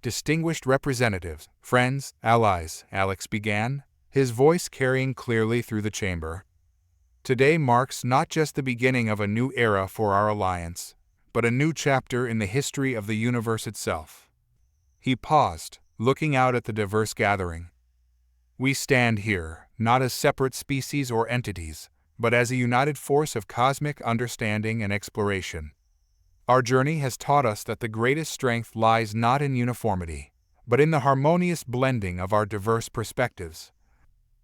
"Distinguished representatives, friends, allies," Alex began, his voice carrying clearly through the chamber. "Today marks not just the beginning of a new era for our alliance, but a new chapter in the history of the universe itself." He paused, looking out at the diverse gathering. "We stand here, not as separate species or entities, but as a united force of cosmic understanding and exploration. Our journey has taught us that the greatest strength lies not in uniformity, but in the harmonious blending of our diverse perspectives.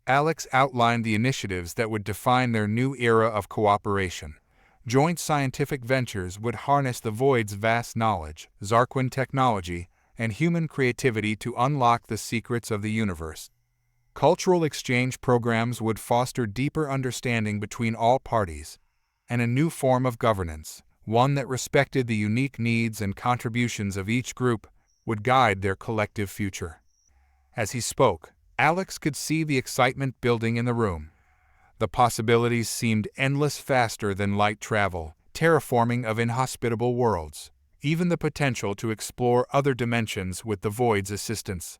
Alex outlined the initiatives that would define their new era of cooperation. Joint scientific ventures would harness the Void's vast knowledge, Zar'quin technology, and human creativity to unlock the secrets of the universe. Cultural exchange programs would foster deeper understanding between all parties, and a new form of governance, one that respected the unique needs and contributions of each group, would guide their collective future. As he spoke, Alex could see the excitement building in the room. The possibilities seemed endless, faster than light travel, terraforming of inhospitable worlds, even the potential to explore other dimensions with the Void's assistance.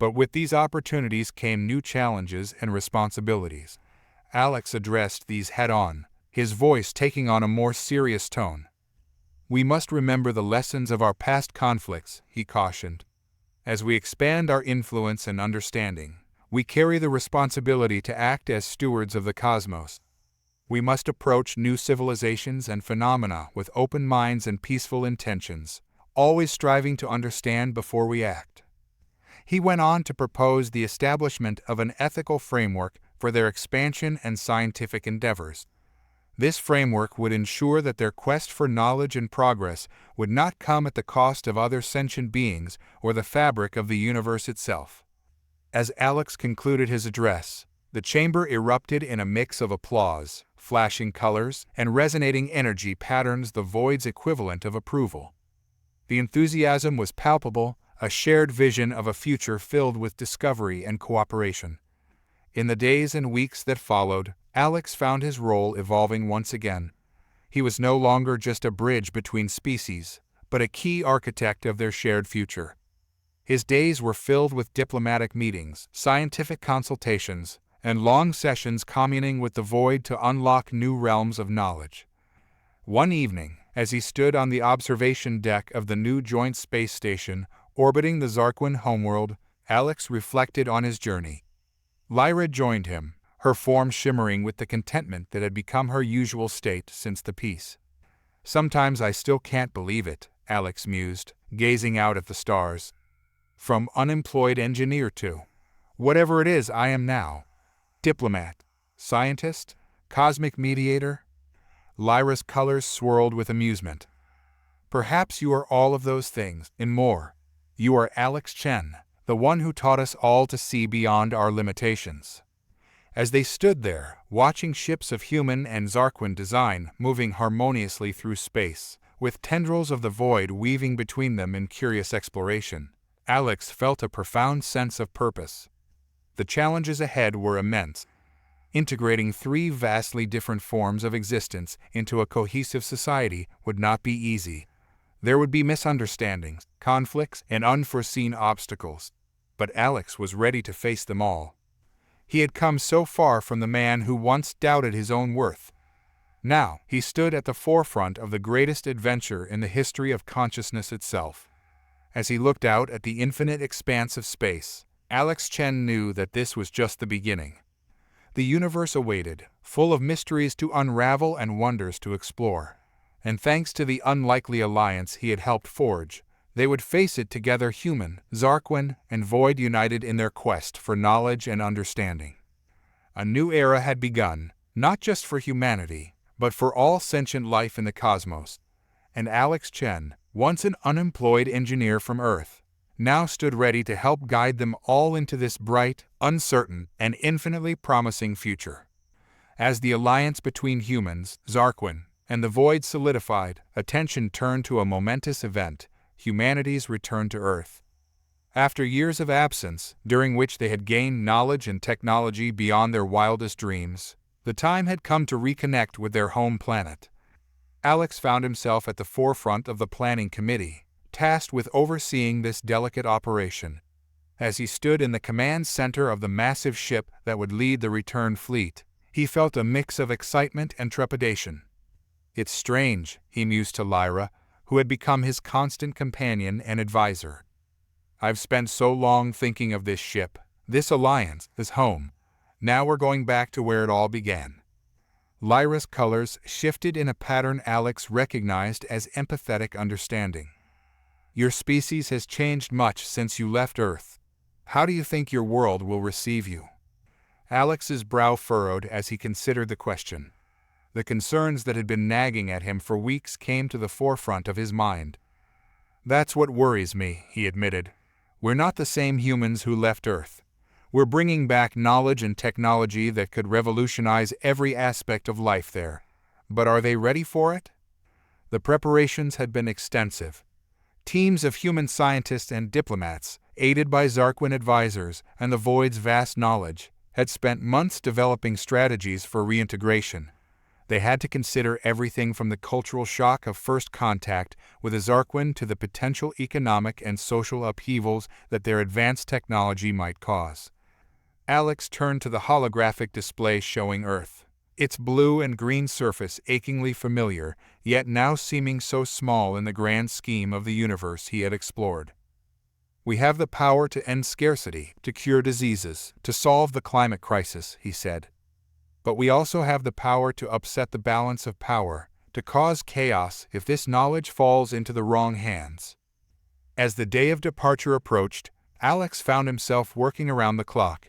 But with these opportunities came new challenges and responsibilities. Alex addressed these head-on, his voice taking on a more serious tone. "We must remember the lessons of our past conflicts," he cautioned. "As we expand our influence and understanding, we carry the responsibility to act as stewards of the cosmos. We must approach new civilizations and phenomena with open minds and peaceful intentions, always striving to understand before we act." He went on to propose the establishment of an ethical framework for their expansion and scientific endeavors. This framework would ensure that their quest for knowledge and progress would not come at the cost of other sentient beings or the fabric of the universe itself. As Alex concluded his address, the chamber erupted in a mix of applause, flashing colors, and resonating energy patterns, the Void's equivalent of approval. The enthusiasm was palpable, a shared vision of a future filled with discovery and cooperation. In the days and weeks that followed, Alex found his role evolving once again. He was no longer just a bridge between species, but a key architect of their shared future. His days were filled with diplomatic meetings, scientific consultations, and long sessions communing with the Void to unlock new realms of knowledge. One evening, as he stood on the observation deck of the new joint space station orbiting the Zar'quin homeworld, Alex reflected on his journey. Lyra joined him, her form shimmering with the contentment that had become her usual state since the peace. "Sometimes I still can't believe it," Alex mused, gazing out at the stars. "From unemployed engineer to whatever it is I am now. Diplomat, scientist, cosmic mediator." Lyra's colors swirled with amusement. "Perhaps you are all of those things, and more. You are Alex Chen, the one who taught us all to see beyond our limitations." As they stood there, watching ships of human and Zar'quin design moving harmoniously through space, with tendrils of the Void weaving between them in curious exploration, Alex felt a profound sense of purpose. The challenges ahead were immense. Integrating three vastly different forms of existence into a cohesive society would not be easy. There would be misunderstandings, conflicts, and unforeseen obstacles. But Alex was ready to face them all. He had come so far from the man who once doubted his own worth. Now, he stood at the forefront of the greatest adventure in the history of consciousness itself. As he looked out at the infinite expanse of space, Alex Chen knew that this was just the beginning. The universe awaited, full of mysteries to unravel and wonders to explore. And thanks to the unlikely alliance he had helped forge, they would face it together, human, Zar'quin, and Void united in their quest for knowledge and understanding. A new era had begun, not just for humanity, but for all sentient life in the cosmos. And Alex Chen, once an unemployed engineer from Earth, now stood ready to help guide them all into this bright, uncertain, and infinitely promising future. As the alliance between humans, Zar'quin, and the Void solidified, attention turned to a momentous event: humanity's return to Earth. After years of absence, during which they had gained knowledge and technology beyond their wildest dreams, the time had come to reconnect with their home planet. Alex found himself at the forefront of the planning committee, tasked with overseeing this delicate operation. As he stood in the command center of the massive ship that would lead the return fleet, he felt a mix of excitement and trepidation. "It's strange," he mused to Lyra, who had become his constant companion and advisor. "I've spent so long thinking of this ship, this alliance, this home. Now we're going back to where it all began." Lyra's colors shifted in a pattern Alex recognized as empathetic understanding. "Your species has changed much since you left Earth. How do you think your world will receive you?" Alex's brow furrowed as he considered the question. The concerns that had been nagging at him for weeks came to the forefront of his mind. "That's what worries me," he admitted. "We're not the same humans who left Earth. We're bringing back knowledge and technology that could revolutionize every aspect of life there. But are they ready for it?" The preparations had been extensive. Teams of human scientists and diplomats, aided by Zar'quin advisors and the Void's vast knowledge, had spent months developing strategies for reintegration. They had to consider everything from the cultural shock of first contact with a Zar'quin to the potential economic and social upheavals that their advanced technology might cause. Alex turned to the holographic display showing Earth, its blue and green surface achingly familiar, yet now seeming so small in the grand scheme of the universe he had explored. "We have the power to end scarcity, to cure diseases, to solve the climate crisis," he said. "But we also have the power to upset the balance of power, to cause chaos if this knowledge falls into the wrong hands." As the day of departure approached, Alex found himself working around the clock.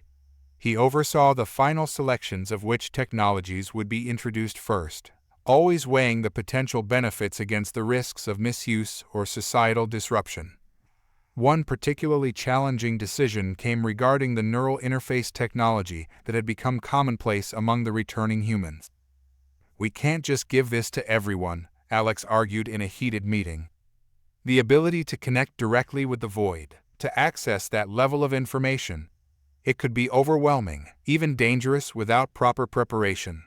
He oversaw the final selections of which technologies would be introduced first, always weighing the potential benefits against the risks of misuse or societal disruption. One particularly challenging decision came regarding the neural interface technology that had become commonplace among the returning humans. "We can't just give this to everyone," Alex argued in a heated meeting. "The ability to connect directly with the Void, to access that level of information, it could be overwhelming, even dangerous without proper preparation."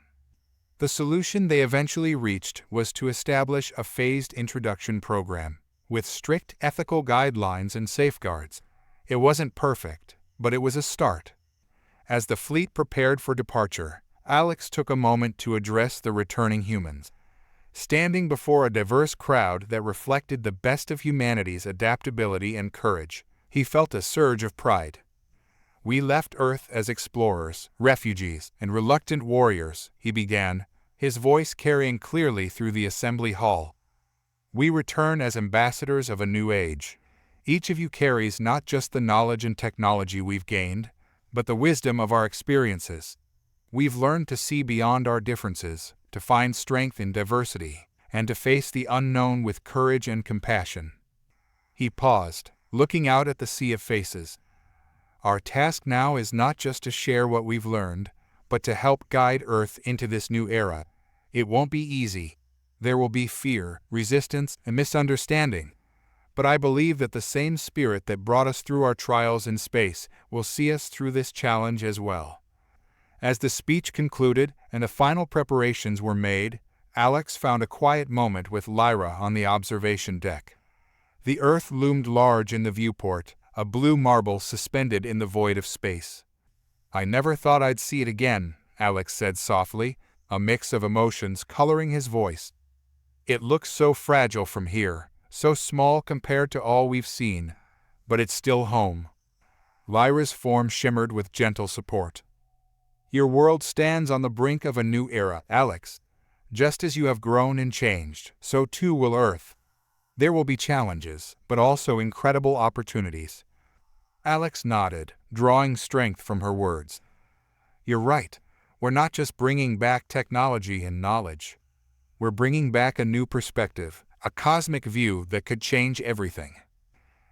The solution they eventually reached was to establish a phased introduction program, with strict ethical guidelines and safeguards. It wasn't perfect, but it was a start. As the fleet prepared for departure, Alex took a moment to address the returning humans. Standing before a diverse crowd that reflected the best of humanity's adaptability and courage, he felt a surge of pride. "We left Earth as explorers, refugees, and reluctant warriors," he began, his voice carrying clearly through the assembly hall. "We return as ambassadors of a new age. Each of you carries not just the knowledge and technology we've gained, but the wisdom of our experiences. We've learned to see beyond our differences, to find strength in diversity, and to face the unknown with courage and compassion." He paused, looking out at the sea of faces. "Our task now is not just to share what we've learned, but to help guide Earth into this new era. It won't be easy. There will be fear, resistance, and misunderstanding. But I believe that the same spirit that brought us through our trials in space will see us through this challenge as well." As the speech concluded and the final preparations were made, Alex found a quiet moment with Lyra on the observation deck. The Earth loomed large in the viewport, a blue marble suspended in the void of space. "I never thought I'd see it again," Alex said softly, a mix of emotions coloring his voice. "It looks so fragile from here, so small compared to all we've seen, but it's still home." Lyra's form shimmered with gentle support. "Your world stands on the brink of a new era, Alex. Just as you have grown and changed, so too will Earth. There will be challenges, but also incredible opportunities." Alex nodded, drawing strength from her words. "You're right. We're not just bringing back technology and knowledge. We're bringing back a new perspective, a cosmic view that could change everything."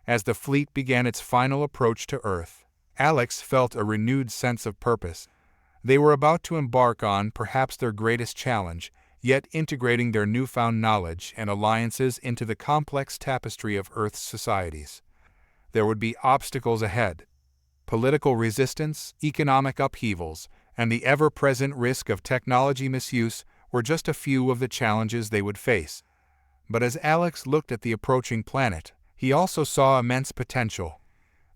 As the fleet began its final approach to Earth, Alex felt a renewed sense of purpose. They were about to embark on perhaps their greatest challenge, yet integrating their newfound knowledge and alliances into the complex tapestry of Earth's societies. There would be obstacles ahead. Political resistance, economic upheavals, and the ever-present risk of technology misuse were just a few of the challenges they would face. But as Alex looked at the approaching planet, he also saw immense potential.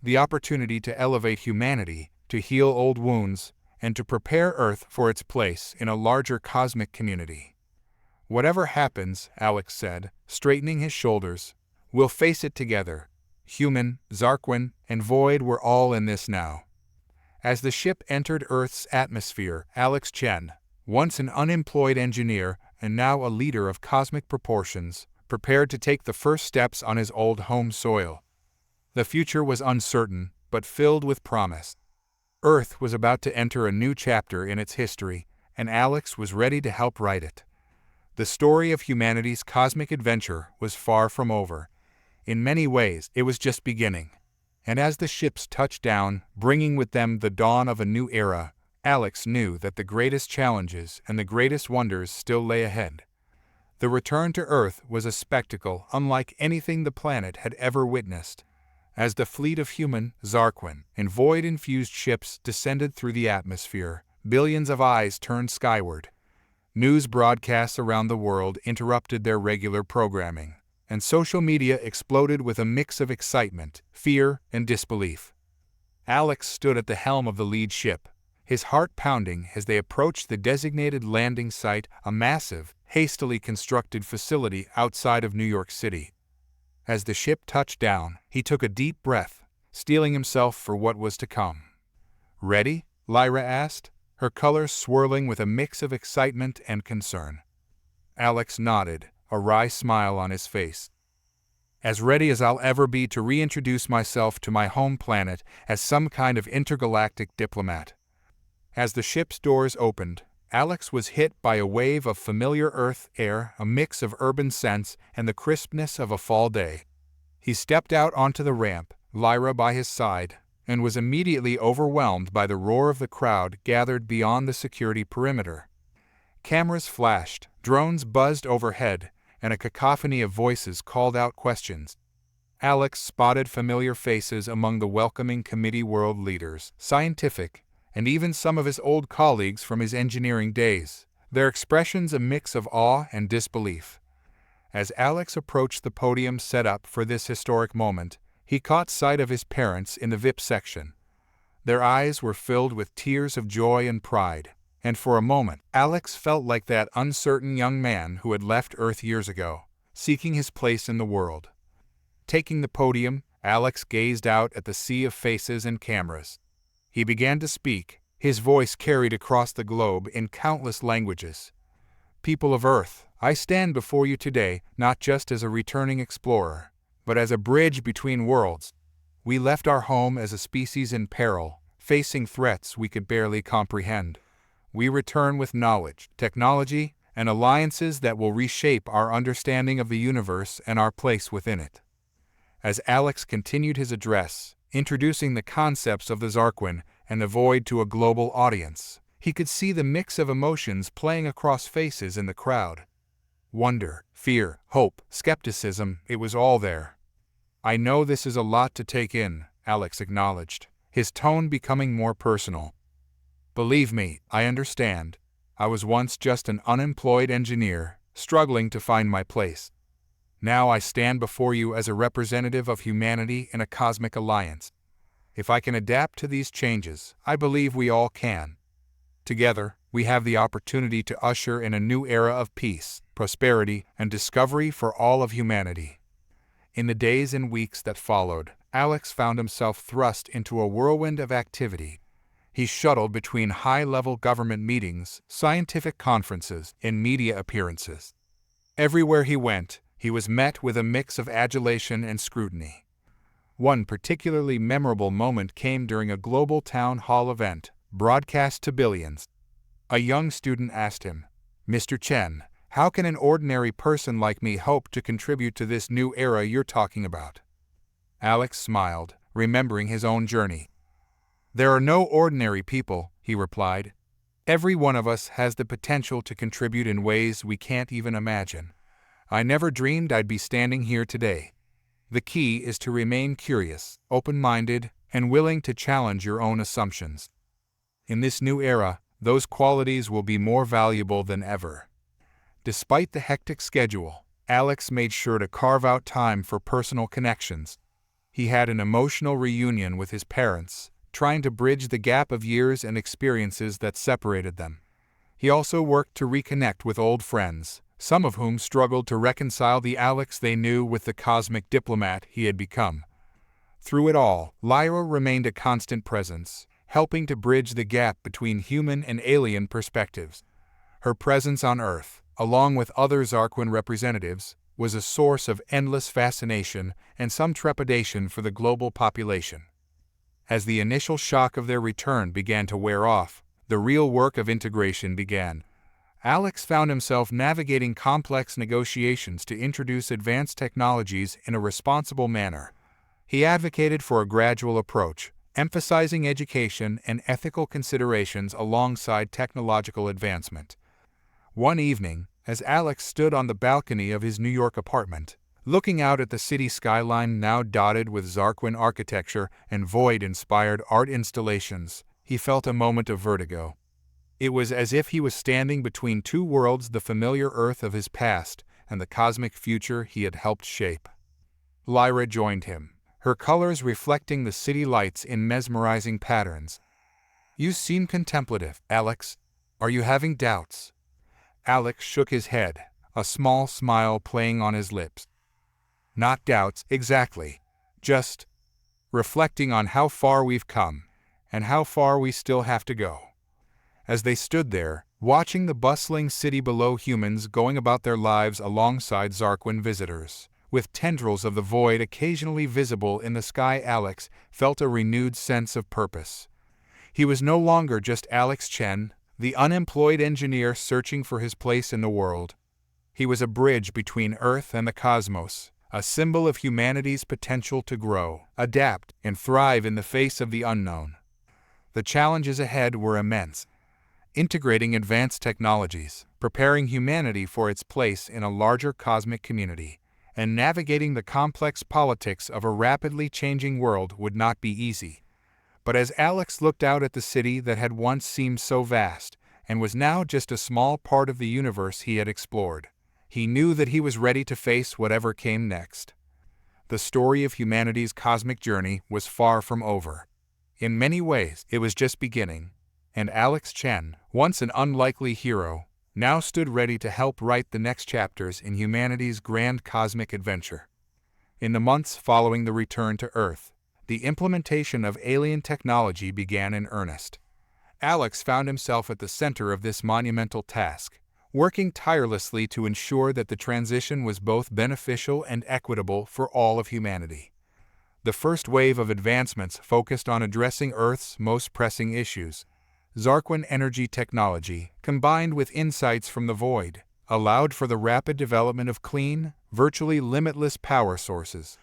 The opportunity to elevate humanity, to heal old wounds, and to prepare Earth for its place in a larger cosmic community. "Whatever happens," Alex said, straightening his shoulders, "we'll face it together. Human, Zar'quin, and Void were all in this now." As the ship entered Earth's atmosphere, Alex Chen, once an unemployed engineer and now a leader of cosmic proportions, prepared to take the first steps on his old home soil. The future was uncertain, but filled with promise. Earth was about to enter a new chapter in its history, and Alex was ready to help write it. The story of humanity's cosmic adventure was far from over. In many ways, it was just beginning. And as the ships touched down, bringing with them the dawn of a new era, Alex knew that the greatest challenges and the greatest wonders still lay ahead. The return to Earth was a spectacle unlike anything the planet had ever witnessed. As the fleet of human, Zar'quin, and void-infused ships descended through the atmosphere, billions of eyes turned skyward. News broadcasts around the world interrupted their regular programming, and social media exploded with a mix of excitement, fear, and disbelief. Alex stood at the helm of the lead ship, his heart pounding as they approached the designated landing site, a massive, hastily constructed facility outside of New York City. As the ship touched down, he took a deep breath, steeling himself for what was to come. "Ready?" Lyra asked, her colors swirling with a mix of excitement and concern. Alex nodded, a wry smile on his face. "As ready as I'll ever be to reintroduce myself to my home planet as some kind of intergalactic diplomat." As the ship's doors opened, Alex was hit by a wave of familiar Earth air, a mix of urban scents and the crispness of a fall day. He stepped out onto the ramp, Lyra by his side, and was immediately overwhelmed by the roar of the crowd gathered beyond the security perimeter. Cameras flashed, drones buzzed overhead, and a cacophony of voices called out questions. Alex spotted familiar faces among the welcoming committee world leaders, scientific, and even some of his old colleagues from his engineering days, their expressions a mix of awe and disbelief. As Alex approached the podium set up for this historic moment, he caught sight of his parents in the VIP section. Their eyes were filled with tears of joy and pride, and for a moment, Alex felt like that uncertain young man who had left Earth years ago, seeking his place in the world. Taking the podium, Alex gazed out at the sea of faces and cameras. He began to speak, his voice carried across the globe in countless languages. "People of Earth, I stand before you today not just as a returning explorer, but as a bridge between worlds. We left our home as a species in peril, facing threats we could barely comprehend. We return with knowledge, technology, and alliances that will reshape our understanding of the universe and our place within it." As Alex continued his address, introducing the concepts of the Zar'quin and the void to a global audience, he could see the mix of emotions playing across faces in the crowd. Wonder, fear, hope, skepticism, it was all there. "I know this is a lot to take in," Alex acknowledged, his tone becoming more personal. "Believe me, I understand. I was once just an unemployed engineer, struggling to find my place. Now I stand before you as a representative of humanity in a cosmic alliance. If I can adapt to these changes, I believe we all can. Together, we have the opportunity to usher in a new era of peace, prosperity, and discovery for all of humanity." In the days and weeks that followed, Alex found himself thrust into a whirlwind of activity. He shuttled between high-level government meetings, scientific conferences, and media appearances. Everywhere he went, he was met with a mix of adulation and scrutiny. One particularly memorable moment came during a global town hall event, broadcast to billions. A young student asked him, "Mr. Chen, how can an ordinary person like me hope to contribute to this new era you're talking about?" Alex smiled, remembering his own journey. "There are no ordinary people," he replied. "Every one of us has the potential to contribute in ways we can't even imagine. I never dreamed I'd be standing here today. The key is to remain curious, open-minded, and willing to challenge your own assumptions. In this new era, those qualities will be more valuable than ever." Despite the hectic schedule, Alex made sure to carve out time for personal connections. He had an emotional reunion with his parents, trying to bridge the gap of years and experiences that separated them. He also worked to reconnect with old friends, some of whom struggled to reconcile the Alex they knew with the cosmic diplomat he had become. Through it all, Lyra remained a constant presence, helping to bridge the gap between human and alien perspectives. Her presence on Earth, along with other Zar'quin representatives, was a source of endless fascination and some trepidation for the global population. As the initial shock of their return began to wear off, the real work of integration began. Alex found himself navigating complex negotiations to introduce advanced technologies in a responsible manner. He advocated for a gradual approach, emphasizing education and ethical considerations alongside technological advancement. One evening, as Alex stood on the balcony of his New York apartment, looking out at the city skyline now dotted with Zar'quin architecture and Void-inspired art installations, he felt a moment of vertigo. It was as if he was standing between two worlds, the familiar Earth of his past and the cosmic future he had helped shape. Lyra joined him, her colors reflecting the city lights in mesmerizing patterns. "You seem contemplative, Alex. Are you having doubts?" Alex shook his head, a small smile playing on his lips. "Not doubts, exactly. Just reflecting on how far we've come, and how far we still have to go." As they stood there, watching the bustling city below, humans going about their lives alongside Zar'quin visitors, with tendrils of the void occasionally visible in the sky, Alex felt a renewed sense of purpose. He was no longer just Alex Chen, the unemployed engineer searching for his place in the world. He was a bridge between Earth and the cosmos, a symbol of humanity's potential to grow, adapt, and thrive in the face of the unknown. The challenges ahead were immense. Integrating advanced technologies, preparing humanity for its place in a larger cosmic community, and navigating the complex politics of a rapidly changing world would not be easy. But as Alex looked out at the city that had once seemed so vast, and was now just a small part of the universe he had explored, he knew that he was ready to face whatever came next. The story of humanity's cosmic journey was far from over. In many ways, it was just beginning, and Alex Chen, once an unlikely hero, now stood ready to help write the next chapters in humanity's grand cosmic adventure. In the months following the return to Earth, the implementation of alien technology began in earnest. Alex found himself at the center of this monumental task, working tirelessly to ensure that the transition was both beneficial and equitable for all of humanity. The first wave of advancements focused on addressing Earth's most pressing issues. Zar'quin energy technology, combined with insights from the Void, allowed for the rapid development of clean, virtually limitless power sources.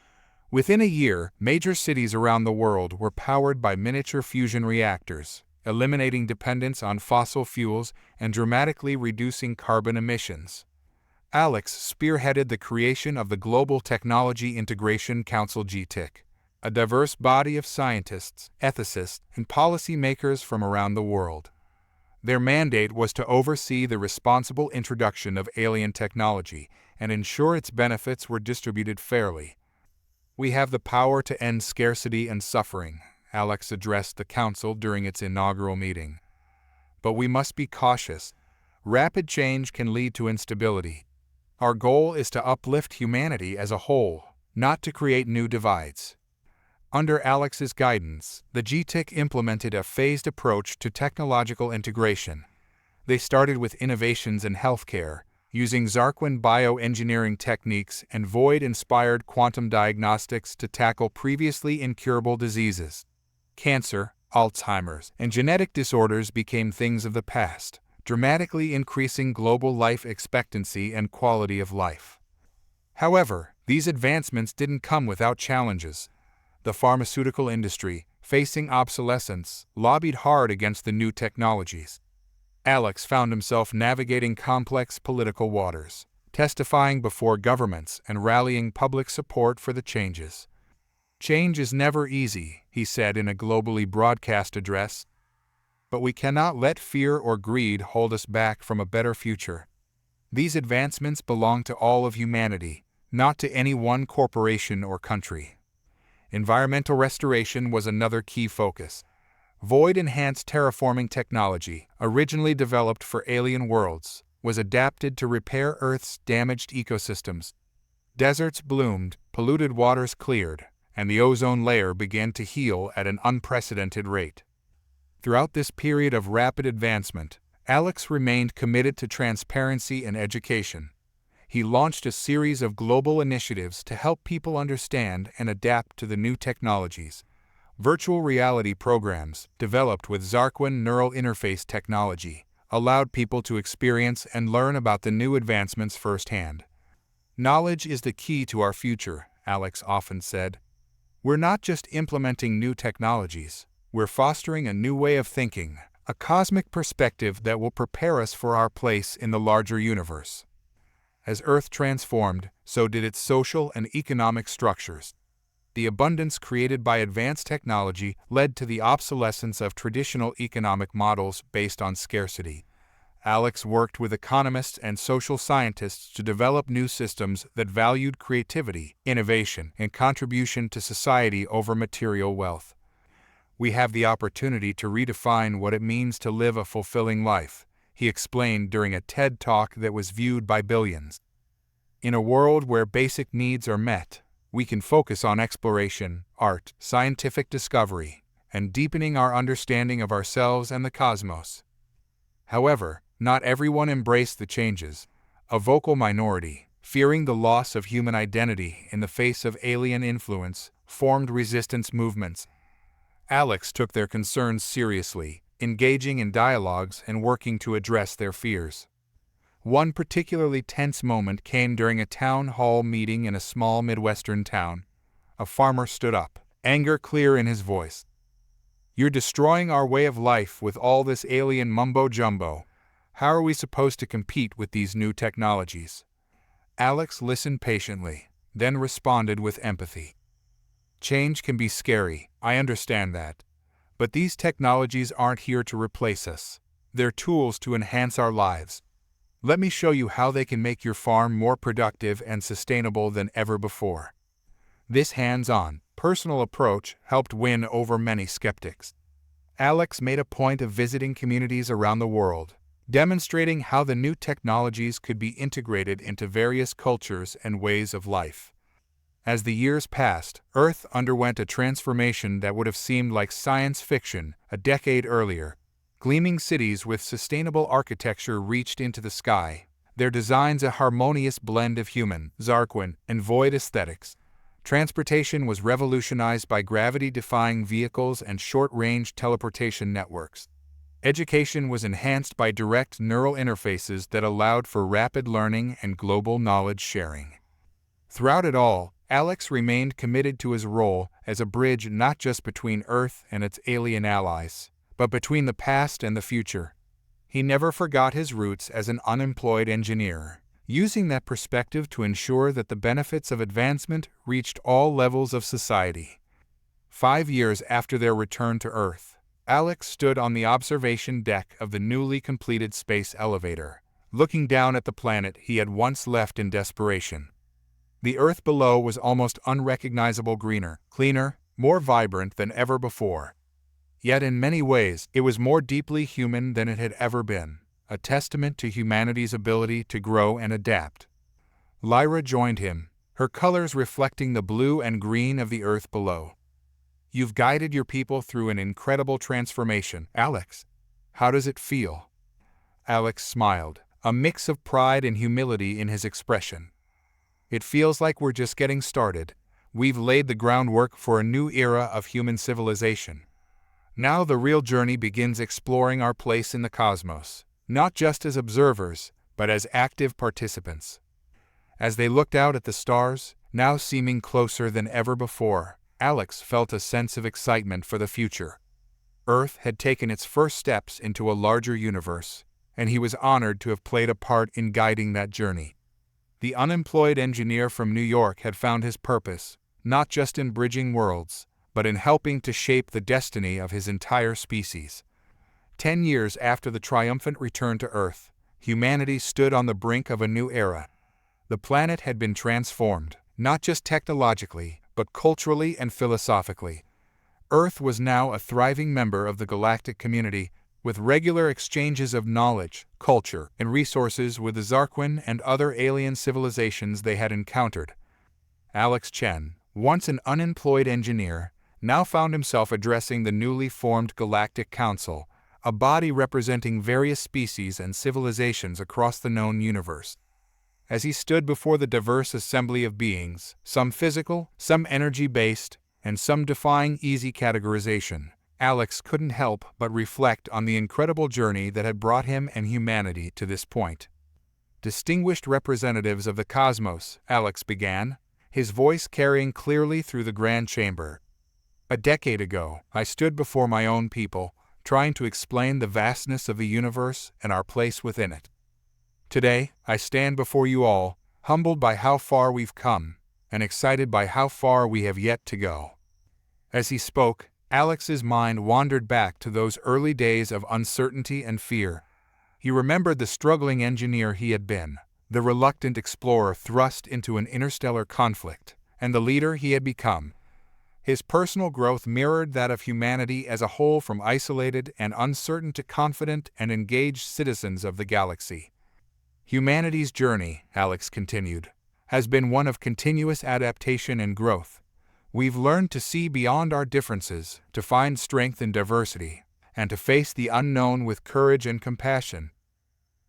Within a year, major cities around the world were powered by miniature fusion reactors, eliminating dependence on fossil fuels and dramatically reducing carbon emissions. Alex spearheaded the creation of the Global Technology Integration Council (GTIC), a diverse body of scientists, ethicists, and policymakers from around the world. Their mandate was to oversee the responsible introduction of alien technology and ensure its benefits were distributed fairly. "We have the power to end scarcity and suffering," Alex addressed the council during its inaugural meeting. "But we must be cautious. Rapid change can lead to instability. Our goal is to uplift humanity as a whole, not to create new divides." Under Alex's guidance, the GTIC implemented a phased approach to technological integration. They started with innovations in healthcare, using Zar'quin bioengineering techniques and Void-inspired quantum diagnostics to tackle previously incurable diseases. Cancer, Alzheimer's, and genetic disorders became things of the past, dramatically increasing global life expectancy and quality of life. However, these advancements didn't come without challenges. The pharmaceutical industry, facing obsolescence, lobbied hard against the new technologies. Alex found himself navigating complex political waters, testifying before governments and rallying public support for the changes. "Change is never easy," he said in a globally broadcast address. "But we cannot let fear or greed hold us back from a better future. These advancements belong to all of humanity, not to any one corporation or country." Environmental restoration was another key focus. Void-enhanced terraforming technology, originally developed for alien worlds, was adapted to repair Earth's damaged ecosystems. Deserts bloomed, polluted waters cleared, and the ozone layer began to heal at an unprecedented rate. Throughout this period of rapid advancement, Alex remained committed to transparency and education. He launched a series of global initiatives to help people understand and adapt to the new technologies. Virtual reality programs, developed with Zar'quin neural interface technology, allowed people to experience and learn about the new advancements firsthand. "Knowledge is the key to our future," Alex often said. "We're not just implementing new technologies, we're fostering a new way of thinking, a cosmic perspective that will prepare us for our place in the larger universe." As Earth transformed, so did its social and economic structures. The abundance created by advanced technology led to the obsolescence of traditional economic models based on scarcity. Alex worked with economists and social scientists to develop new systems that valued creativity, innovation, and contribution to society over material wealth. "We have the opportunity to redefine what it means to live a fulfilling life," he explained during a TED Talk that was viewed by billions. "In a world where basic needs are met, we can focus on exploration, art, scientific discovery, and deepening our understanding of ourselves and the cosmos." However, not everyone embraced the changes. A vocal minority, fearing the loss of human identity in the face of alien influence, formed resistance movements. Alex took their concerns seriously, engaging in dialogues and working to address their fears. One particularly tense moment came during a town hall meeting in a small Midwestern town. A farmer stood up, anger clear in his voice. "You're destroying our way of life with all this alien mumbo-jumbo. How are we supposed to compete with these new technologies?" Alex listened patiently, then responded with empathy. "Change can be scary, I understand that. But these technologies aren't here to replace us. They're tools to enhance our lives. Let me show you how they can make your farm more productive and sustainable than ever before." This hands-on, personal approach helped win over many skeptics. Alex made a point of visiting communities around the world, demonstrating how the new technologies could be integrated into various cultures and ways of life. As the years passed, Earth underwent a transformation that would have seemed like science fiction a decade earlier. Gleaming cities with sustainable architecture reached into the sky, their designs a harmonious blend of human, Zar'quin, and void aesthetics. Transportation was revolutionized by gravity-defying vehicles and short-range teleportation networks. Education was enhanced by direct neural interfaces that allowed for rapid learning and global knowledge sharing. Throughout it all, Alex remained committed to his role as a bridge not just between Earth and its alien allies, but between the past and the future. He never forgot his roots as an unemployed engineer, using that perspective to ensure that the benefits of advancement reached all levels of society. 5 years after their return to Earth, Alex stood on the observation deck of the newly completed space elevator, looking down at the planet he had once left in desperation. The Earth below was almost unrecognizable greener, cleaner, more vibrant than ever before. Yet in many ways, it was more deeply human than it had ever been, a testament to humanity's ability to grow and adapt. Lyra joined him, her colors reflecting the blue and green of the Earth below. "You've guided your people through an incredible transformation, Alex. How does it feel?" Alex smiled, a mix of pride and humility in his expression. "It feels like we're just getting started. We've laid the groundwork for a new era of human civilization. Now the real journey begins, exploring our place in the cosmos, not just as observers, but as active participants." As they looked out at the stars, now seeming closer than ever before, Alex felt a sense of excitement for the future. Earth had taken its first steps into a larger universe, and he was honored to have played a part in guiding that journey. The unemployed engineer from New York had found his purpose, not just in bridging worlds, but in helping to shape the destiny of his entire species. 10 years after the triumphant return to Earth, humanity stood on the brink of a new era. The planet had been transformed, not just technologically, but culturally and philosophically. Earth was now a thriving member of the galactic community, with regular exchanges of knowledge, culture, and resources with the Zar'quin and other alien civilizations they had encountered. Alex Chen, once an unemployed engineer, now found himself addressing the newly formed Galactic Council, a body representing various species and civilizations across the known universe. As he stood before the diverse assembly of beings, some physical, some energy-based, and some defying easy categorization, Alex couldn't help but reflect on the incredible journey that had brought him and humanity to this point. "Distinguished representatives of the cosmos," Alex began, his voice carrying clearly through the grand chamber. "A decade ago, I stood before my own people, trying to explain the vastness of the universe and our place within it. Today, I stand before you all, humbled by how far we've come, and excited by how far we have yet to go." As he spoke, Alex's mind wandered back to those early days of uncertainty and fear. He remembered the struggling engineer he had been, the reluctant explorer thrust into an interstellar conflict, and the leader he had become. His personal growth mirrored that of humanity as a whole, from isolated and uncertain to confident and engaged citizens of the galaxy. "Humanity's journey," Alex continued, "has been one of continuous adaptation and growth. We've learned to see beyond our differences, to find strength in diversity, and to face the unknown with courage and compassion.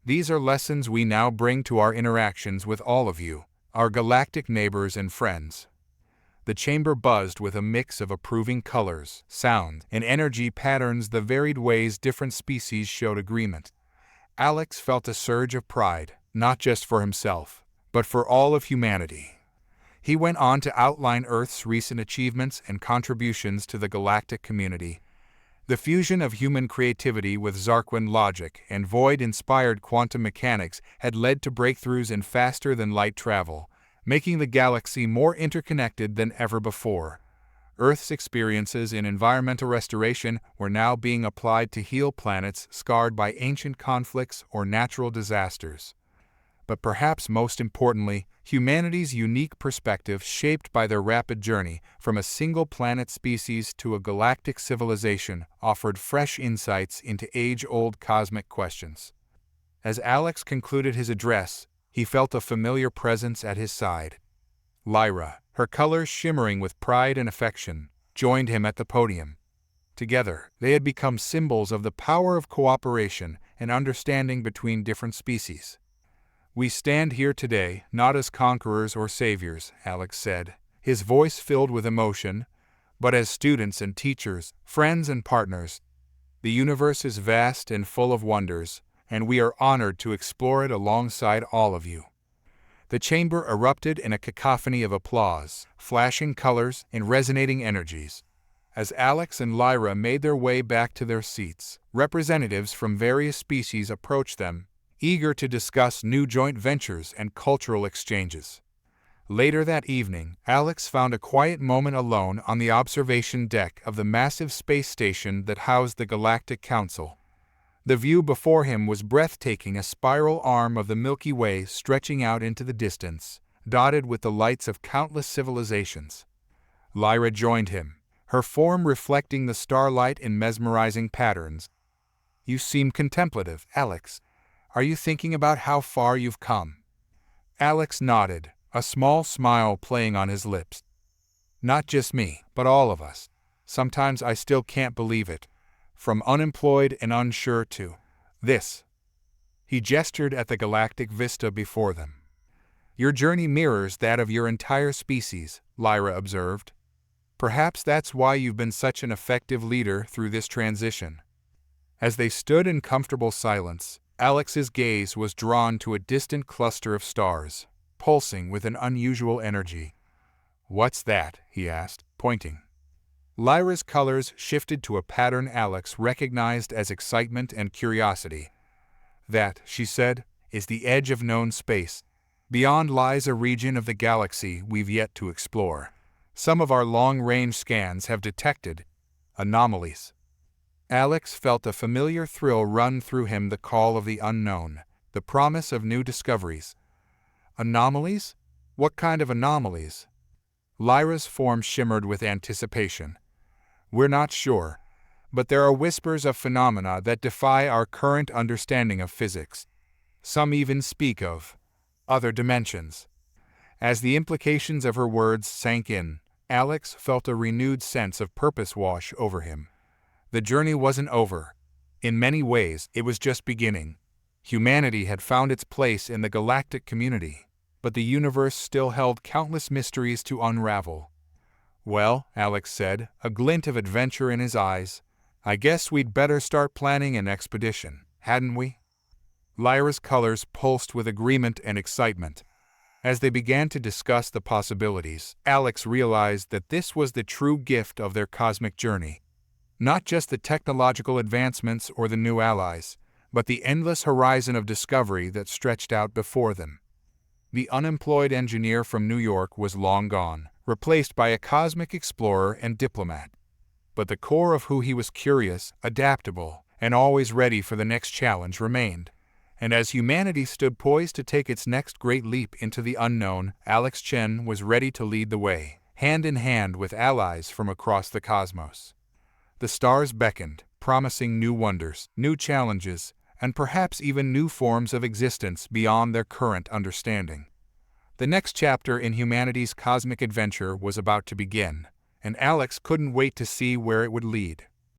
These are lessons we now bring to our interactions with all of you, our galactic neighbors and friends." The chamber buzzed with a mix of approving colors, sound, and energy patterns, the varied ways different species showed agreement. Alex felt a surge of pride, not just for himself, but for all of humanity. He went on to outline Earth's recent achievements and contributions to the galactic community. The fusion of human creativity with Zar'quin logic and void-inspired quantum mechanics had led to breakthroughs in faster-than-light travel, making the galaxy more interconnected than ever before. Earth's experiences in environmental restoration were now being applied to heal planets scarred by ancient conflicts or natural disasters. But perhaps most importantly, humanity's unique perspective, shaped by their rapid journey from a single planet species to a galactic civilization, offered fresh insights into age-old cosmic questions. As Alex concluded his address, he felt a familiar presence at his side. Lyra, her colors shimmering with pride and affection, joined him at the podium. Together, they had become symbols of the power of cooperation and understanding between different species. "We stand here today, not as conquerors or saviors," Alex said, his voice filled with emotion, "but as students and teachers, friends and partners. The universe is vast and full of wonders, and we are honored to explore it alongside all of you." The chamber erupted in a cacophony of applause, flashing colors and resonating energies. As Alex and Lyra made their way back to their seats, representatives from various species approached them, eager to discuss new joint ventures and cultural exchanges. Later that evening, Alex found a quiet moment alone on the observation deck of the massive space station that housed the Galactic Council. The view before him was breathtaking, a spiral arm of the Milky Way stretching out into the distance, dotted with the lights of countless civilizations. Lyra joined him, her form reflecting the starlight in mesmerizing patterns. "You seem contemplative, Alex. Are you thinking about how far you've come?" Alex nodded, a small smile playing on his lips. "Not just me, but all of us. Sometimes I still can't believe it. From unemployed and unsure to this." He gestured at the galactic vista before them. "Your journey mirrors that of your entire species," Lyra observed. "Perhaps that's why you've been such an effective leader through this transition." As they stood in comfortable silence, Alex's gaze was drawn to a distant cluster of stars, pulsing with an unusual energy. "What's that?" he asked, pointing. Lyra's colors shifted to a pattern Alex recognized as excitement and curiosity. "That," she said, "is the edge of known space. Beyond lies a region of the galaxy we've yet to explore. Some of our long-range scans have detected anomalies." Alex felt a familiar thrill run through him, the call of the unknown, the promise of new discoveries. "Anomalies? What kind of anomalies?" Lyra's form shimmered with anticipation. "We're not sure, but there are whispers of phenomena that defy our current understanding of physics. Some even speak of other dimensions." As the implications of her words sank in, Alex felt a renewed sense of purpose wash over him. The journey wasn't over. In many ways, it was just beginning. Humanity had found its place in the galactic community, but the universe still held countless mysteries to unravel. "Well," Alex said, a glint of adventure in his eyes, "I guess we'd better start planning an expedition, hadn't we?" Lyra's colors pulsed with agreement and excitement. As they began to discuss the possibilities, Alex realized that this was the true gift of their cosmic journey. Not just the technological advancements or the new allies, but the endless horizon of discovery that stretched out before them. The unemployed engineer from New York was long gone, replaced by a cosmic explorer and diplomat. But the core of who he was, curious, adaptable, and always ready for the next challenge, remained. And as humanity stood poised to take its next great leap into the unknown, Alex Chen was ready to lead the way, hand in hand with allies from across the cosmos. The stars beckoned, promising new wonders, new challenges, and perhaps even new forms of existence beyond their current understanding. The next chapter in humanity's cosmic adventure was about to begin, and Alex couldn't wait to see where it would lead.